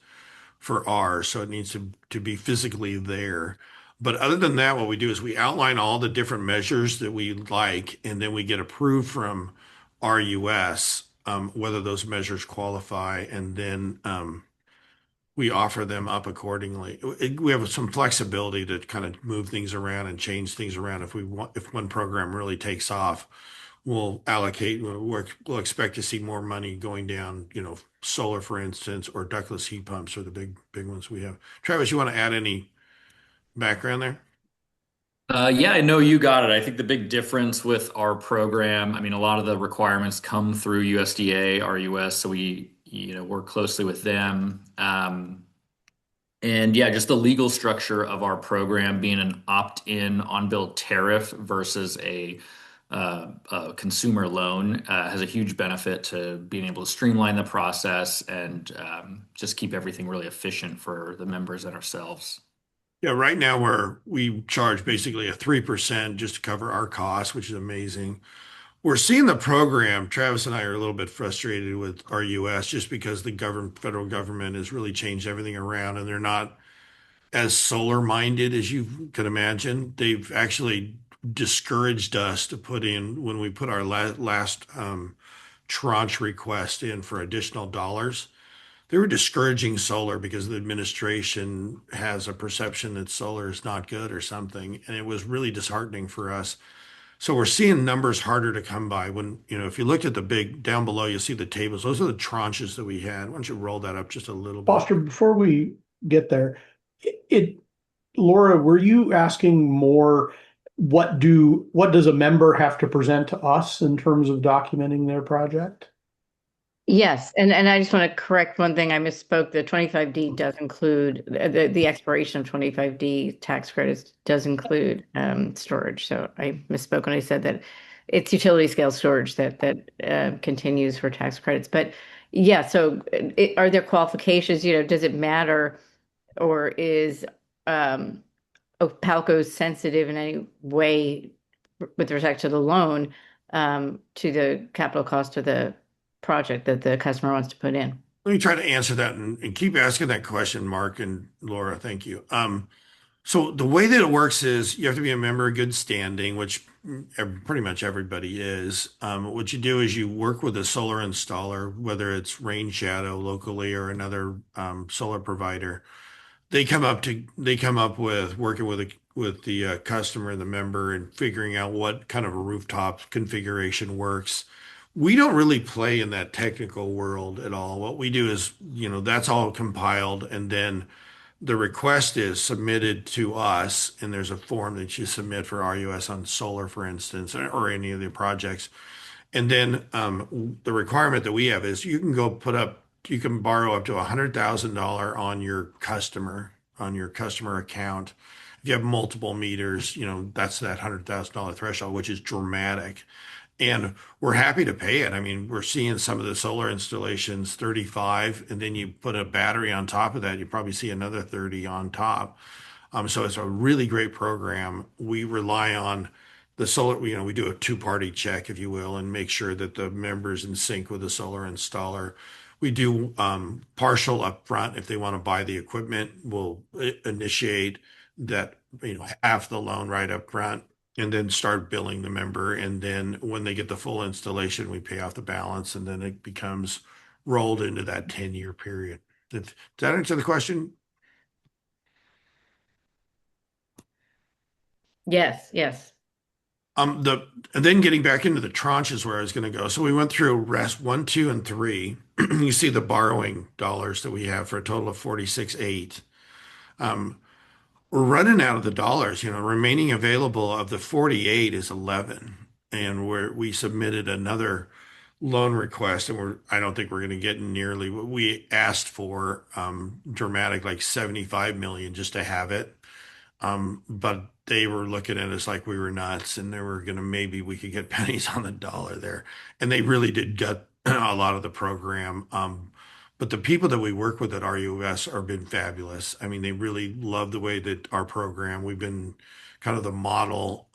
for ours. So it needs to be physically there. But other than that, what we do is we outline all the different measures that we like, and then we get approved from RUS, whether those measures qualify, and then we offer them up accordingly. We have some flexibility to kind of move things around and change things around. If one program really takes off, we'll allocate, we'll expect to see more money going down, solar, for instance, or ductless heat pumps are the big ones we have. Travis, you want to add any background there? Yeah, I know you got it. I think the big difference with our program, I mean, a lot of the requirements come through USDA, RUS, so we, work closely with them. And yeah, just the legal structure of our program being an opt-in on-bill tariff versus a consumer loan has a huge benefit to being able to streamline the process and just keep everything really efficient for the members and ourselves. Yeah, right now we charge basically a 3% just to cover our costs, which is amazing. We're seeing the program. Travis and I are a little bit frustrated with RUS just because the federal government has really changed everything around, and they're not as solar minded as you could imagine. They've actually discouraged us to put in when we put our last tranche request in for additional dollars. They were discouraging solar because the administration has a perception that solar is not good or something. And it was really disheartening for us. So we're seeing numbers harder to come by. When, if you looked at the big down below, you see the tables. Those are the tranches that we had. Why don't you roll that up just a little bit? Foster, before we get there, Laura, were you asking more, what does a member have to present to us in terms of documenting their project? Yes, and I just want to correct one thing. I misspoke. The 25D does include the expiration of 25D tax credits does include storage. So I misspoke when I said that it's utility scale storage that continues for tax credits. But yeah, so are there qualifications? Does it matter, or is Opalco sensitive in any way with respect to the loan to the capital cost of the project that the customer wants to put in? Let me try to answer that and keep asking that question, Mark and Laura. Thank you. So the way that it works is you have to be a member of good standing, which pretty much everybody is. What you do is you work with a solar installer, whether it's Rain Shadow locally or another solar provider. They come up with working with the customer, the member, and figuring out what kind of a rooftop configuration works. We don't really play in that technical world at all. What we do is, that's all compiled, and then the request is submitted to us, and there's a form that you submit for RUS on solar, for instance, or any of the projects. And then the requirement that we have is you can borrow up to $100,000 on your customer account. If you have multiple meters, that's that $100,000 threshold, which is dramatic. And we're happy to pay it. I mean, we're seeing some of the solar installations 35, and then you put a battery on top of that, you probably see another 30 on top. So it's a really great program. We rely on the solar, we do a two-party check, if you will, and make sure that the member's in sync with the solar installer. We do partial upfront if they want to buy the equipment. We'll initiate that, half the loan right up front. and then start billing the member. And then when they get the full installation, we pay off the balance, and then it becomes rolled into that 10-year period. Does that answer the question? Yes, yes. And then getting back into the tranches where I was going to go. So we went through RES 1, 2, and 3. You see the borrowing dollars that we have for a total of 46.8. We're running out of the dollars. Remaining available of the 48 is 11, and we submitted another loan request, and I don't think we're going to get nearly what we asked for. Dramatic, like 75 million just to have it. But they were looking at us like we were nuts, and they were gonna, maybe we could get pennies on the dollar there. And they really did gut a lot of the program. But the people that we work with at RUS have been fabulous. I mean, they really love the way that our program, we've been kind of the model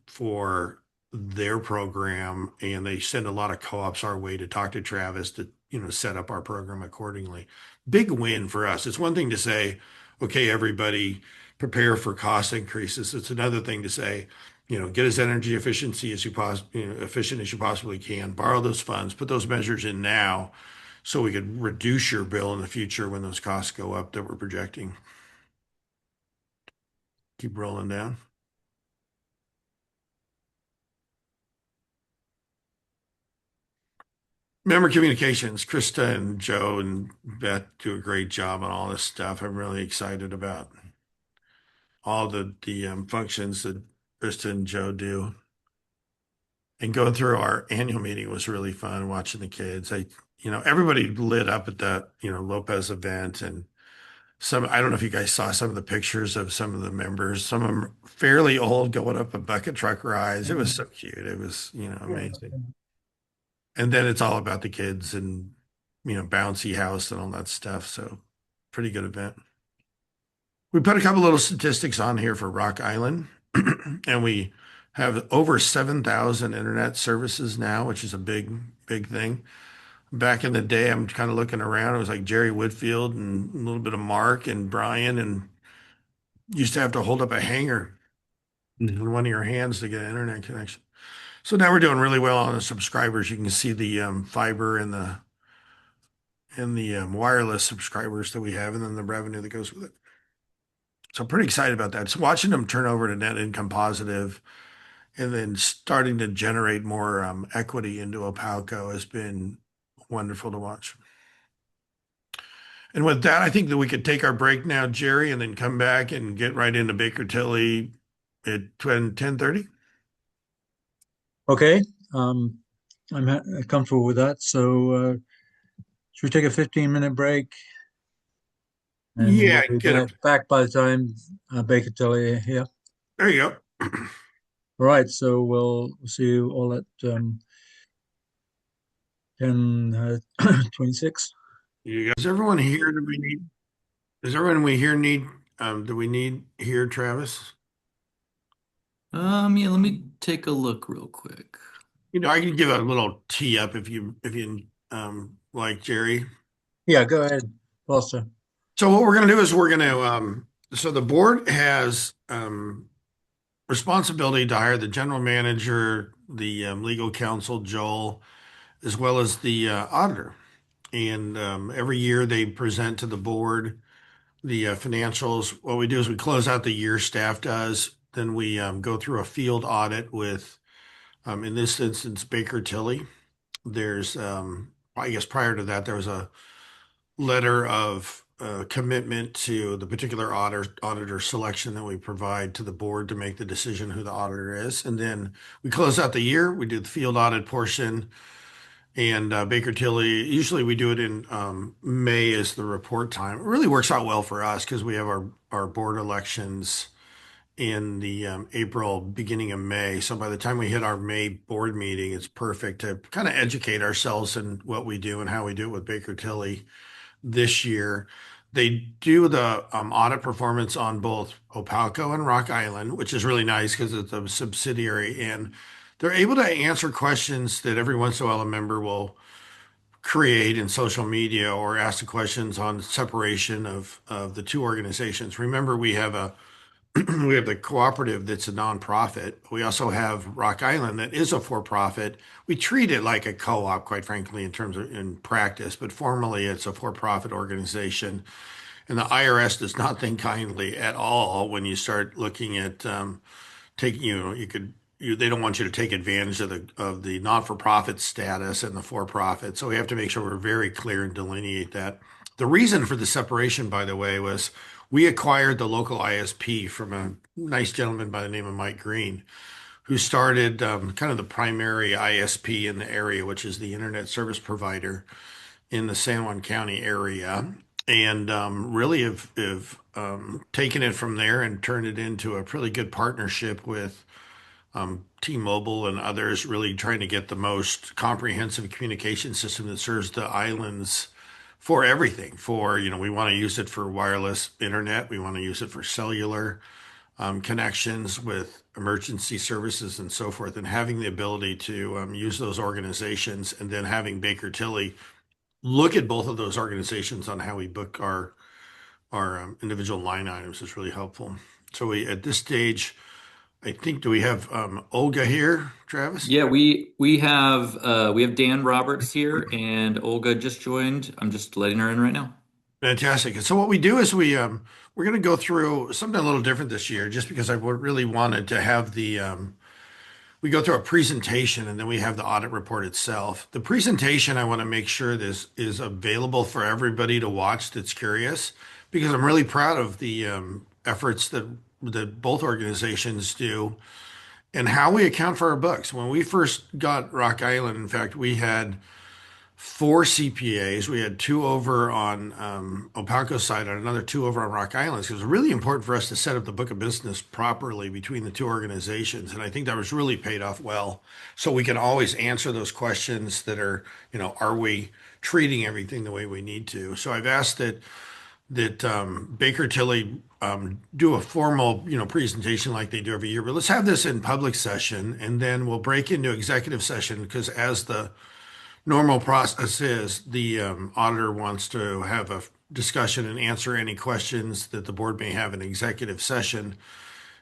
for their program, and they send a lot of co-ops our way to talk to Travis to, set up our program accordingly. Big win for us. It's one thing to say, okay, everybody prepare for cost increases. It's another thing to say, get as energy efficiency as efficient as you possibly can, borrow those funds, put those measures in now so we could reduce your bill in the future when those costs go up that we're projecting. Keep rolling down. Member communications, Krista and Joe and Beth do a great job on all this stuff. I'm really excited about all the functions that Krista and Joe do. And going through our annual meeting was really fun, watching the kids. Everybody lit up at that, Lopez event, and I don't know if you guys saw some of the pictures of some of the members, some of them fairly old going up a bucket truck rides. It was so cute. It was, amazing. And then it's all about the kids and, bouncy house and all that stuff. So pretty good event. We put a couple little statistics on here for Rock Island, and we have over 7,000 internet services now, which is a big, big thing. Back in the day, I'm kind of looking around. It was like Jerry Whitfield and a little bit of Mark and Brian, and used to have to hold up a hanger in one of your hands to get an internet connection. So now we're doing really well on the subscribers. You can see the fiber and the wireless subscribers that we have, and then the revenue that goes with it. So I'm pretty excited about that. So watching them turn over to net income positive and then starting to generate more equity into Opalco has been wonderful to watch. And with that, I think that we could take our break now, Jerry, and then come back and get right into Baker Tilly at 10:30. Okay, I'm comfortable with that. So should we take a 15-minute break? And Yeah, we'll be back by the time Baker Tilly here. There you go. All right, so we'll see you all at 10:26. You guys, is everyone here? Do we need? Does everyone we here need? Do we need here, Travis? Yeah, let me take a look real quick. I can give a little tee up if you like, Jerry. Yeah, go ahead, Foster. So what we're going to do is so the board has responsibility to hire the general manager, the legal counsel, Joel, as well as the auditor. And every year they present to the board the financials. What we do is we close out the year, staff does. Then we go through a field audit with, in this instance, Baker Tilly. There's, I guess prior to that, there was a letter of commitment to the particular auditor selection that we provide to the board to make the decision who the auditor is. And then we close out the year. We do the field audit portion. And Baker Tilly, usually we do it in May is the report time. It really works out well for us because we have our board elections in the April, beginning of May. So by the time we hit our May board meeting, it's perfect to kind of educate ourselves in what we do and how we do it with Baker Tilly this year. They do the audit performance on both Opalco and Rock Island, which is really nice because it's a subsidiary, and they're able to answer questions that every once in a while a member will create in social media or ask the questions on separation of the two organizations. Remember, we have a we have the cooperative that's a nonprofit. We also have Rock Island that is a for-profit. We treat it like a co-op, quite frankly, in terms of in practice, but formally it's a for-profit organization. And the IRS does not think kindly at all when you start looking at taking, they don't want you to take advantage of the not-for-profit status and the for-profit. So we have to make sure we're very clear and delineate that. The reason for the separation, by the way, was we acquired the local ISP from a nice gentleman by the name of Mike Green, who started kind of the primary ISP in the area, which is the Internet Service Provider in the San Juan County area, and really have taken it from there and turned it into a really good partnership with T-Mobile and others, really trying to get the most comprehensive communication system that serves the islands for everything. We want to use it for wireless internet. We want to use it for cellular connections with emergency services and so forth, and having the ability to use those organizations, and then having Baker Tilly look at both of those organizations on how we book our individual line items is really helpful. So at this stage, I think, do we have Olga here, Travis? Yeah, we have Dan Roberts here, and Olga just joined. I'm just letting her in right now. Fantastic. And so what we do is we're going to go through something a little different this year, just because I really wanted to have we go through a presentation and then we have the audit report itself. The presentation, I want to make sure this is available for everybody to watch that's curious, because I'm really proud of the efforts that both organizations do and how we account for our books. When we first got Rock Island, in fact, we had 4 CPAs. We had 2 over on Opalco's side and another 2 over on Rock Island. So it was really important for us to set up the book of business properly between the 2 organizations. And I think that was really paid off well. So we can always answer those questions that are, are we treating everything the way we need to? So I've asked that Baker Tilly do a formal, presentation like they do every year. But let's have this in public session, and then we'll break into executive session, because as the normal process is, the auditor wants to have a discussion and answer any questions that the board may have in executive session.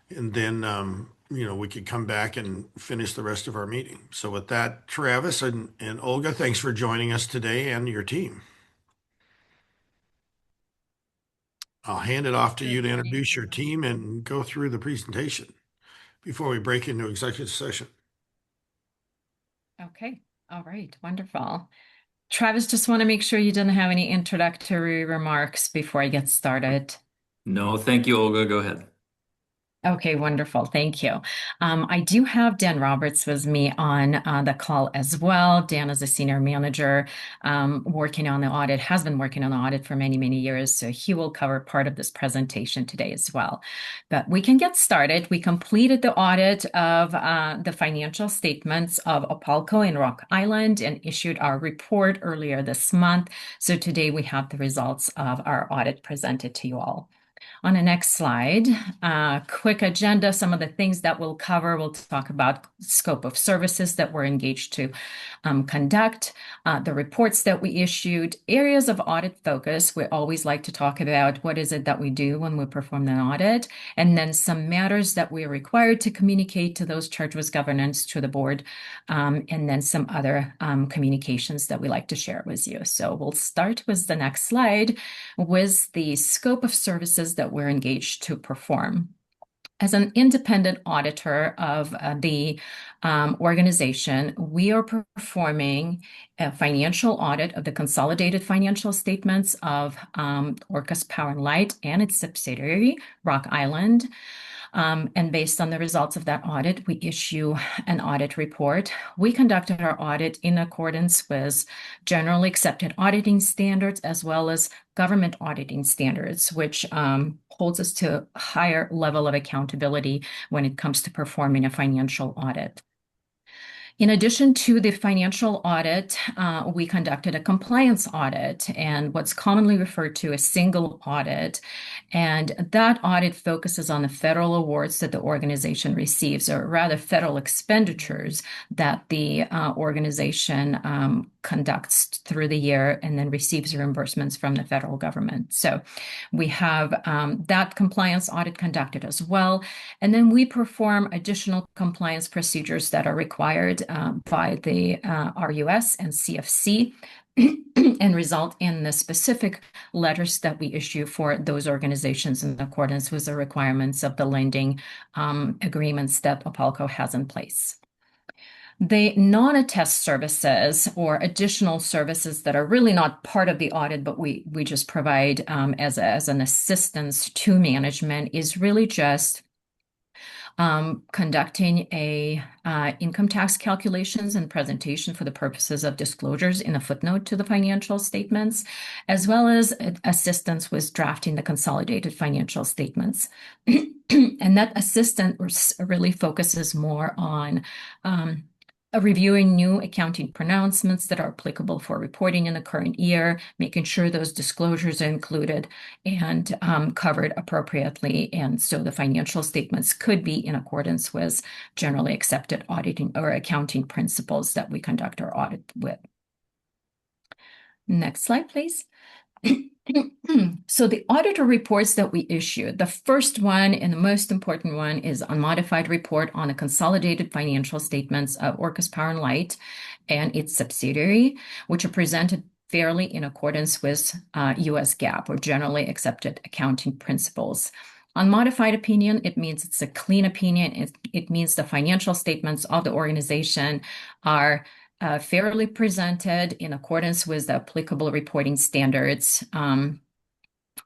And then, we could come back and finish the rest of our meeting. So with that, Travis and Olga, thanks for joining us today, and your team. I'll hand it off to you to introduce your team and go through the presentation before we break into executive session. Okay. All right. Wonderful. Travis, just want to make sure you didn't have any introductory remarks before I get started. No, thank you, Olga. Go ahead. Okay, wonderful. Thank you. I do have Dan Roberts with me on the call as well. Dan is a senior manager working on the audit, has been working on the audit for many, many years. So he will cover part of this presentation today as well. But we can get started. We completed the audit of the financial statements of Opalco and Rock Island and issued our report earlier this month. So today we have the results of our audit presented to you all. On the next slide, quick agenda, some of the things that we'll cover. We'll talk about scope of services that we're engaged to conduct, the reports that we issued, areas of audit focus. We always like to talk about what is it that we do when we perform an audit, and then some matters that we are required to communicate to those charged with governance to the board, and then some other communications that we like to share with you. So we'll start with the next slide with the scope of services that we're engaged to perform. As an independent auditor of the organization, we are performing a financial audit of the consolidated financial statements of Orcas Power and Light and its subsidiary, Rock Island. And based on the results of that audit, we issue an audit report. We conducted our audit in accordance with generally accepted auditing standards as well as government auditing standards, which holds us to a higher level of accountability when it comes to performing a financial audit. In addition to the financial audit, we conducted a compliance audit and what's commonly referred to as single audit. And that audit focuses on the federal awards that the organization receives, or rather federal expenditures that the organization conducts through the year and then receives reimbursements from the federal government. So we have that compliance audit conducted as well. And then we perform additional compliance procedures that are required by the RUS and CFC and result in the specific letters that we issue for those organizations in accordance with the requirements of the lending agreements that OPALCO has in place. The non-attest services or additional services that are really not part of the audit, but we just provide as an assistance to management is really just conducting a income tax calculations and presentation for the purposes of disclosures in a footnote to the financial statements, as well as assistance with drafting the consolidated financial statements. And that assistance really focuses more on reviewing new accounting pronouncements that are applicable for reporting in the current year, making sure those disclosures are included and covered appropriately. And so the financial statements could be in accordance with generally accepted auditing or accounting principles that we conduct our audit with. Next slide, please. So the auditor reports that we issue, the first one and the most important one is unmodified report on the consolidated financial statements of Orcas Power and Light and its subsidiary, which are presented fairly in accordance with US GAAP or generally accepted accounting principles. Unmodified opinion, it means it's a clean opinion. It means the financial statements of the organization are fairly presented in accordance with the applicable reporting standards.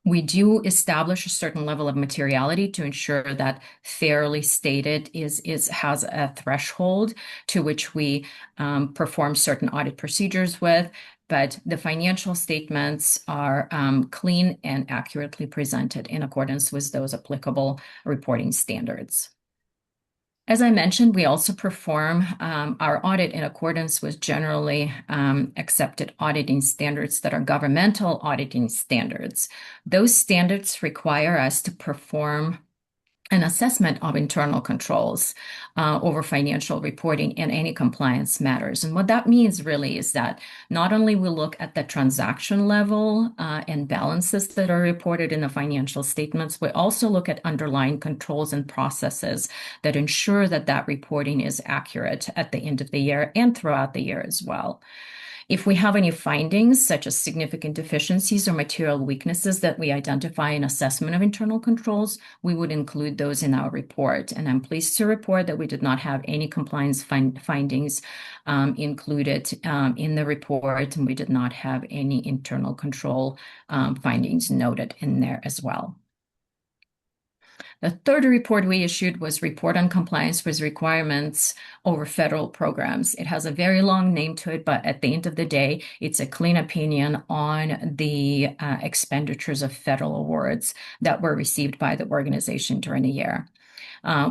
We do establish a certain level of materiality to ensure that fairly stated has a threshold to which we perform certain audit procedures with, but the financial statements are clean and accurately presented in accordance with those applicable reporting standards. As I mentioned, we also perform our audit in accordance with generally accepted auditing standards that are governmental auditing standards. Those standards require us to perform an assessment of internal controls over financial reporting and any compliance matters. And what that means really is that not only we look at the transaction level and balances that are reported in the financial statements, we also look at underlying controls and processes that ensure that that reporting is accurate at the end of the year and throughout the year as well. If we have any findings, such as significant deficiencies or material weaknesses that we identify in assessment of internal controls, we would include those in our report. And I'm pleased to report that we did not have any compliance findings included in the report, and we did not have any internal control findings noted in there as well. The third report we issued was Report on Compliance with Requirements over Federal Programs. It has a very long name to it, but at the end of the day, it's a clean opinion on the expenditures of federal awards that were received by the organization during the year.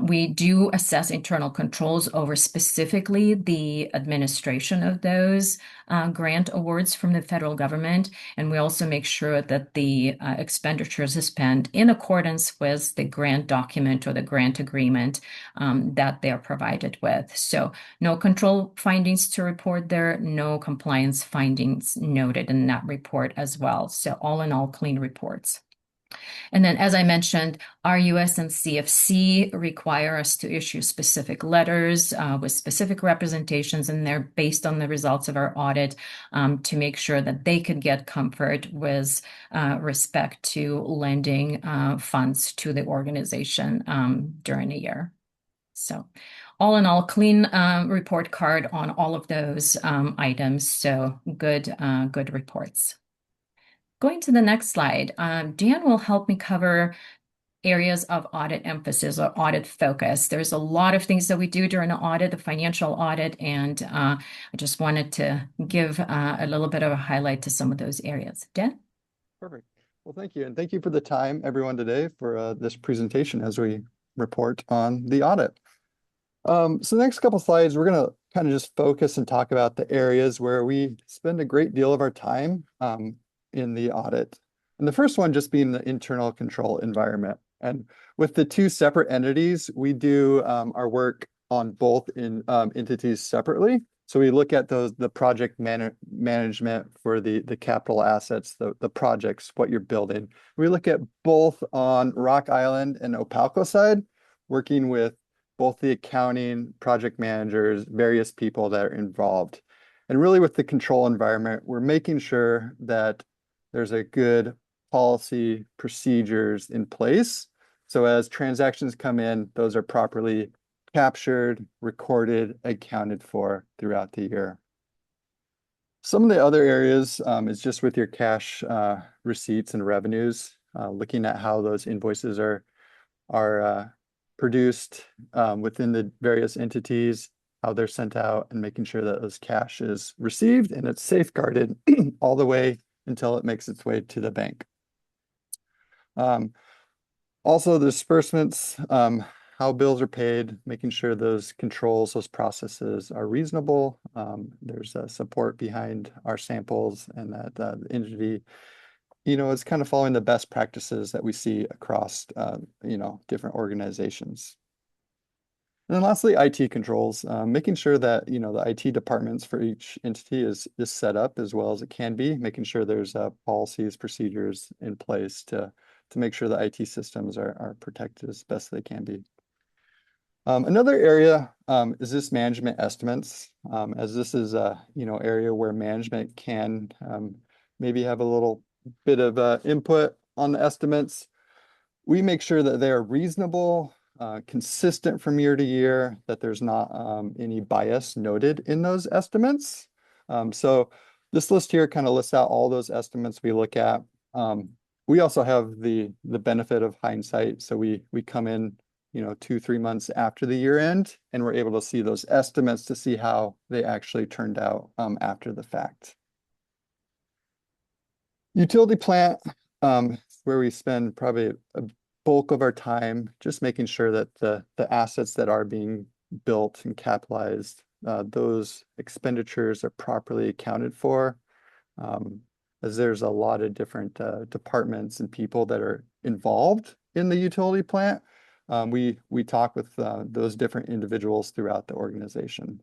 We do assess internal controls over specifically the administration of those grant awards from the federal government. And we also make sure that the expenditures are spent in accordance with the grant document or the grant agreement that they are provided with. So no control findings to report there, no compliance findings noted in that report as well. So all in all, clean reports. And then, as I mentioned, RUS and CFC require us to issue specific letters with specific representations in there based on the results of our audit to make sure that they could get comfort with respect to lending funds to the organization during the year. So all in all, clean report card on all of those items. So good reports. Going to the next slide, Dan will help me cover areas of audit emphasis or audit focus. There's a lot of things that we do during an audit, the financial audit, and I just wanted to give a little bit of a highlight to some of those areas. Dan? Perfect. Well, thank you. And thank you for the time, everyone, today for this presentation as we report on the audit. So the next couple slides, we're going to kind of just focus and talk about the areas where we spend a great deal of our time in the audit. And the first one just being the internal control environment. And with the two separate entities, we do our work on both entities separately. So we look at the project management for the capital assets, the projects, what you're building. We look at both on Rock Island and Opalco side, working with both the accounting, project managers, various people that are involved. And really with the control environment, we're making sure that there's a good policy procedures in place. So as transactions come in, those are properly captured, recorded, accounted for throughout the year. Some of the other areas is just with your cash receipts and revenues, looking at how those invoices are produced within the various entities, how they're sent out, and making sure that those cash is received and it's safeguarded all the way until it makes its way to the bank. Also, the disbursements, how bills are paid, making sure those controls, those processes are reasonable. There's support behind our samples, and that the entity, is kind of following the best practices that we see across, different organizations. And then lastly, IT controls, making sure that, the IT departments for each entity is set up as well as it can be, making sure there's policies, procedures in place to make sure the IT systems are protected as best they can be. Another area is this management estimates, as this is a area where management can maybe have a little bit of input on the estimates. We make sure that they are reasonable, consistent from year to year, that there's not any bias noted in those estimates. So this list here kind of lists out all those estimates we look at. We also have the benefit of hindsight, so we come in 2-3 months after the year end, and we're able to see those estimates to see how they actually turned out after the fact. Utility plant, where we spend probably a bulk of our time just making sure that the assets that are being built and capitalized, those expenditures are properly accounted for, as there's a lot of different departments and people that are involved in the utility plant. We talk with those different individuals throughout the organization.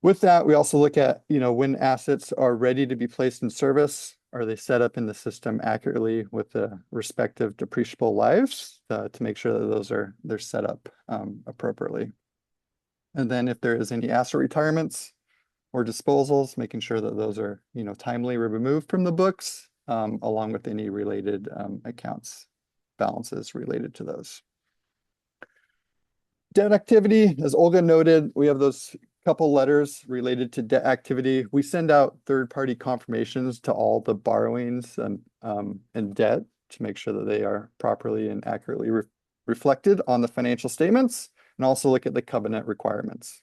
With that, we also look at, when assets are ready to be placed in service, are they set up in the system accurately with the respective depreciable lives to make sure that they're set up appropriately. And then if there is any asset retirements or disposals, making sure that those are, timely removed from the books, along with any related accounts balances related to those. Debt activity, as Olga noted, we have those couple letters related to debt activity. We send out third-party confirmations to all the borrowings and debt to make sure that they are properly and accurately reflected on the financial statements, and also look at the covenant requirements.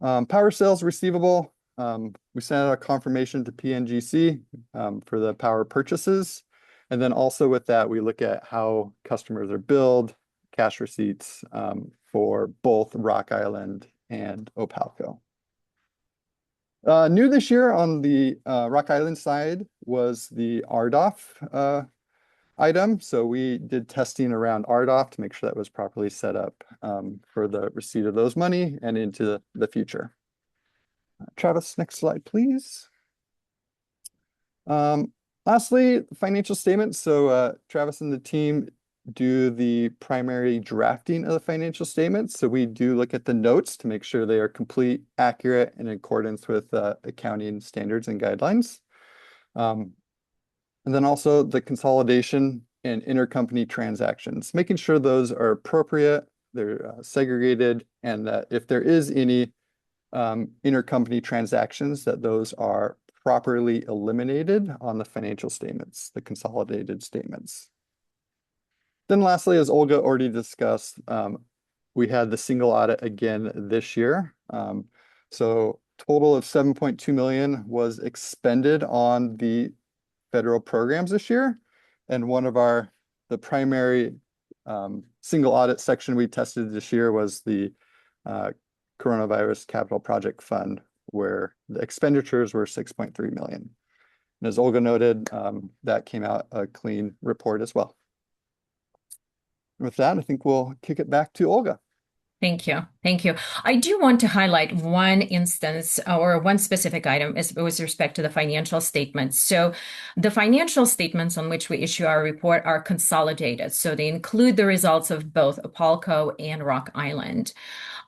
Power sales receivable, we send out a confirmation to PNGC for the power purchases. And then also with that, we look at how customers are billed, cash receipts for both Rock Island and Opalco. New this year on the Rock Island side was the RDOF item. So we did testing around RDOF to make sure that was properly set up for the receipt of those money and into the future. Travis, next slide, please. Lastly, financial statements. So Travis and the team do the primary drafting of the financial statements. So we do look at the notes to make sure they are complete, accurate, and in accordance with accounting standards and guidelines. And then also the consolidation and intercompany transactions, making sure those are appropriate, they're segregated, and that if there is any intercompany transactions, that those are properly eliminated on the financial statements, the consolidated statements. Then lastly, as Olga already discussed, we had the single audit again this year. So total of 7.2 million was expended on the federal programs this year. And one of the primary single audit section we tested this year was the Coronavirus Capital Project Fund, where the expenditures were 6.3 million. And as Olga noted, that came out a clean report as well. With that, I think we'll kick it back to Olga. Thank you. Thank you. I do want to highlight one instance or one specific item with respect to the financial statements. So the financial statements on which we issue our report are consolidated. So they include the results of both Apalco and Rock Island.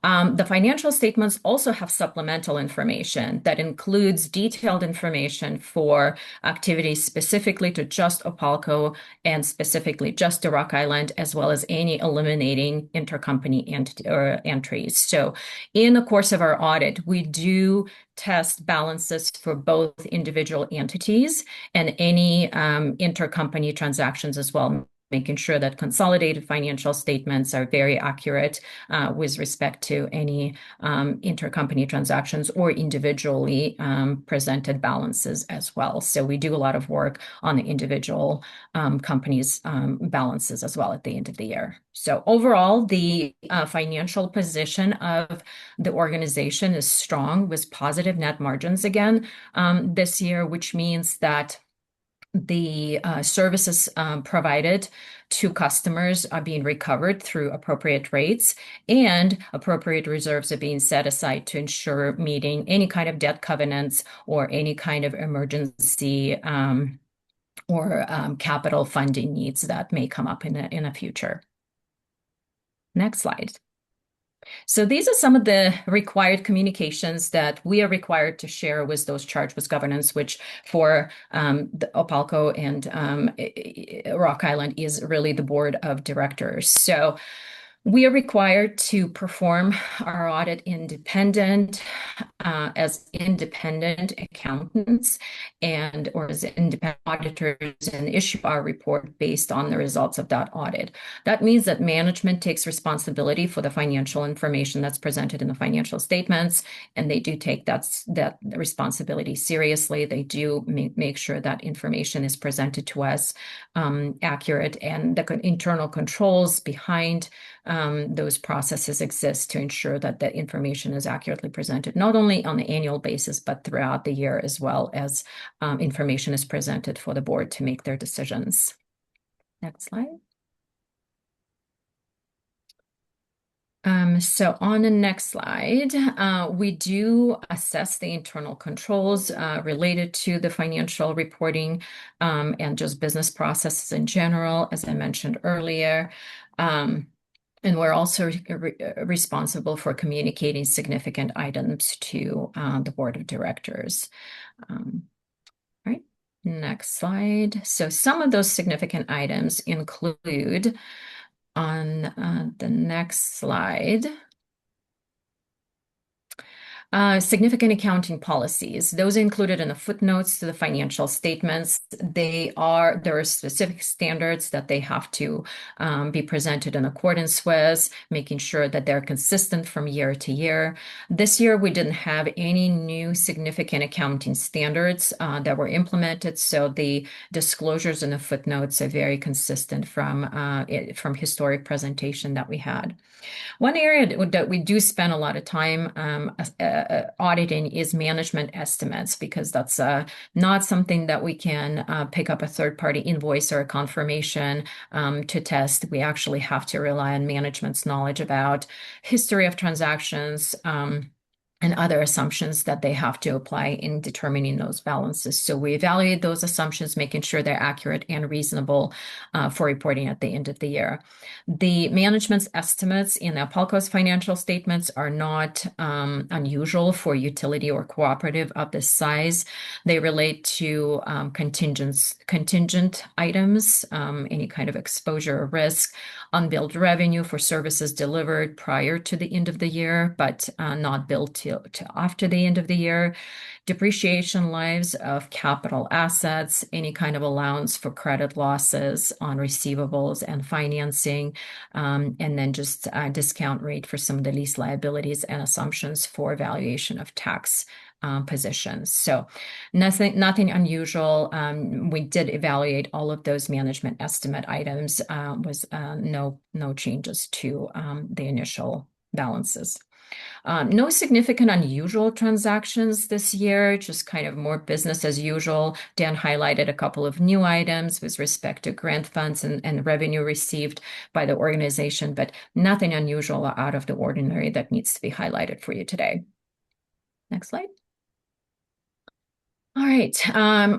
The financial statements also have supplemental information that includes detailed information for activities specifically to just Apalco and specifically just to Rock Island, as well as any eliminating intercompany entries. So in the course of our audit, we do test balances for both individual entities and any intercompany transactions as well, making sure that consolidated financial statements are very accurate with respect to any intercompany transactions or individually presented balances as well. So we do a lot of work on the individual companies' balances as well at the end of the year. So overall, the financial position of the organization is strong with positive net margins again this year, which means that the services provided to customers are being recovered through appropriate rates, and appropriate reserves are being set aside to ensure meeting any kind of debt covenants or any kind of emergency or capital funding needs that may come up in the future. Next slide. So these are some of the required communications that we are required to share with those charged with governance, which for the Apalco and Rock Island is really the board of directors. So we are required to perform our audit as independent accountants or as independent auditors and issue our report based on the results of that audit. That means that management takes responsibility for the financial information that's presented in the financial statements, and they do take that responsibility seriously. They do make sure that information is presented to us accurate, and the internal controls behind those processes exist to ensure that the information is accurately presented, not only on the annual basis, but throughout the year as well as information is presented for the board to make their decisions. Next slide. So on the next slide, we do assess the internal controls related to the financial reporting and just business processes in general, as I mentioned earlier. And we're also responsible for communicating significant items to the board of directors. All right, next slide. So some of those significant items include on the next slide. Significant accounting policies. Those are included in the footnotes to the financial statements. There are specific standards that they have to be presented in accordance with, making sure that they're consistent from year to year. This year, we didn't have any new significant accounting standards that were implemented, so the disclosures in the footnotes are very consistent from historic presentation that we had. One area that we do spend a lot of time auditing is management estimates, because that's not something that we can pick up a third-party invoice or a confirmation to test. We actually have to rely on management's knowledge about history of transactions, and other assumptions that they have to apply in determining those balances. So we evaluate those assumptions, making sure they're accurate and reasonable for reporting at the end of the year. The management's estimates in Apalco's financial statements are not unusual for utility or cooperative of this size. They relate to contingent items, any kind of exposure or risk, unbilled revenue for services delivered prior to the end of the year, but not billed to after the end of the year, depreciation lives of capital assets, any kind of allowance for credit losses on receivables and financing, and then just a discount rate for some of the lease liabilities and assumptions for valuation of tax positions. So nothing unusual. We did evaluate all of those management estimate items with no changes to the initial balances. No significant unusual transactions this year, just kind of more business as usual. Dan highlighted a couple of new items with respect to grant funds and revenue received by the organization, but nothing unusual or out of the ordinary that needs to be highlighted for you today. Next slide. All right.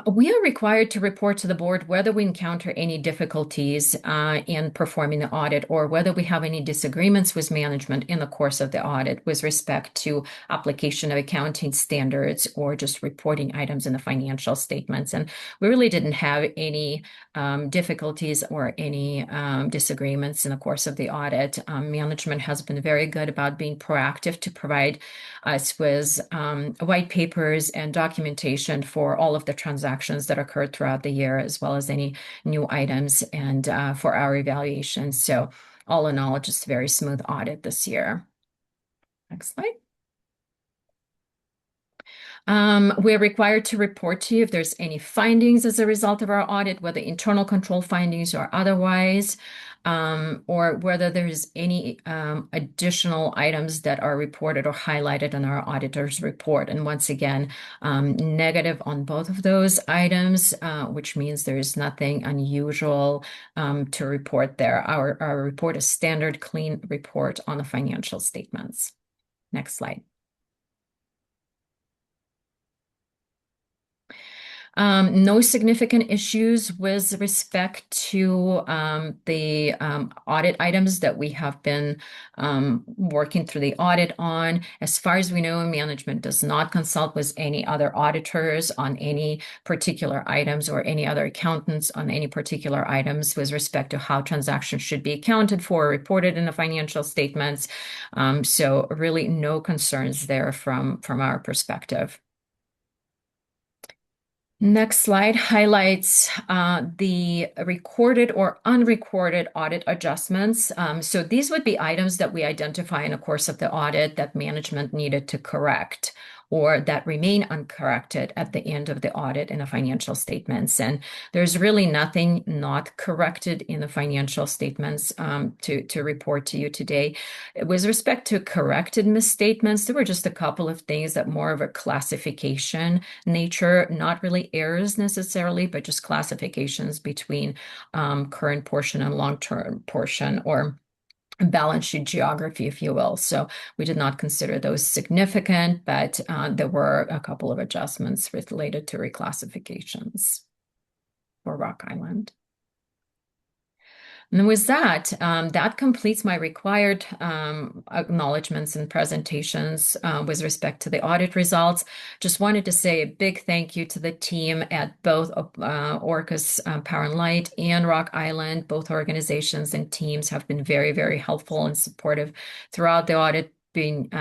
We are required to report to the board whether we encounter any difficulties in performing the audit or whether we have any disagreements with management in the course of the audit with respect to application of accounting standards or just reporting items in the financial statements. And we really didn't have any difficulties or any disagreements in the course of the audit. Management has been very good about being proactive to provide us with white papers and documentation for all of the transactions that occurred throughout the year, as well as any new items and for our evaluation. So all in all, just a very smooth audit this year. Next slide. We're required to report to you if there's any findings as a result of our audit, whether internal control findings or otherwise, or whether there's any additional items that are reported or highlighted in our auditor's report. And once again, negative on both of those items, which means there is nothing unusual to report there. Our report is standard, clean report on the financial statements. Next slide. No significant issues with respect to the audit items that we have been working through the audit on. As far as we know, management does not consult with any other auditors on any particular items or any other accountants on any particular items with respect to how transactions should be accounted for or reported in the financial statements. So really no concerns there from our perspective. Next slide highlights the recorded or unrecorded audit adjustments. So these would be items that we identify in the course of the audit that management needed to correct or that remain uncorrected at the end of the audit in the financial statements. And there's really nothing not corrected in the financial statements to report to you today. With respect to corrected misstatements, there were just a couple of things that more of a classification nature, not really errors necessarily, but just classifications between current portion and long-term portion, or balance sheet geography, if you will. So we did not consider those significant, but there were a couple of adjustments related to reclassifications for Rock Island. And with that, that completes my required acknowledgements and presentations with respect to the audit results. Just wanted to say a big thank you to the team at both Orcas Power and Light and Rock Island. Both organizations and teams have been very, very helpful and supportive throughout the audit, being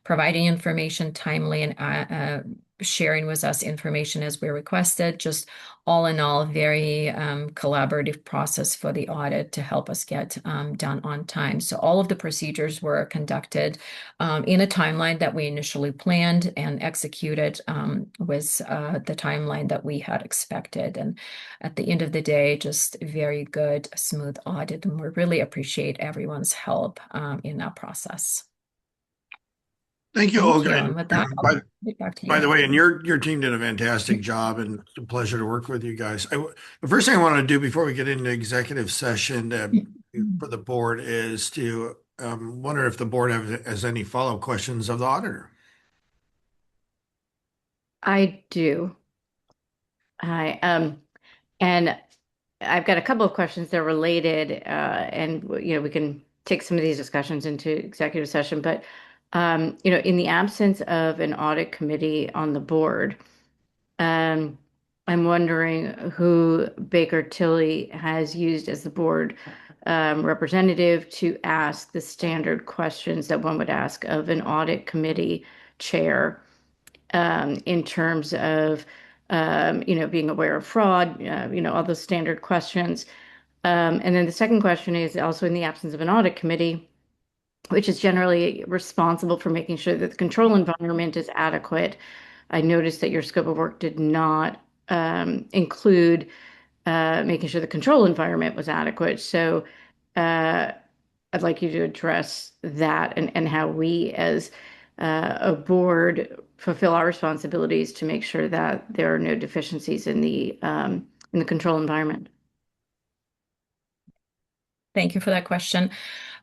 providing information timely and sharing with us information as we requested. Just all in all, very collaborative process for the audit to help us get done on time. So all of the procedures were conducted in a timeline that we initially planned and executed with the timeline that we had expected. And at the end of the day, just very good, smooth audit. And we really appreciate everyone's help in that process. Thank you, Olga. And with that, I'll get back to you. By the way, and your team did a fantastic job, and it's a pleasure to work with you guys. The first thing I want to do before we get into executive session for the board is to wonder if the board has any follow-up questions of the auditor. I do. And I've got a couple of questions that are related, and we can take some of these discussions into executive session, but in the absence of an audit committee on the board, I'm wondering who Baker Tilly has used as the board representative to ask the standard questions that one would ask of an audit committee chair in terms of, being aware of fraud, all those standard questions. And then the second question is also in the absence of an audit committee, which is generally responsible for making sure that the control environment is adequate. I noticed that your scope of work did not include making sure the control environment was adequate. So I'd like you to address that and how we as a board fulfill our responsibilities to make sure that there are no deficiencies in the control environment. Thank you for that question.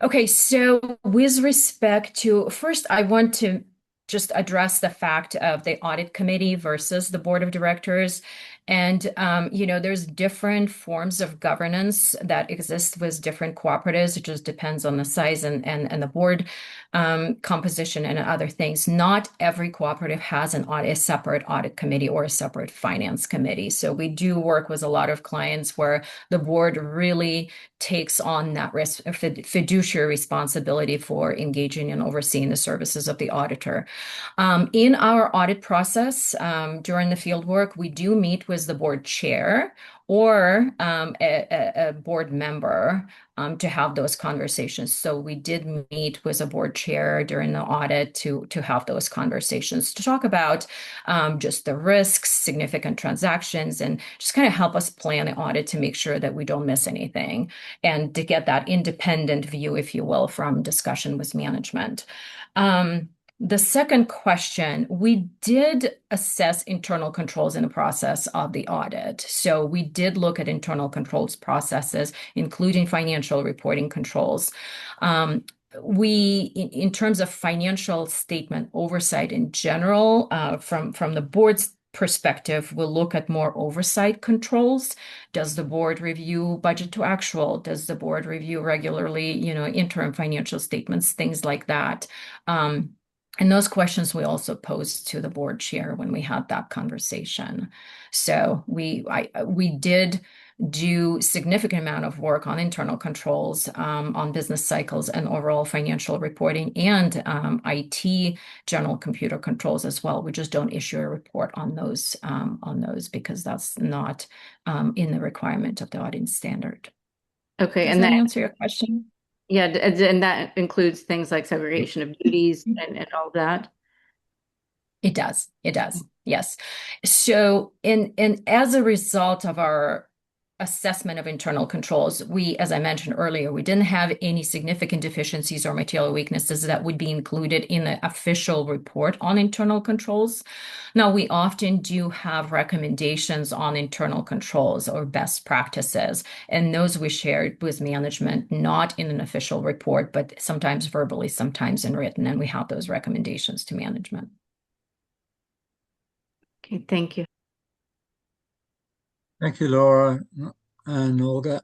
Okay, so with respect to, first, I want to just address the fact of the audit committee versus the board of directors. And, there's different forms of governance that exist with different cooperatives. It just depends on the size and the board composition and other things. Not every cooperative has a separate audit committee or a separate finance committee. So we do work with a lot of clients where the board really takes on that fiduciary responsibility for engaging and overseeing the services of the auditor. In our audit process, during the field work, we do meet with the board chair or a board member to have those conversations. So we did meet with a board chair during the audit to have those conversations to talk about just the risks, significant transactions, and just kind of help us plan the audit to make sure that we don't miss anything and to get that independent view, if you will, from discussion with management. The second question, we did assess internal controls in the process of the audit. So we did look at internal controls processes, including financial reporting controls. In terms of financial statement oversight in general, from the board's perspective, we'll look at more oversight controls. Does the board review budget to actual? Does the board review regularly, interim financial statements, things like that? And those questions we also posed to the board chair when we had that conversation. So we did do significant amount of work on internal controls, on business cycles and overall financial reporting, and IT general computer controls as well. We just don't issue a report on those because that's not in the requirement of the auditing standard. Okay, Does and that that answer your question? Yeah, and that includes things like segregation of duties and all that. It does. It does. Yes. So, and as a result of our assessment of internal controls, we, as I mentioned earlier, we didn't have any significant deficiencies or material weaknesses that would be included in the official report on internal controls. Now, we often do have recommendations on internal controls or best practices, and those we shared with management, not in an official report, but sometimes verbally, sometimes in written, and we have those recommendations to management. Okay, thank you. Thank you, Laura and Olga.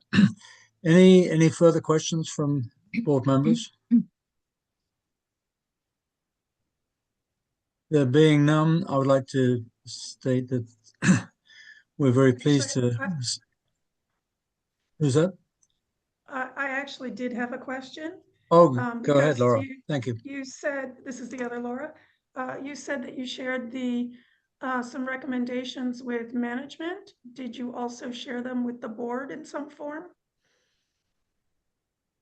Any further questions from board members? There being none, I would like to state that we're very pleased to. Who's that? I actually did have a question. Oh, go ahead, because Laura. Thank you. You said, this is the other Laura, you said that you shared some recommendations with management. Did you also share them with the board in some form?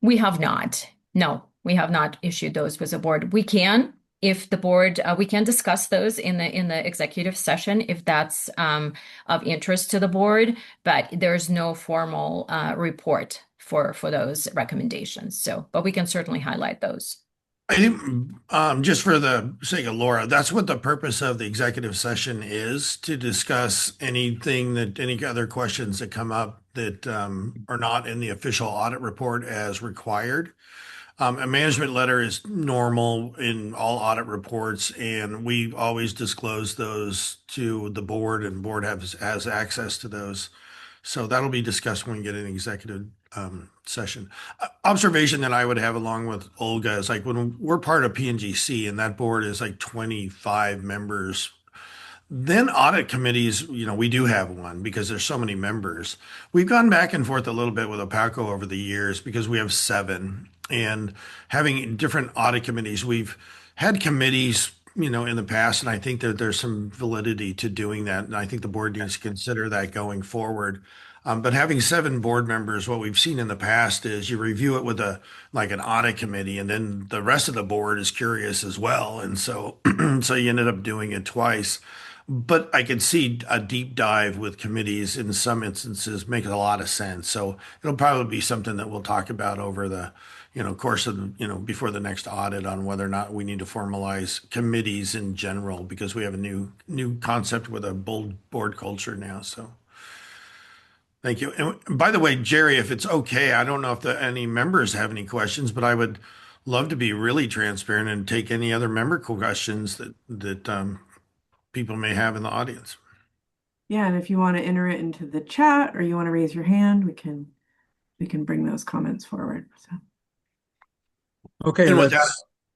We have not. No, we have not issued those with the board. We can, if the board, we can discuss those in the executive session if that's of interest to the board, but there's no formal report for those recommendations. So, but we can certainly highlight those. I think, just for the sake of Laura, that's what the purpose of the executive session is, to discuss any other questions that come up that are not in the official audit report as required. A management letter is normal in all audit reports, and we always disclose those to the board, and board has access to those. So that'll be discussed when we get an executive session. Observation that I would have along with Olga is like when we're part of PNGC and that board is like 25 members, then audit committees, we do have one because there's so many members. We've gone back and forth a little bit with OPALCO over the years because we have 7, and having different audit committees. We've had committees, in the past, and I think that there's some validity to doing that. And I think the board needs to consider that going forward. But having 7 board members, what we've seen in the past is you review it with an audit committee, and then the rest of the board is curious as well. And so, so you ended up doing it twice. But I could see a deep dive with committees in some instances makes a lot of sense. So it'll probably be something that we'll talk about over the course of, before the next audit on whether or not we need to formalize committees in general, because we have a new concept with a bold board culture now. So thank you. And by the way, Jerry, if it's okay, I don't know if any members have any questions, but I would love to be really transparent and take any other member questions that people may have in the audience. Yeah, and if you want to enter it into the chat or you want to raise your hand, we can bring those comments forward. So. Okay, And with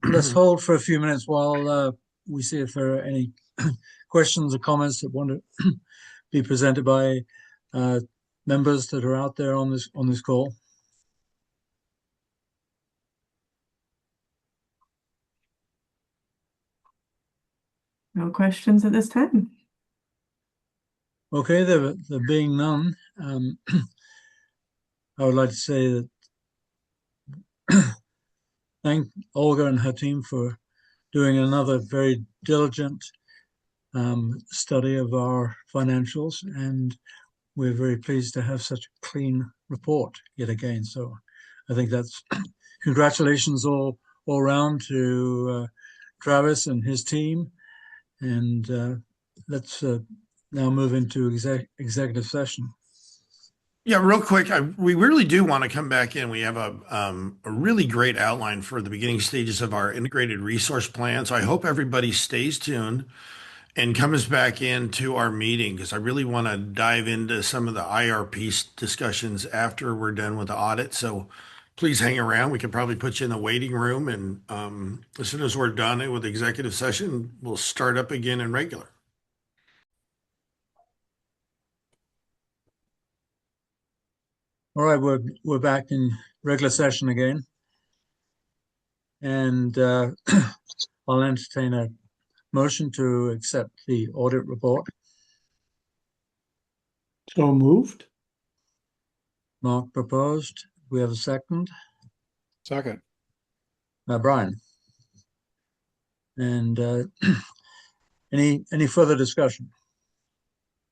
let's hold for a few minutes while we see if there are any questions or comments that want to be presented by members that are out there on this call. No questions at this time. Okay, there being none, I would like to say that thank Olga and her team for doing another very diligent study of our financials, and we're very pleased to have such a clean report yet again. So I think that's congratulations all around to Travis and his team, and let's now move into executive session. Yeah, real quick, we really do want to come back in. We have a really great outline for the beginning stages of our integrated resource plan. So I hope everybody stays tuned and comes back into our meeting, because I really want to dive into some of the IRP discussions after we're done with the audit. So please hang around. We can probably put you in the waiting room, and as soon as we're done with the executive session, we'll start up again in regular. All right, we're back in regular session again, and I'll entertain a motion to accept the audit report. So moved. Mark proposed. We have a second. Second. Brian. And any further discussion?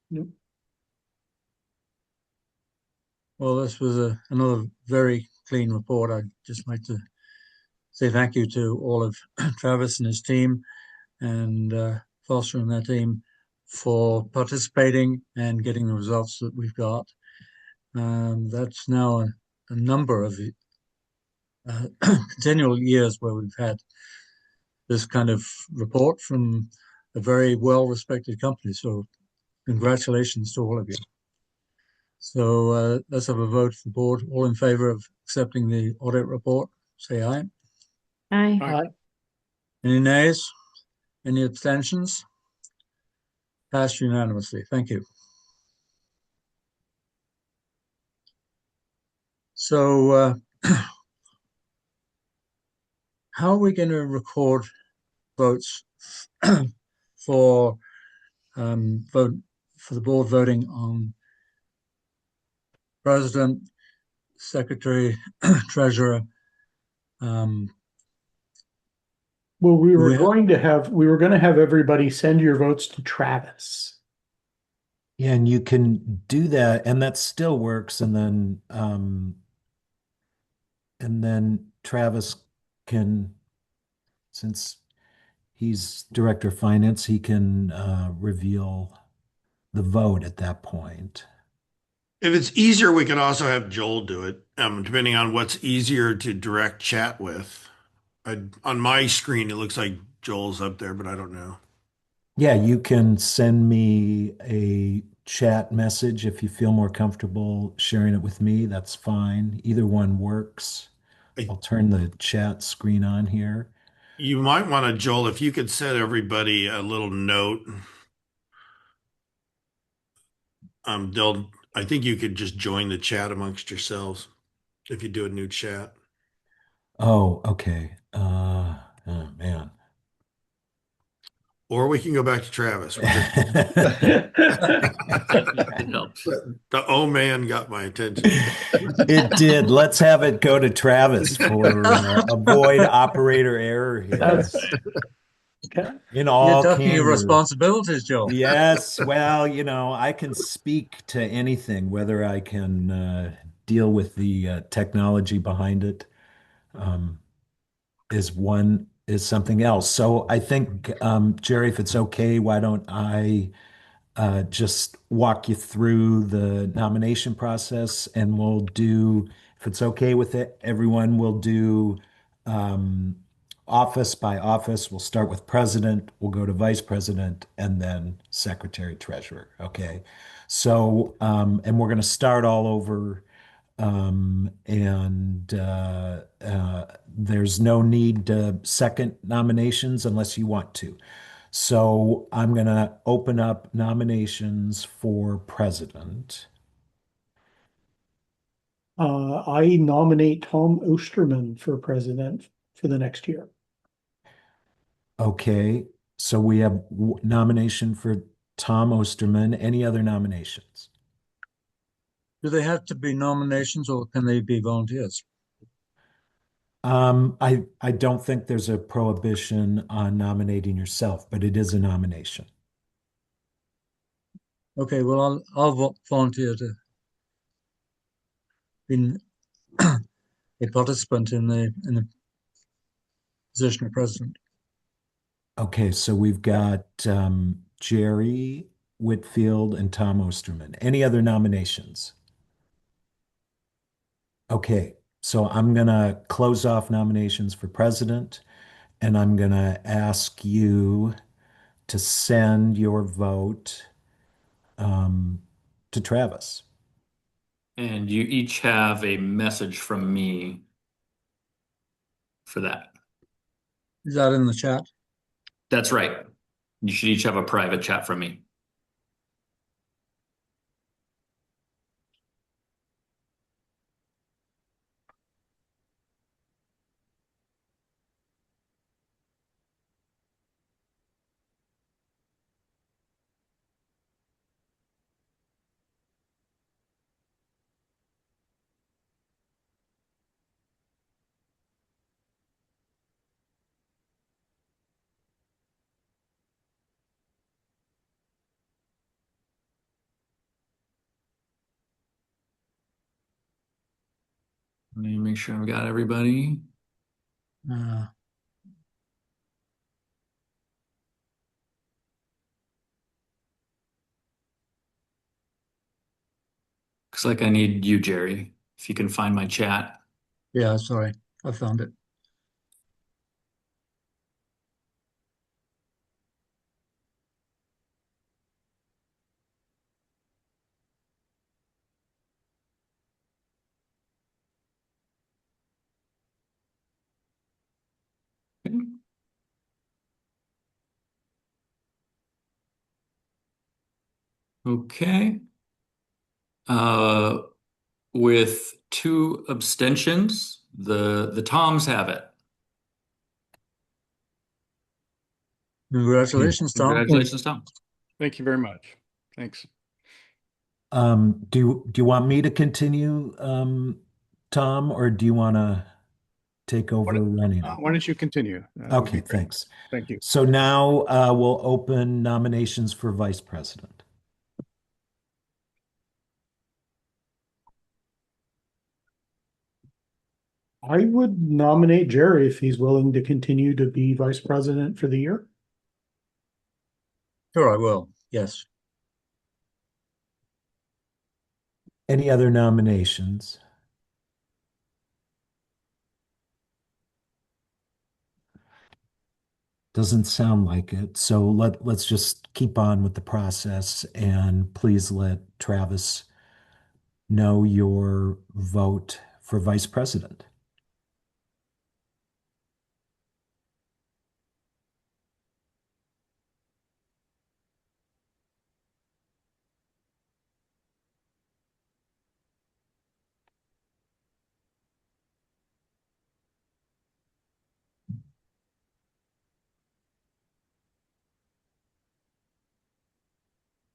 Nope. Well, this was another very clean report. I'd just like to say thank you to all of Travis and his team, and Foster and their team for participating and getting the results that we've got. That's now a number of continual years where we've had this kind of report from a very well-respected company. So congratulations to all of you. So let's have a vote for the board. All in favor of accepting the audit report, say aye. Aye. Aye. Any nays? Any abstentions? Passed unanimously. Thank you. So how are we going to record votes for the board voting on president, secretary, treasurer? Well, we were going to have everybody send your votes to Travis. Yeah, and you can do that, and that still works. And then Travis can, since he's director of finance, he can reveal the vote at that point. If it's easier, we can also have Joel do it, depending on what's easier to direct chat with. On my screen, it looks like Joel's up there, but I don't know. Yeah, you can send me a chat message if you feel more comfortable sharing it with me. That's fine. Either one works. I'll turn the chat screen on here. You might want to, Joel, if you could send everybody a little note. I think you could just join the chat amongst yourselves if you do a new chat. Oh, okay. Oh, man. Or we can go back to Travis. The oh man got my attention. It did. Let's have it go to Travis for avoid operator error here. In all You're taking your candor. responsibilities, Joe. Yes. Well, I can speak to anything, whether I can deal with the technology behind it. um, is something else. So I think, Jerry, if it's okay, why don't I just walk you through the nomination process, and we'll do, if it's okay with it, everyone will do um, office by office. We'll start with president, we'll go to vice president, and then secretary treasurer. Okay. So, and we're going to start all over. And there's no need to second nominations unless you want to. So I'm going to open up nominations for president. I nominate Tom Osterman for president for the next year. Okay, so we have nomination for Tom Osterman. Any other nominations? Do they have to be nominations or can they be volunteers? I don't think there's a prohibition on nominating yourself, but it is a nomination. Okay, well, I'll volunteer to be a participant in the position of president. Okay, so we've got Jerry Whitfield and Tom Osterman. Any other nominations? Okay, so I'm going to close off nominations for president, and I'm going to ask you to send your vote to Travis. And you each have a message from me for that. Is that in the chat? That's right. You should each have a private chat from me. Let me make sure I've got everybody. Looks like I need you, Jerry, if you can find my chat. Yeah, sorry. I found it. Okay. With 2 abstentions, the Toms have it. Congratulations, Tom. Congratulations, Tom. Thank you very much. Thanks. Do you want me to continue, Tom, or do you want to take over running it? Why don't you continue? Okay, thanks. Thank you. So now we'll open nominations for vice president. I would nominate Jerry if he's willing to continue to be vice president for the year. Sure, I will. Yes. Any other nominations? Doesn't sound like it. So let's just keep on with the process, and please let Travis know your vote for vice president.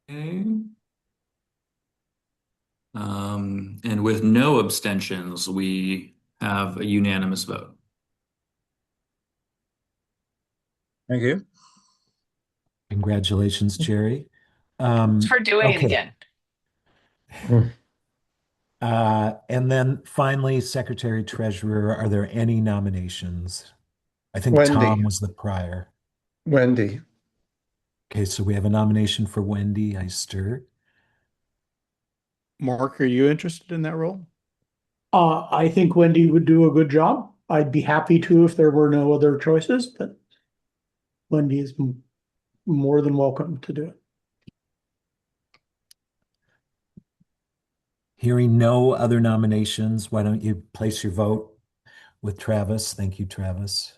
Okay. And with no abstentions, we have a unanimous vote. Thank you. Congratulations, Jerry. For doing it okay. again. And then finally, Secretary Treasurer, are there any nominations? I think Wendy. Tom was the prior. Wendy. Okay, so we have a nomination for Wendy Eister. Mark, are you interested in that role? I think Wendy would do a good job. I'd be happy to if there were no other choices, but Wendy is more than welcome to do it. Hearing no other nominations, why don't you place your vote with Travis? Thank you, Travis.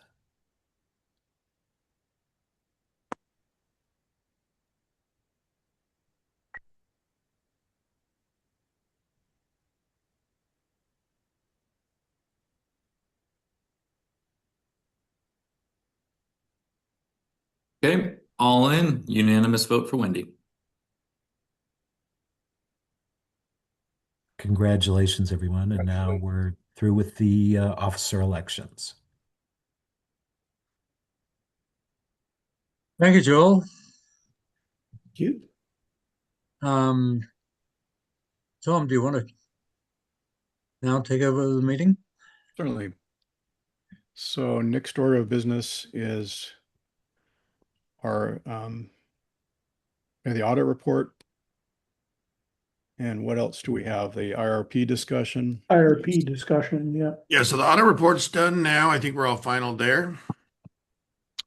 Okay, all in, unanimous vote for Wendy. Congratulations, everyone. And now we're through with the officer elections. Thank you, Joel. Thank you. Tom, do you want to now take over the meeting? Certainly. So next order of business is our the audit report. And what else do we have? The IRP discussion. IRP discussion, yeah. Yeah, so the audit report's done now. I think we're all final there.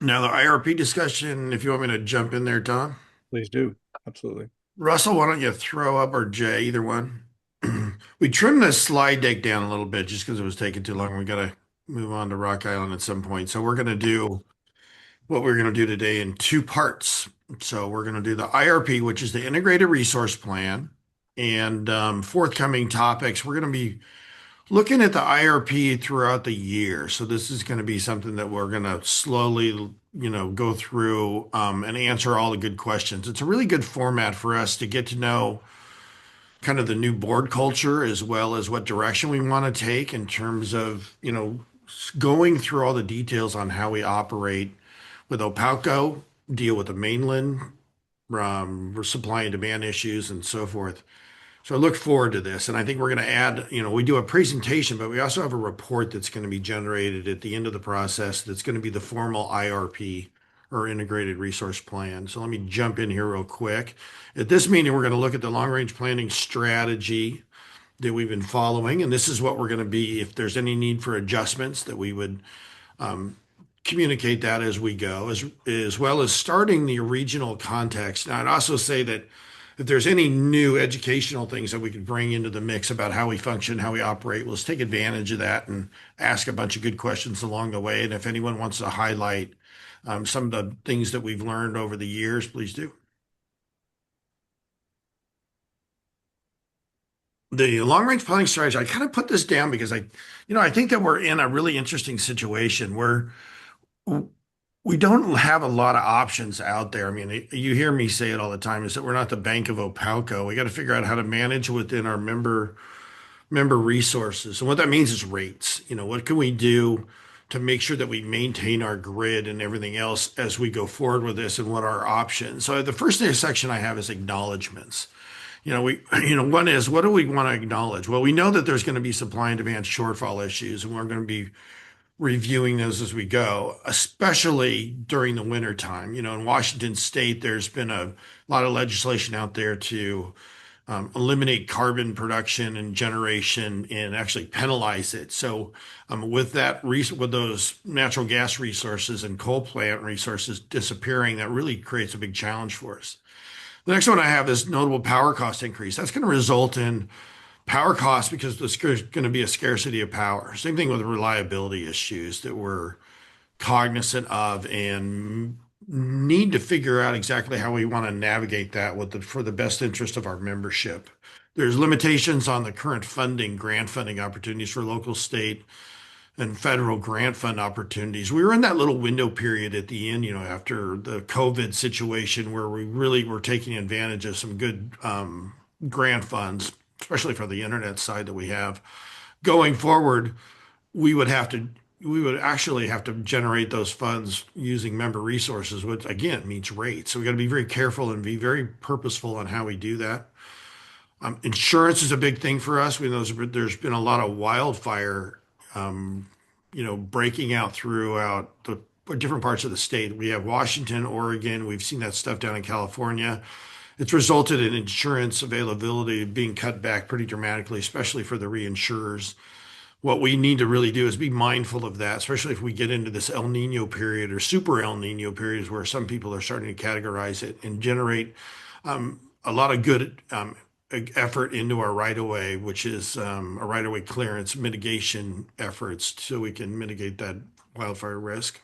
Now the IRP discussion, if you want me to jump in there, Tom. Please do. Absolutely. Russell, why don't you throw up, or Jay, either one? We trimmed the slide deck down a little bit just because it was taking too long. We got to move on to Rock Island at some point. So we're going to do what we're going to do today in two parts. So we're going to do the IRP, which is the Integrated Resource Plan, and forthcoming topics. We're going to be looking at the IRP throughout the year. So this is going to be something that we're going to slowly, go through and answer all the good questions. It's a really good format for us to get to know kind of the new board culture, as well as what direction we want to take in terms of, going through all the details on how we operate with Opalco, deal with the mainland, supply and demand issues, and so forth. So I look forward to this. And I think we're going to add, we do a presentation, but we also have a report that's going to be generated at the end of the process that's going to be the formal IRP, or Integrated Resource Plan. So let me jump in here real quick. At this meeting, we're going to look at the long-range planning strategy that we've been following. And this is what we're going to be, if there's any need for adjustments, that we would communicate that as we go, as well as starting the regional context. Now, I'd also say that if there's any new educational things that we could bring into the mix about how we function, how we operate, let's take advantage of that and ask a bunch of good questions along the way. And if anyone wants to highlight some of the things that we've learned over the years, please do. The long-range planning strategy, I kind of put this down because I think that we're in a really interesting situation where we don't have a lot of options out there. I mean, you hear me say it all the time, is that we're not the Bank of Opalco. We got to figure out how to manage within our member resources. And what that means is rates. What can we do to make sure that we maintain our grid and everything else as we go forward with this, and what are our options? So the first section I have is acknowledgements. One is, what do we want to acknowledge? Well, we know that there's going to be supply and demand shortfall issues, and we're going to be reviewing those as we go, especially during the winter time. In Washington State, there's been a lot of legislation out there to eliminate carbon production and generation and actually penalize it. So with those natural gas resources and coal plant resources disappearing, that really creates a big challenge for us. The next one I have is notable power cost increase. That's going to result in power costs because there's going to be a scarcity of power. Same thing with reliability issues that we're cognizant of and need to figure out exactly how we want to navigate that for the best interest of our membership. There's limitations on the current grant funding opportunities for local, state, and federal grant fund opportunities. We were in that little window period at the end, after the COVID situation, where we really were taking advantage of some good grant funds, especially for the internet side that we have. Going forward, we would actually have to generate those funds using member resources, which again means rates. So we got to be very careful and be very purposeful on how we do that. Insurance is a big thing for us. We know there's been a lot of wildfire, breaking out throughout the different parts of the state. We have Washington, Oregon. We've seen that stuff down in California. It's resulted in insurance availability being cut back pretty dramatically, especially for the reinsurers. What we need to really do is be mindful of that, especially if we get into this El Nino period or super El Nino periods where some people are starting to categorize it and generate a lot of good effort into our right-of-way, which is a right-of-way clearance mitigation efforts so we can mitigate that wildfire risk.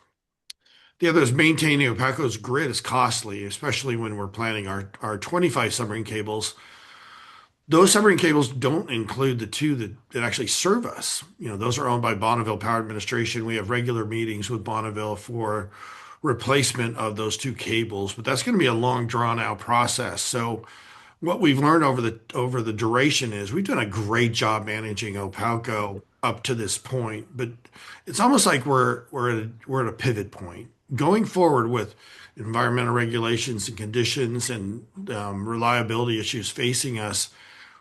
The other is maintaining Opalco's grid is costly, especially when we're planning our 25 submarine cables. Those submarine cables don't include the two that actually serve us. Those are owned by Bonneville Power Administration. We have regular meetings with Bonneville for replacement of those two cables, but that's going to be a long, drawn-out process. So what we've learned over the duration is we've done a great job managing Opalco up to this point, but it's almost like we're at a pivot point. Going forward with environmental regulations and conditions and reliability issues facing us,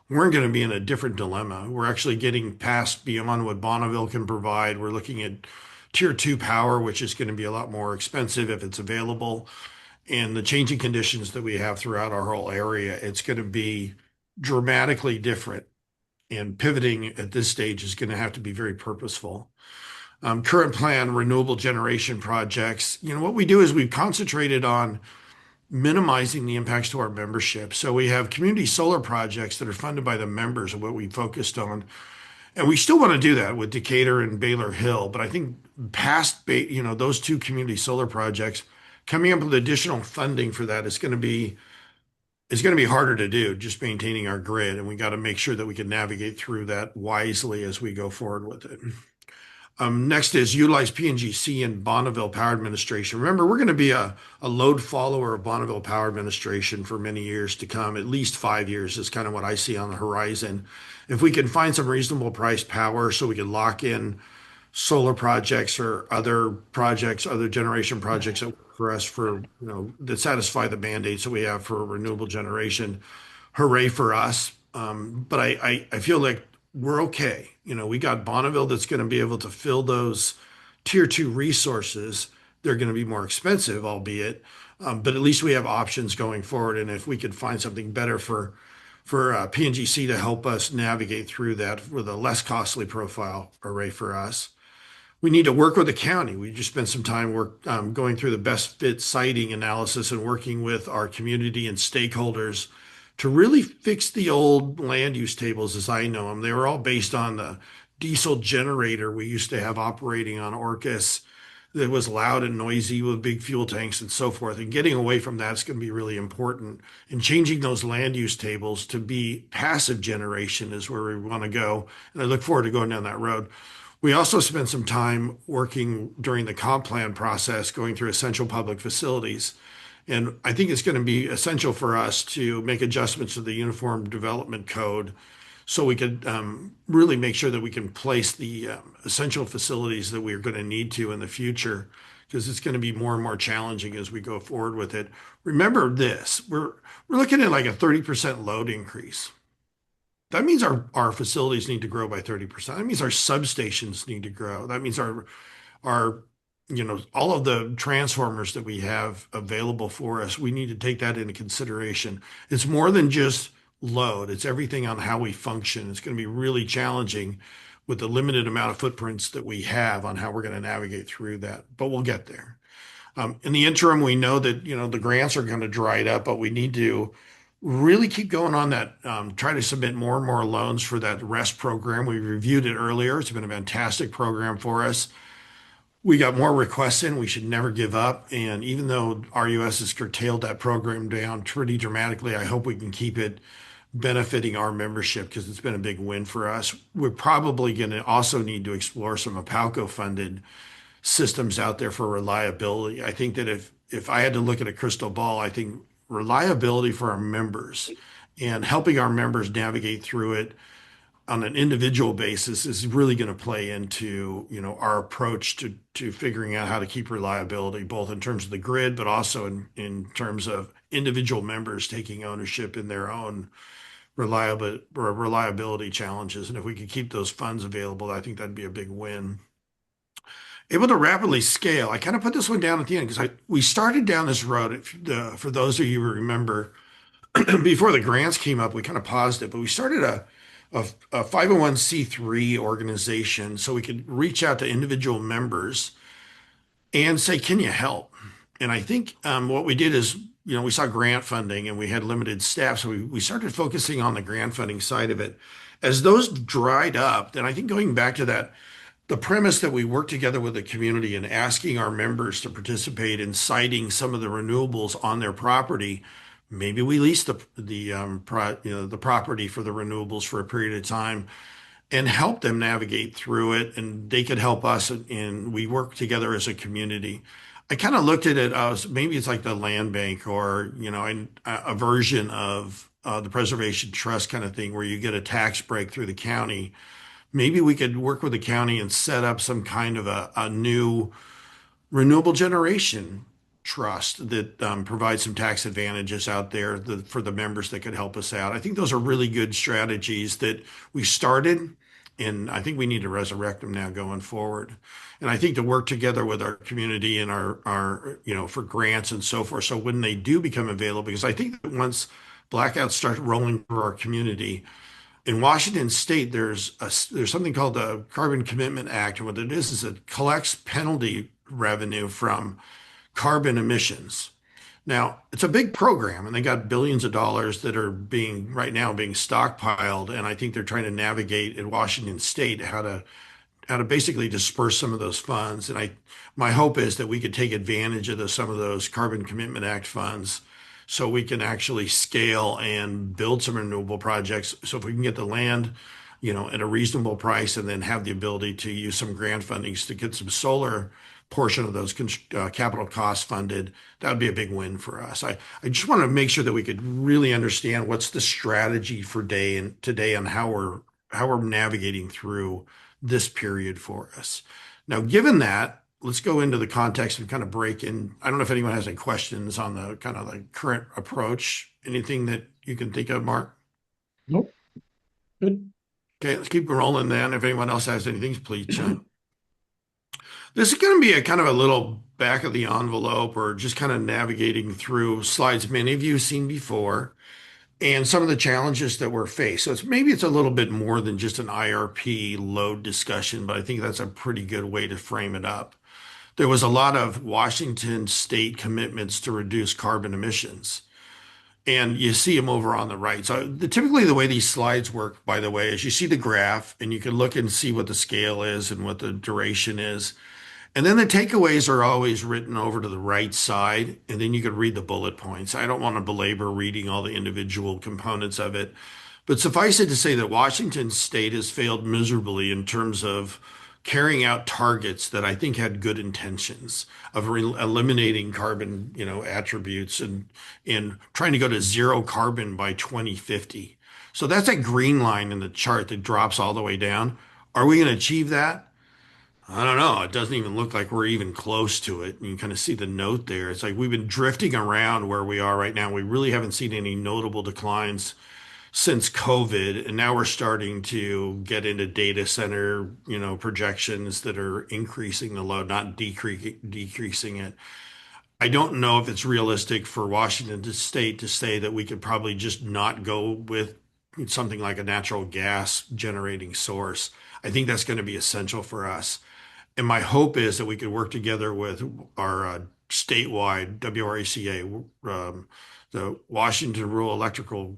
we're going to be in a different dilemma. We're actually getting past beyond what Bonneville can provide. We're looking at tier 2 power, which is going to be a lot more expensive if it's available. And the changing conditions that we have throughout our whole area, it's going to be dramatically different. And pivoting at this stage is going to have to be very purposeful. Current plan renewable generation projects. What we do is we've concentrated on minimizing the impacts to our membership. So we have community solar projects that are funded by the members of what we focused on. And we still want to do that with Decatur and Baylor Hill. But I think past, those two community solar projects, coming up with additional funding for that is going to be harder to do, just maintaining our grid. And we got to make sure that we can navigate through that wisely as we go forward with it. Next is utilize PNGC and Bonneville Power Administration. Remember, we're going to be a load follower of Bonneville Power Administration for many years to come. At least 5 years is kind of what I see on the horizon. If we can find some reasonable price power so we can lock in solar projects or other projects, other generation projects that work for us that satisfy the mandates that we have for renewable generation, hooray for us. But I feel like we're okay. We got Bonneville that's going to be able to fill those tier 2 resources. They're going to be more expensive, albeit, but at least we have options going forward. And if we could find something better for PNGC to help us navigate through that with a less costly profile, hooray for us. We need to work with the county. We just spent some time going through the best fit siting analysis and working with our community and stakeholders to really fix the old land use tables as I know them. They were all based on the diesel generator we used to have operating on Orcas that was loud and noisy with big fuel tanks and so forth. And getting away from that is going to be really important. And changing those land use tables to be passive generation is where we want to go. And I look forward to going down that road. We also spent some time working during the comp plan process, going through essential public facilities. And I think it's going to be essential for us to make adjustments to the Uniform Development Code so we could really make sure that we can place the essential facilities that we're going to need to in the future, because it's going to be more and more challenging as we go forward with it. Remember this, we're looking at like a 30% load increase. That means our facilities need to grow by 30%. That means our substations need to grow. That means our all of the transformers that we have available for us, we need to take that into consideration. It's more than just load. It's everything on how we function. It's going to be really challenging with the limited amount of footprints that we have on how we're going to navigate through that, but we'll get there. In the interim, we know that, the grants are going to dry up, but we need to really keep going on that, try to submit more and more loans for that REST program. We reviewed it earlier. It's been a fantastic program for us. We got more requests in. We should never give up. And even though RUS has curtailed that program down pretty dramatically, I hope we can keep it benefiting our membership because it's been a big win for us. We're probably going to also need to explore some Opalco funded systems out there for reliability. I think that if I had to look at a crystal ball, I think reliability for our members and helping our members navigate through it on an individual basis is really going to play into, our approach to figuring out how to keep reliability, both in terms of the grid, but also in terms of individual members taking ownership in their own reliability challenges. And if we could keep those funds available, I think that'd be a big win. Able to rapidly scale. I kind of put this one down at the end because we started down this road. For those of you who remember, before the grants came up, we kind of paused it, but we started a 501c3 organization so we could reach out to individual members and say, can you help? And I think what we did is, we saw grant funding and we had limited staff. So we started focusing on the grant funding side of it. As those dried up, then I think going back to that, the premise that we work together with the community and asking our members to participate in siting some of the renewables on their property. Maybe we lease the property for the renewables for a period of time and help them navigate through it, and they could help us, and we work together as a community. I kind of looked at it as maybe it's like the land bank or a version of the preservation trust kind of thing where you get a tax break through the county. Maybe we could work with the county and set up some kind of a new renewable generation trust that provides some tax advantages out there for the members that could help us out. I think those are really good strategies that we started, and I think we need to resurrect them now going forward. And I think to work together with our community and our for grants and so forth. So when they do become available, because I think that once blackouts start rolling through our community, in Washington State, there's something called the Carbon Commitment Act, and what it is it collects penalty revenue from carbon emissions. Now, it's a big program, and they got billions of dollars that are being stockpiled, and I think they're trying to navigate in Washington State how to basically disperse some of those funds. And my hope is that we could take advantage of some of those Carbon Commitment Act funds so we can actually scale and build some renewable projects. So if we can get the land, at a reasonable price and then have the ability to use some grant fundings to get some solar portion of those capital costs funded, that would be a big win for us. I just want to make sure that we could really understand what's the strategy for today and how we're navigating through this period for us. Now, given that, let's go into the context and kind of break in. I don't know if anyone has any questions on the kind of like current approach. Anything that you can think of, Mark? Nope. Good. Okay, let's keep rolling then. If anyone else has anything, please chime. This is going to be a kind of a little back of the envelope or just kind of navigating through slides many of you have seen before and some of the challenges that we're faced. So maybe it's a little bit more than just an IRP load discussion, but I think that's a pretty good way to frame it up. There was a lot of Washington State commitments to reduce carbon emissions. And you see them over on the right. So typically the way these slides work, by the way, is you see the graph and you can look and see what the scale is and what the duration is. And then the takeaways are always written over to the right side, and then you could read the bullet points. I don't want to belabor reading all the individual components of it, but suffice it to say that Washington State has failed miserably in terms of carrying out targets that I think had good intentions of eliminating carbon, attributes and trying to go to zero carbon by 2050. So that's that green line in the chart that drops all the way down. Are we going to achieve that? I don't know. It doesn't even look like we're even close to it. You can kind of see the note there. It's like we've been drifting around where we are right now. We really haven't seen any notable declines since COVID, and now we're starting to get into data center, projections that are increasing the load, not decreasing it. I don't know if it's realistic for Washington State to say that we could probably just not go with something like a natural gas generating source. I think that's going to be essential for us. And my hope is that we could work together with our statewide WRECA, the Washington Rural Electrical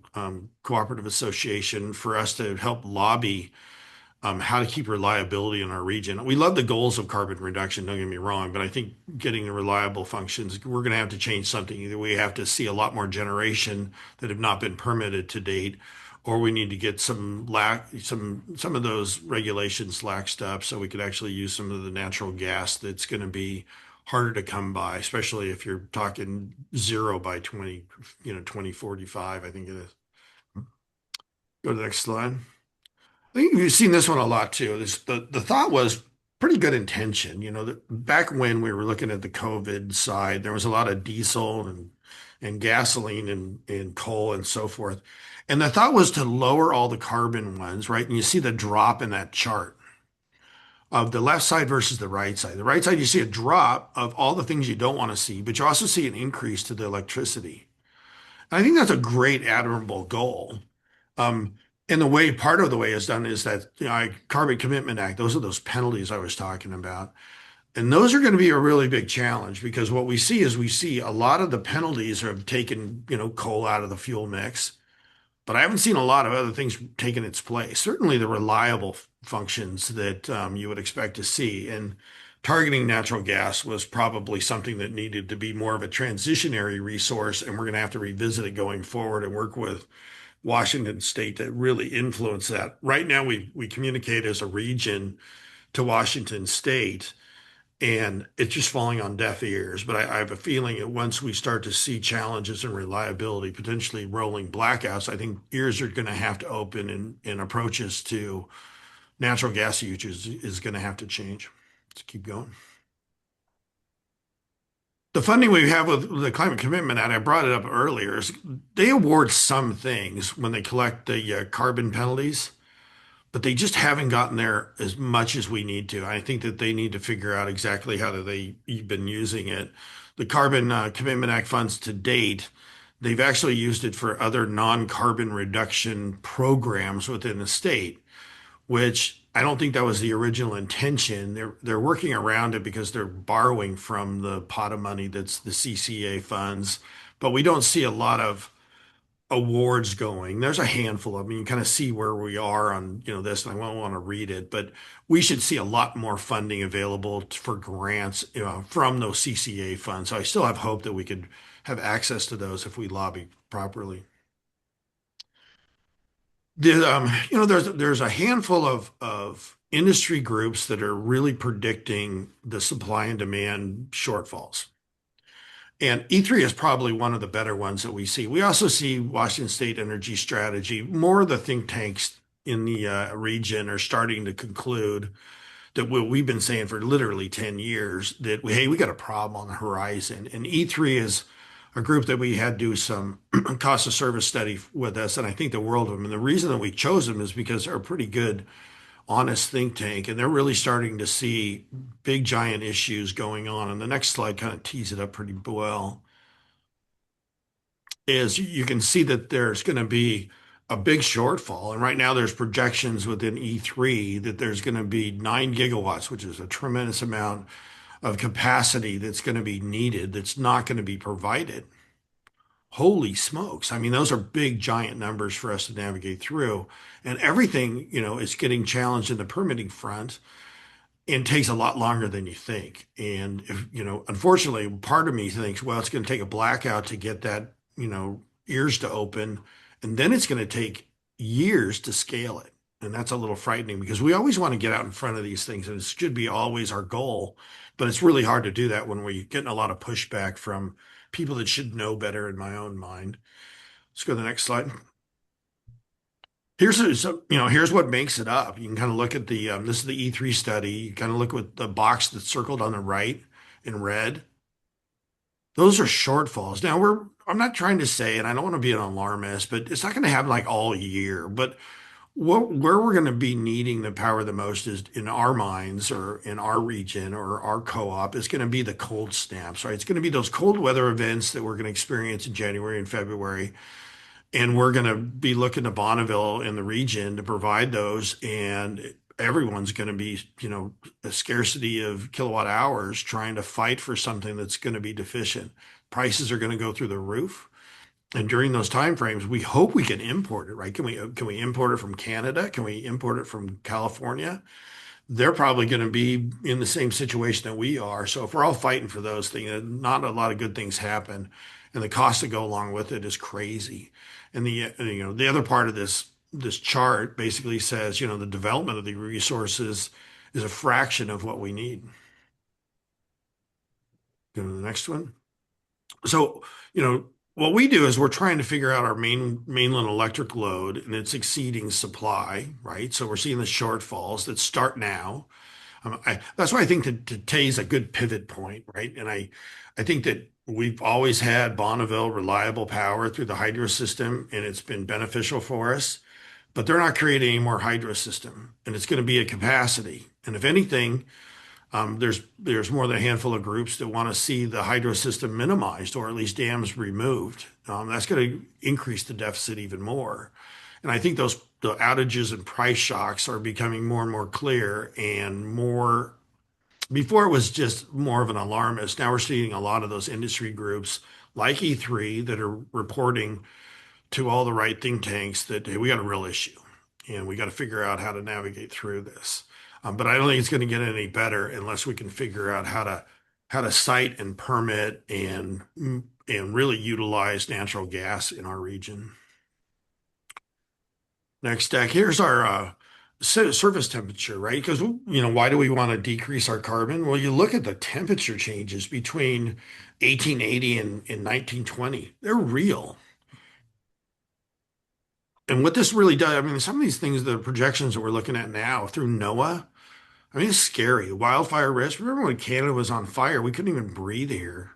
Cooperative Association, for us to help lobby how to keep reliability in our region. We love the goals of carbon reduction, don't get me wrong, but I think getting the reliable functions, we're going to have to change something. Either we have to see a lot more generation that have not been permitted to date, or we need to get some of those regulations laxed up so we could actually use some of the natural gas that's going to be harder to come by, especially if you're talking zero by 2045, I think it is. Go to the next slide. I think you've seen this one a lot too. The thought was pretty good intention. Back when we were looking at the COVID side, there was a lot of diesel and gasoline and coal and so forth. And the thought was to lower all the carbon ones, right? And you see the drop in that chart of the left side versus the right side. The right side, you see a drop of all the things you don't want to see, but you also see an increase to the electricity. And I think that's a great, admirable goal. And the way, part of the way it's done is that, Carbon Commitment Act, those are those penalties I was talking about. And those are going to be a really big challenge, because what we see is a lot of the penalties have taken, coal out of the fuel mix, but I haven't seen a lot of other things taking its place. Certainly the reliable functions that you would expect to see. And targeting natural gas was probably something that needed to be more of a transitionary resource, and we're going to have to revisit it going forward and work with Washington State to really influence that. Right now, we communicate as a region to Washington State, and it's just falling on deaf ears. But I have a feeling that once we start to see challenges in reliability, potentially rolling blackouts, I think ears are going to have to open, and approaches to natural gas usage is going to have to change. Let's keep going. The funding we have with the Climate Commitment Act, I brought it up earlier, is they award some things when they collect the carbon penalties, but they just haven't gotten there as much as we need to. I think that they need to figure out exactly how they've been using it. The Carbon Commitment Act funds to date, they've actually used it for other non-carbon reduction programs within the state, which I don't think that was the original intention. They're working around it because they're borrowing from the pot of money that's the CCA funds, but we don't see a lot of awards going. There's a handful of them. You kind of see where we are on, this, and I won't want to read it, but we should see a lot more funding available for grants, from those CCA funds. So I still have hope that we could have access to those if we lobby properly. There's a handful of industry groups that are really predicting the supply and demand shortfalls. And E3 is probably one of the better ones that we see. We also see Washington State Energy Strategy. More of the think tanks in the region are starting to conclude that what we've been saying for literally 10 years, that, hey, we got a problem on the horizon. And E3 is a group that we had do some cost of service study with us, and I think the world of them. And the reason that we chose them is because they're a pretty good, honest think tank, and they're really starting to see big, giant issues going on. And the next slide kind of tees it up pretty well. Is you can see that there's going to be a big shortfall, and right now there's projections within E3 that there's going to be 9 gigawatts, which is a tremendous amount of capacity that's going to be needed, that's not going to be provided. Holy smokes. I mean, those are big, giant numbers for us to navigate through. And everything, is getting challenged in the permitting front and takes a lot longer than you think. And if, unfortunately, part of me thinks, well, it's going to take a blackout to get that, ears to open. And then it's going to take years to scale it. And that's a little frightening, because we always want to get out in front of these things, and it should be always our goal. But it's really hard to do that when we're getting a lot of pushback from people that should know better, in my own mind. Let's go to the next slide. Here's what makes it up. You can kind of look at this is the E3 study. You kind of look at the box that's circled on the right in red. Those are shortfalls. Now I'm not trying to say, and I don't want to be an alarmist, but it's not going to happen like all year. But where we're going to be needing the power the most is in our minds, or in our region, or our co-op, is going to be the cold snaps, right? It's going to be those cold weather events that we're going to experience in January and February. And we're going to be looking to Bonneville in the region to provide those. And everyone's going to be, a scarcity of kilowatt hours trying to fight for something that's going to be deficient. Prices are going to go through the roof. And during those timeframes, we hope we can import it, right? Can we import it from Canada? Can we import it from California? They're probably going to be in the same situation that we are. So if we're all fighting for those things, not a lot of good things happen, and the cost to go along with it is crazy. And the other part of this chart basically says, the development of the resources is a fraction of what we need. Go to the next one. So, what we do is we're trying to figure out our mainland electric load, and it's exceeding supply, right? So we're seeing the shortfalls that start now. That's why I think that today is a good pivot point, right? And I think that we've always had Bonneville reliable power through the hydro system, and it's been beneficial for us. But they're not creating any more hydro system, and it's going to be a capacity. And if anything, there's more than a handful of groups that want to see the hydro system minimized or at least dams removed. That's going to increase the deficit even more. And I think the outages and price shocks are becoming more and more clear and more. Before it was just more of an alarmist. Now we're seeing a lot of those industry groups like E3 that are reporting to all the right think tanks that, hey, we got a real issue and we got to figure out how to navigate through this. But I don't think it's going to get any better unless we can figure out how to site and permit and really utilize natural gas in our region. Next deck, here's our surface temperature, right? Because, why do we want to decrease our carbon? Well, you look at the temperature changes between 1880 and 1920. They're real. And what this really does, I mean, some of these things, the projections that we're looking at now through NOAA, I mean, it's scary. Wildfire risk. Remember when Canada was on fire? We couldn't even breathe here.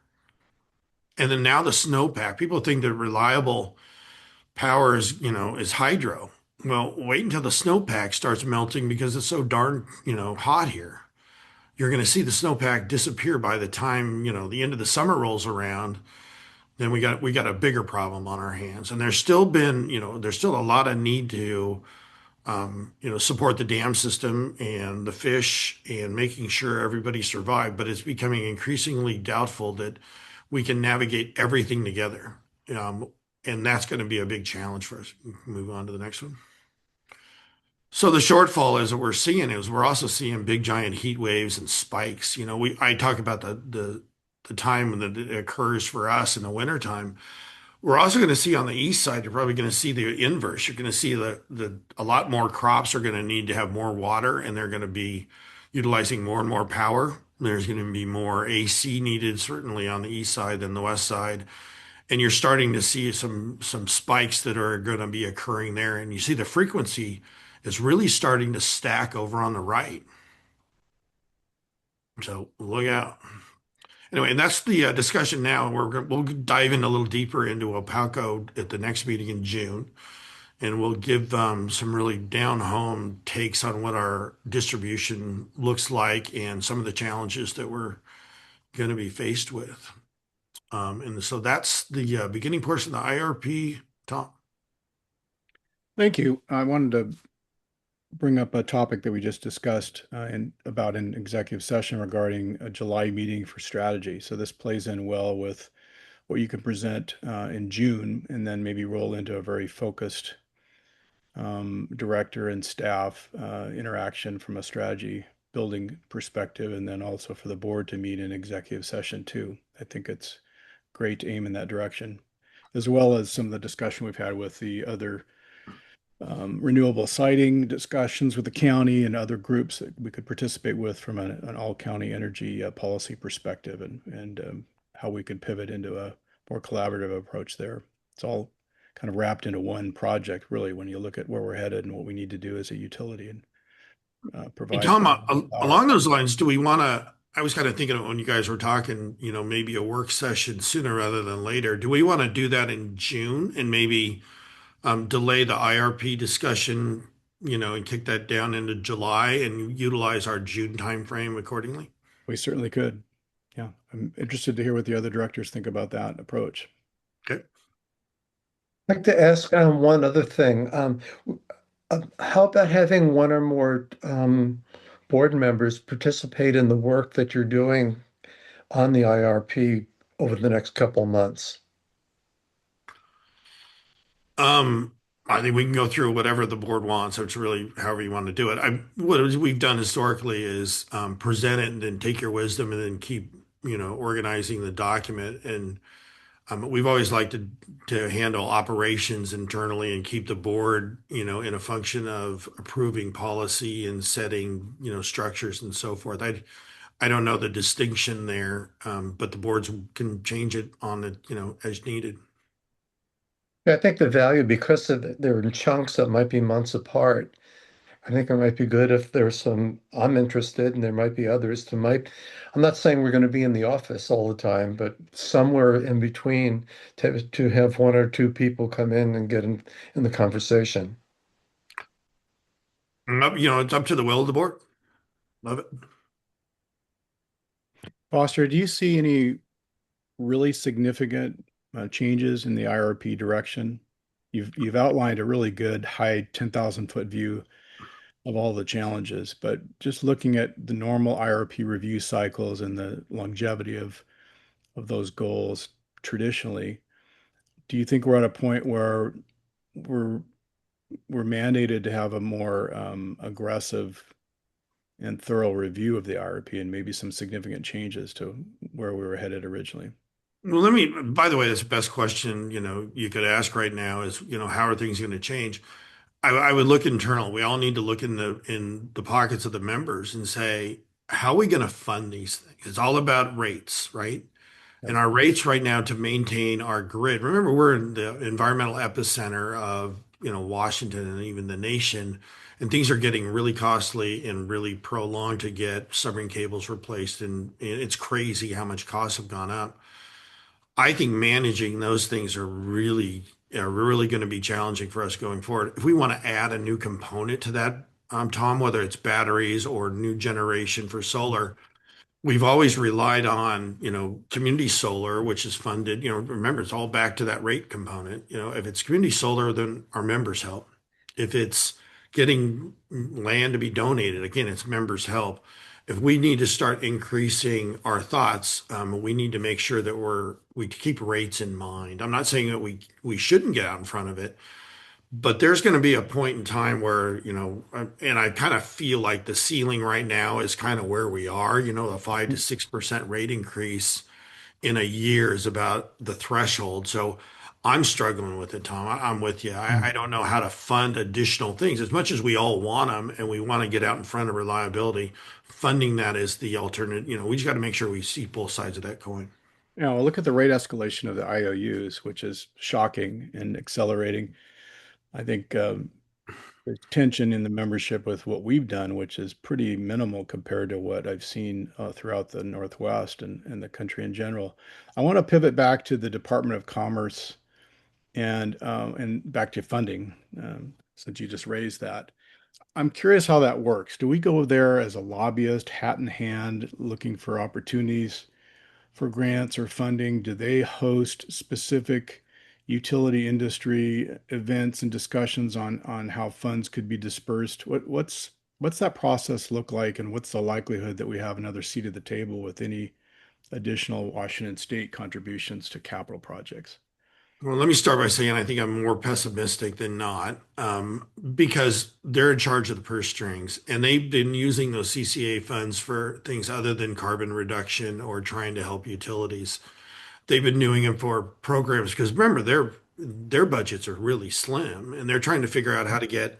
And then now the snowpack. People think that reliable power is hydro. Well, wait until the snowpack starts melting because it's so darn, hot here. You're going to see the snowpack disappear by the time, the end of the summer rolls around. Then we got a bigger problem on our hands. And there's still a lot of need to support the dam system and the fish and making sure everybody survived. But it's becoming increasingly doubtful that we can navigate everything together. And that's going to be a big challenge for us. Move on to the next one. So the shortfall is that we're also seeing big giant heat waves and spikes. I talk about the time that it occurs for us in the wintertime. We're also going to see on the east side, you're probably going to see the inverse. You're going to see a lot more crops are going to need to have more water, and they're going to be utilizing more and more power. There's going to be more AC needed, certainly on the east side than the west side. And you're starting to see some spikes that are going to be occurring there. And you see the frequency is really starting to stack over on the right. So look out. Anyway, and that's the discussion now. We'll dive in a little deeper into OPALCO at the next meeting in June. And we'll give some really down-home takes on what our distribution looks like and some of the challenges that we're going to be faced with. And so that's the beginning portion of the IRP. Tom. Thank you. I wanted to bring up a topic that we just discussed about an executive session regarding a July meeting for strategy. So this plays in well with what you can present in June, and then maybe roll into a very focused director and staff interaction from a strategy building perspective, and then also for the board to meet in executive session too. I think it's great to aim in that direction, as well as some of the discussion we've had with the other renewable siting discussions with the county and other groups that we could participate with from an all-county energy policy perspective, and how we could pivot into a more collaborative approach there. It's all kind of wrapped into one project, really, when you look at where we're headed and what we need to do as a utility and provide. Hey, Tom, along those lines, do we want to? I was kind of thinking of when you guys were talking, maybe a work session sooner rather than later. Do we want to do that in June and maybe delay the IRP discussion, and kick that down into July and utilize our June timeframe accordingly? We certainly could. Yeah, I'm interested to hear what the other directors think about that approach. Okay. I'd like to ask one other thing. How about having one or more board members participate in the work that you're doing on the IRP over the next couple of months? I think we can go through whatever the board wants. It's really however you want to do it. What we've done historically is present it and then take your wisdom and then keep, organizing the document. And we've always liked to handle operations internally and keep the board, in a function of approving policy and setting, structures and so forth. I don't know the distinction there, but the boards can change it on it, as needed. I think the value, because they're in chunks that might be months apart, I think it might be good if there's some, I'm interested and there might be others to might, I'm not saying we're going to be in the office all the time, but somewhere in between to have one or two people come in and get in the conversation. It's up to the will of the board. Love it. Foster, do you see any really significant changes in the IRP direction? You've outlined a really good high 10,000-foot view of all the challenges, but just looking at the normal IRP review cycles and the longevity of those goals traditionally, do you think we're at a point where we're mandated to have a more aggressive and thorough review of the IRP and maybe some significant changes to where we were headed originally? Well, by the way, that's the best question, you could ask right now is, how are things going to change? I would look internal. We all need to look in the pockets of the members and say, how are we going to fund these things? It's all about rates, right? And our rates right now to maintain our grid. Remember, we're in the environmental epicenter of, Washington and even the nation, and things are getting really costly and really prolonged to get submarine cables replaced. And it's crazy how much costs have gone up. I think managing those things are really going to be challenging for us going forward. If we want to add a new component to that, Tom, whether it's batteries or new generation for solar, we've always relied on, community solar, which is funded, remember, it's all back to that rate component. If it's community solar, then our members help. If it's getting land to be donated, again, it's members help. If we need to start increasing our thoughts, we need to make sure that we keep rates in mind. I'm not saying that we shouldn't get out in front of it, but there's going to be a point in time where, and I kind of feel like the ceiling right now is kind of where we are, a 5 to 6% rate increase in a year is about the threshold. So I'm struggling with it, Tom. I'm with you. I don't know how to fund additional things as much as we all want them and we want to get out in front of reliability. Funding that is the alternate. We just got to make sure we see both sides of that coin. Look at the rate escalation of the IOUs, which is shocking and accelerating. I think there's tension in the membership with what we've done, which is pretty minimal compared to what I've seen throughout the Northwest and the country in general. I want to pivot back to the Department of Commerce and back to funding, since you just raised that. I'm curious how that works. Do we go there as a lobbyist, hat in hand, looking for opportunities for grants or funding? Do they host specific utility industry events and discussions on how funds could be dispersed? What's that process look like, and what's the likelihood that we have another seat at the table with any additional Washington State contributions to capital projects? Well, let me start by saying I think I'm more pessimistic than not, because they're in charge of the purse strings, and they've been using those CCA funds for things other than carbon reduction or trying to help utilities. They've been doing it for programs because remember, their budgets are really slim, and they're trying to figure out how to get,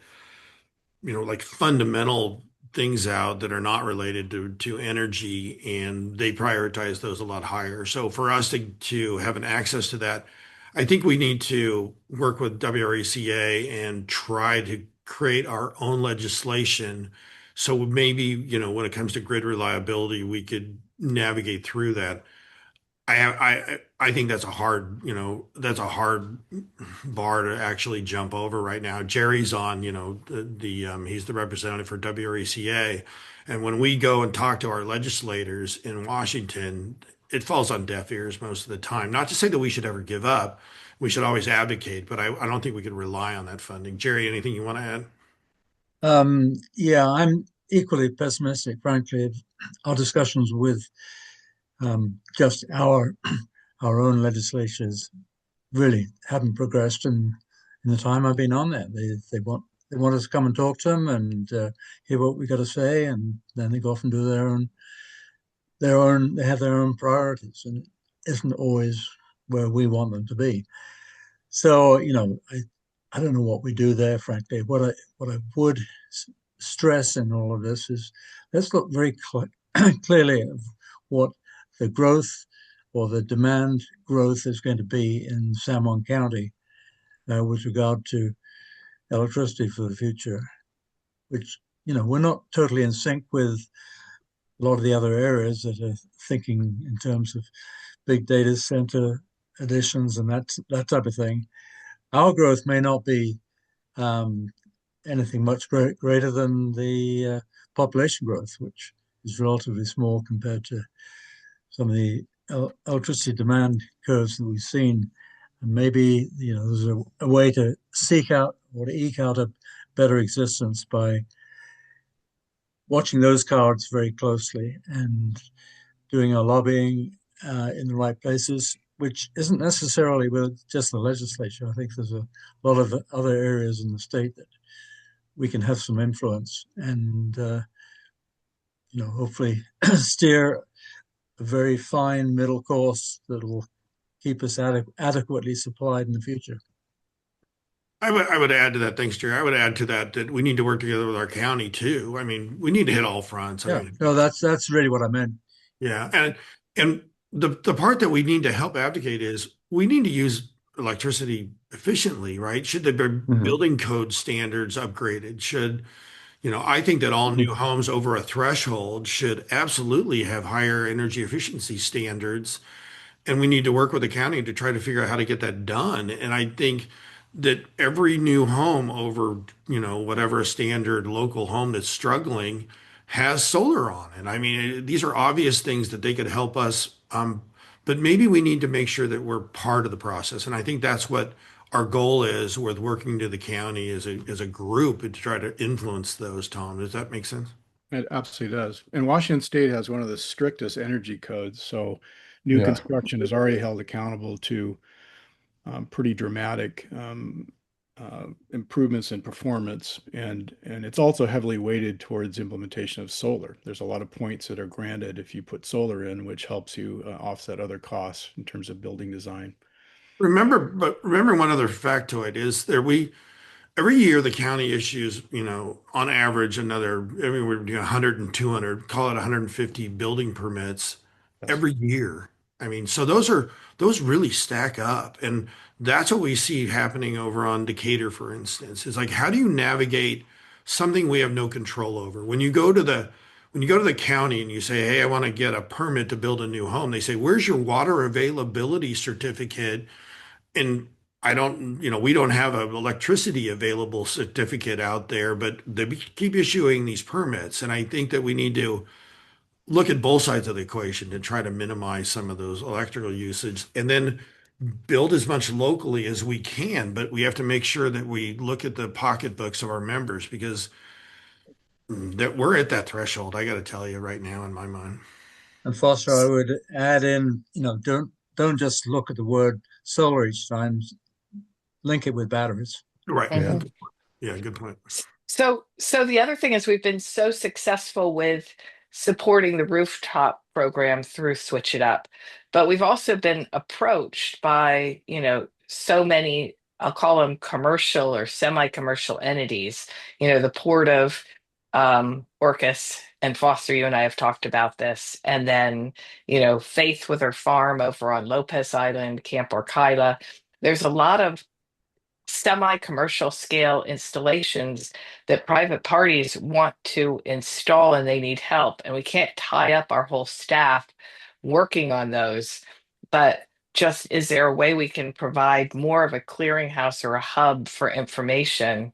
like fundamental things out that are not related to energy, and they prioritize those a lot higher. So for us to have an access to that, I think we need to work with WRECA and try to create our own legislation. So maybe, when it comes to grid reliability, we could navigate through that. I think that's a hard bar to actually jump over right now. Jerry's on, he's the representative for WRECA. And when we go and talk to our legislators in Washington, it falls on deaf ears most of the time. Not to say that we should ever give up. We should always advocate, but I don't think we could rely on that funding. Jerry, anything you want to add? Yeah, I'm equally pessimistic, frankly. Our discussions with just our own legislatures really haven't progressed in the time I've been on there. They want us to come and talk to them and hear what we got to say, and then they go off and do they have their own priorities, and it isn't always where we want them to be. So, I don't know what we do there, frankly. What I would stress in all of this is let's look very clearly at what the growth or the demand growth is going to be in San Juan County with regard to electricity for the future. which, we're not totally in sync with a lot of the other areas that are thinking in terms of big data center additions and that type of thing. Our growth may not be anything much greater than the population growth, which is relatively small compared to some of the electricity demand curves that we've seen. And maybe there's a way to seek out or to eke out a better existence by watching those cards very closely and doing our lobbying in the right places, which isn't necessarily with just the legislature. I think there's a lot of other areas in the state that we can have some influence and, hopefully steer a very fine middle course that will keep us adequately supplied in the future. I would add to that. Thanks, Jerry. I would add to that we need to work together with our county too. I mean, we need to hit all fronts. Yeah, no, that's really what I meant. Yeah, and the part that we need to help advocate is we need to use electricity efficiently, right? Should the building code standards upgraded? I think that all new homes over a threshold should absolutely have higher energy efficiency standards. And we need to work with the county to try to figure out how to get that done. And I think that every new home over, whatever a standard local home that's struggling has solar on it. I mean, these are obvious things that they could help us. But maybe we need to make sure that we're part of the process. And I think that's what our goal is with working to the county as a group to try to influence those, Tom. Does that make sense? It absolutely does. And Washington State has one of the strictest energy codes. So new construction is already held accountable to pretty dramatic improvements in performance. And it's also heavily weighted towards implementation of solar. There's a lot of points that are granted if you put solar in, which helps you offset other costs in terms of building design. Remember one other factoid is every year the county issues, on average we're doing 100 and 200, call it 150 building permits every year. I mean, so those really stack up. And that's what we see happening over on Decatur, for instance. It's like, how do you navigate something we have no control over? When you go to the county and you say, hey, I want to get a permit to build a new home, they say, where's your water availability certificate? And we don't have an electricity available certificate out there, but they keep issuing these permits. And I think that we need to look at both sides of the equation to try to minimize some of those electrical usage and then build as much locally as we can. But we have to make sure that we look at the pocketbooks of our members because that we're at that threshold. I got to tell you right now in my mind. And Foster, I would add in, don't just look at the word solar each time, link it with batteries. Right. Yeah, good point. So the other thing is we've been so successful with supporting the rooftop program through Switch It Up, but we've also been approached by, so many, I'll call them commercial or semi-commercial entities, the Port of Orcas and Foster, you and I have talked about this. And then, Faith with her farm over on Lopez Island, Camp Orkyla. There's a lot of semi-commercial scale installations that private parties want to install and they need help. And we can't tie up our whole staff working on those. But just is there a way we can provide more of a clearinghouse or a hub for information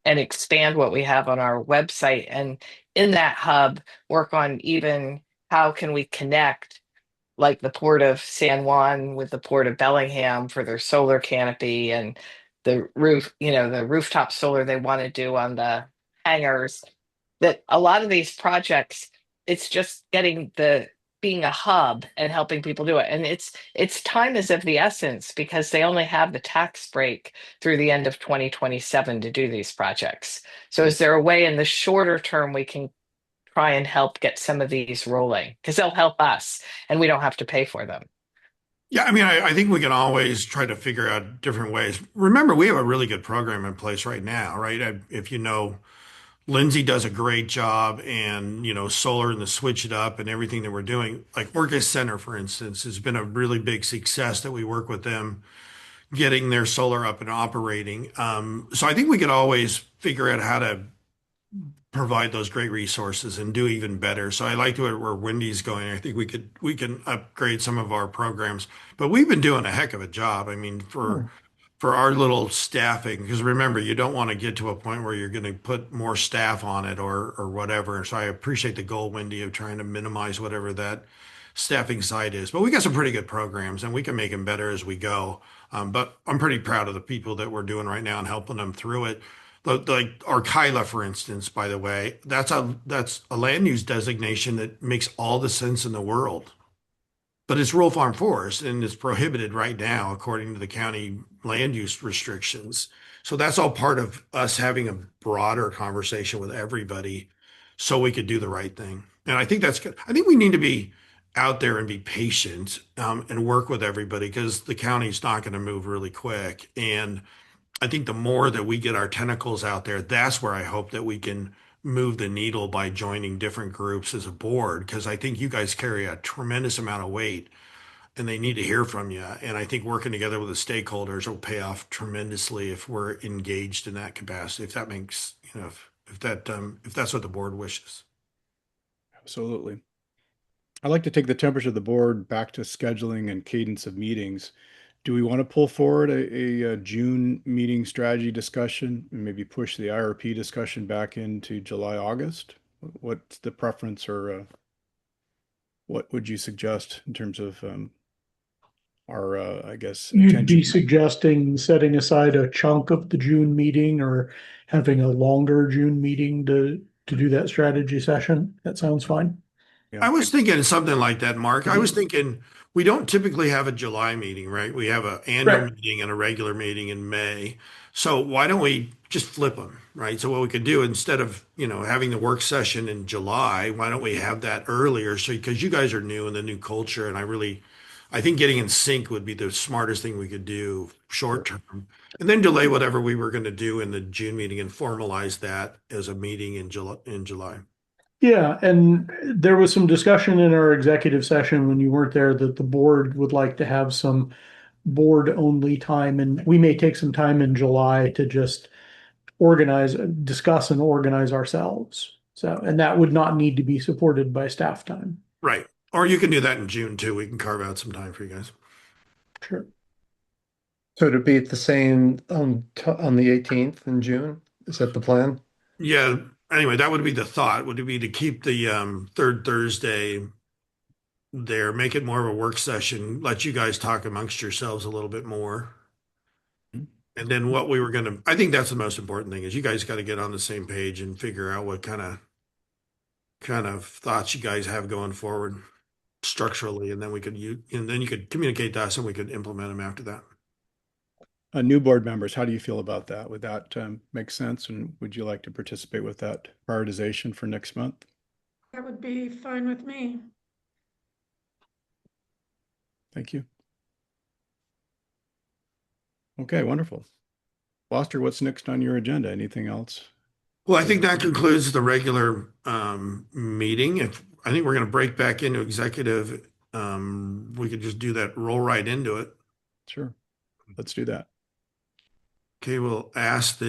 and expand what we have on our website? And in that hub, work on even how can we connect like the Port of San Juan with the Port of Bellingham for their solar canopy and the roof, the rooftop solar they want to do on the hangars. That a lot of these projects, it's just being a hub and helping people do it. And it's time is of the essence because they only have the tax break through the end of 2027 to do these projects. So is there a way in the shorter term we can try and help get some of these rolling? Because they'll help us and we don't have to pay for them. Yeah, I mean, I think we can always try to figure out different ways. Remember, we have a really good program in place right now, right? If Lindsay does a great job and, solar and the Switch It Up and everything that we're doing, like Orcas Center, for instance, has been a really big success that we work with them getting their solar up and operating. So I think we could always figure out how to provide those great resources and do even better. So I like where Wendy's going. I think we can upgrade some of our programs, but we've been doing a heck of a job. I mean, for our little staffing, because remember, you don't want to get to a point where you're going to put more staff on it or whatever. So I appreciate the goal, Wendy, of trying to minimize whatever that staffing side is. But we got some pretty good programs, and we can make them better as we go. But I'm pretty proud of the people that we're doing right now and helping them through it. Like Arkyla, for instance, by the way, that's a land use designation that makes all the sense in the world. But it's rural farm forest and it's prohibited right now according to the county land use restrictions. So that's all part of us having a broader conversation with everybody so we could do the right thing. And I think that's good. I think we need to be out there and be patient and work with everybody because the county's not going to move really quick. And I think the more that we get our tentacles out there, that's where I hope that we can move the needle by joining different groups as a board, because I think you guys carry a tremendous amount of weight and they need to hear from you. And I think working together with the stakeholders will pay off tremendously if we're engaged in that capacity, if that makes, if that's what the board wishes. Absolutely. I'd like to take the temperature of the board back to scheduling and cadence of meetings. Do we want to pull forward a June meeting strategy discussion and maybe push the IRP discussion back into July, August? What's the preference, or what would you suggest in terms of our, I guess, You'd be suggesting setting aside a chunk of the June meeting or having a longer June meeting to do that strategy session? That sounds fine. I was thinking something like that, Mark. I was thinking we don't typically have a July meeting, right? We have an annual meeting and a regular meeting in May. So why don't we just flip them, right? So what we could do instead of, having the work session in July, why don't we have that earlier? So because you guys are new in the new culture, and I think getting in sync would be the smartest thing we could do short term, and then delay whatever we were going to do in the June meeting and formalize that as a meeting in July. Yeah, and there was some discussion in our executive session when you weren't there that the board would like to have some board-only time, and we may take some time in July to just discuss and organize ourselves. So, and that would not need to be supported by staff time. Right. Or you can do that in June too. We can carve out some time for you guys. Sure. So to be at the same on the 18th in June, is that the plan? Yeah. Anyway, that would be the thought, would be to keep the third Thursday there, make it more of a work session, let you guys talk amongst yourselves a little bit more. And then I think that's the most important thing is you guys got to get on the same page and figure out what kind of thoughts you guys have going forward structurally. And then you could communicate to us and we could implement them after that. New board members, how do you feel about that? Would that make sense? And would you like to participate with that prioritization for next month? That would be fine with me. Thank you. Okay, wonderful. Foster, what's next on your agenda? Anything else? Well, I think that concludes the regular meeting. I think we're going to break back into executive, we could just do that, roll right into it. Sure. Let's do that. Okay, we'll ask the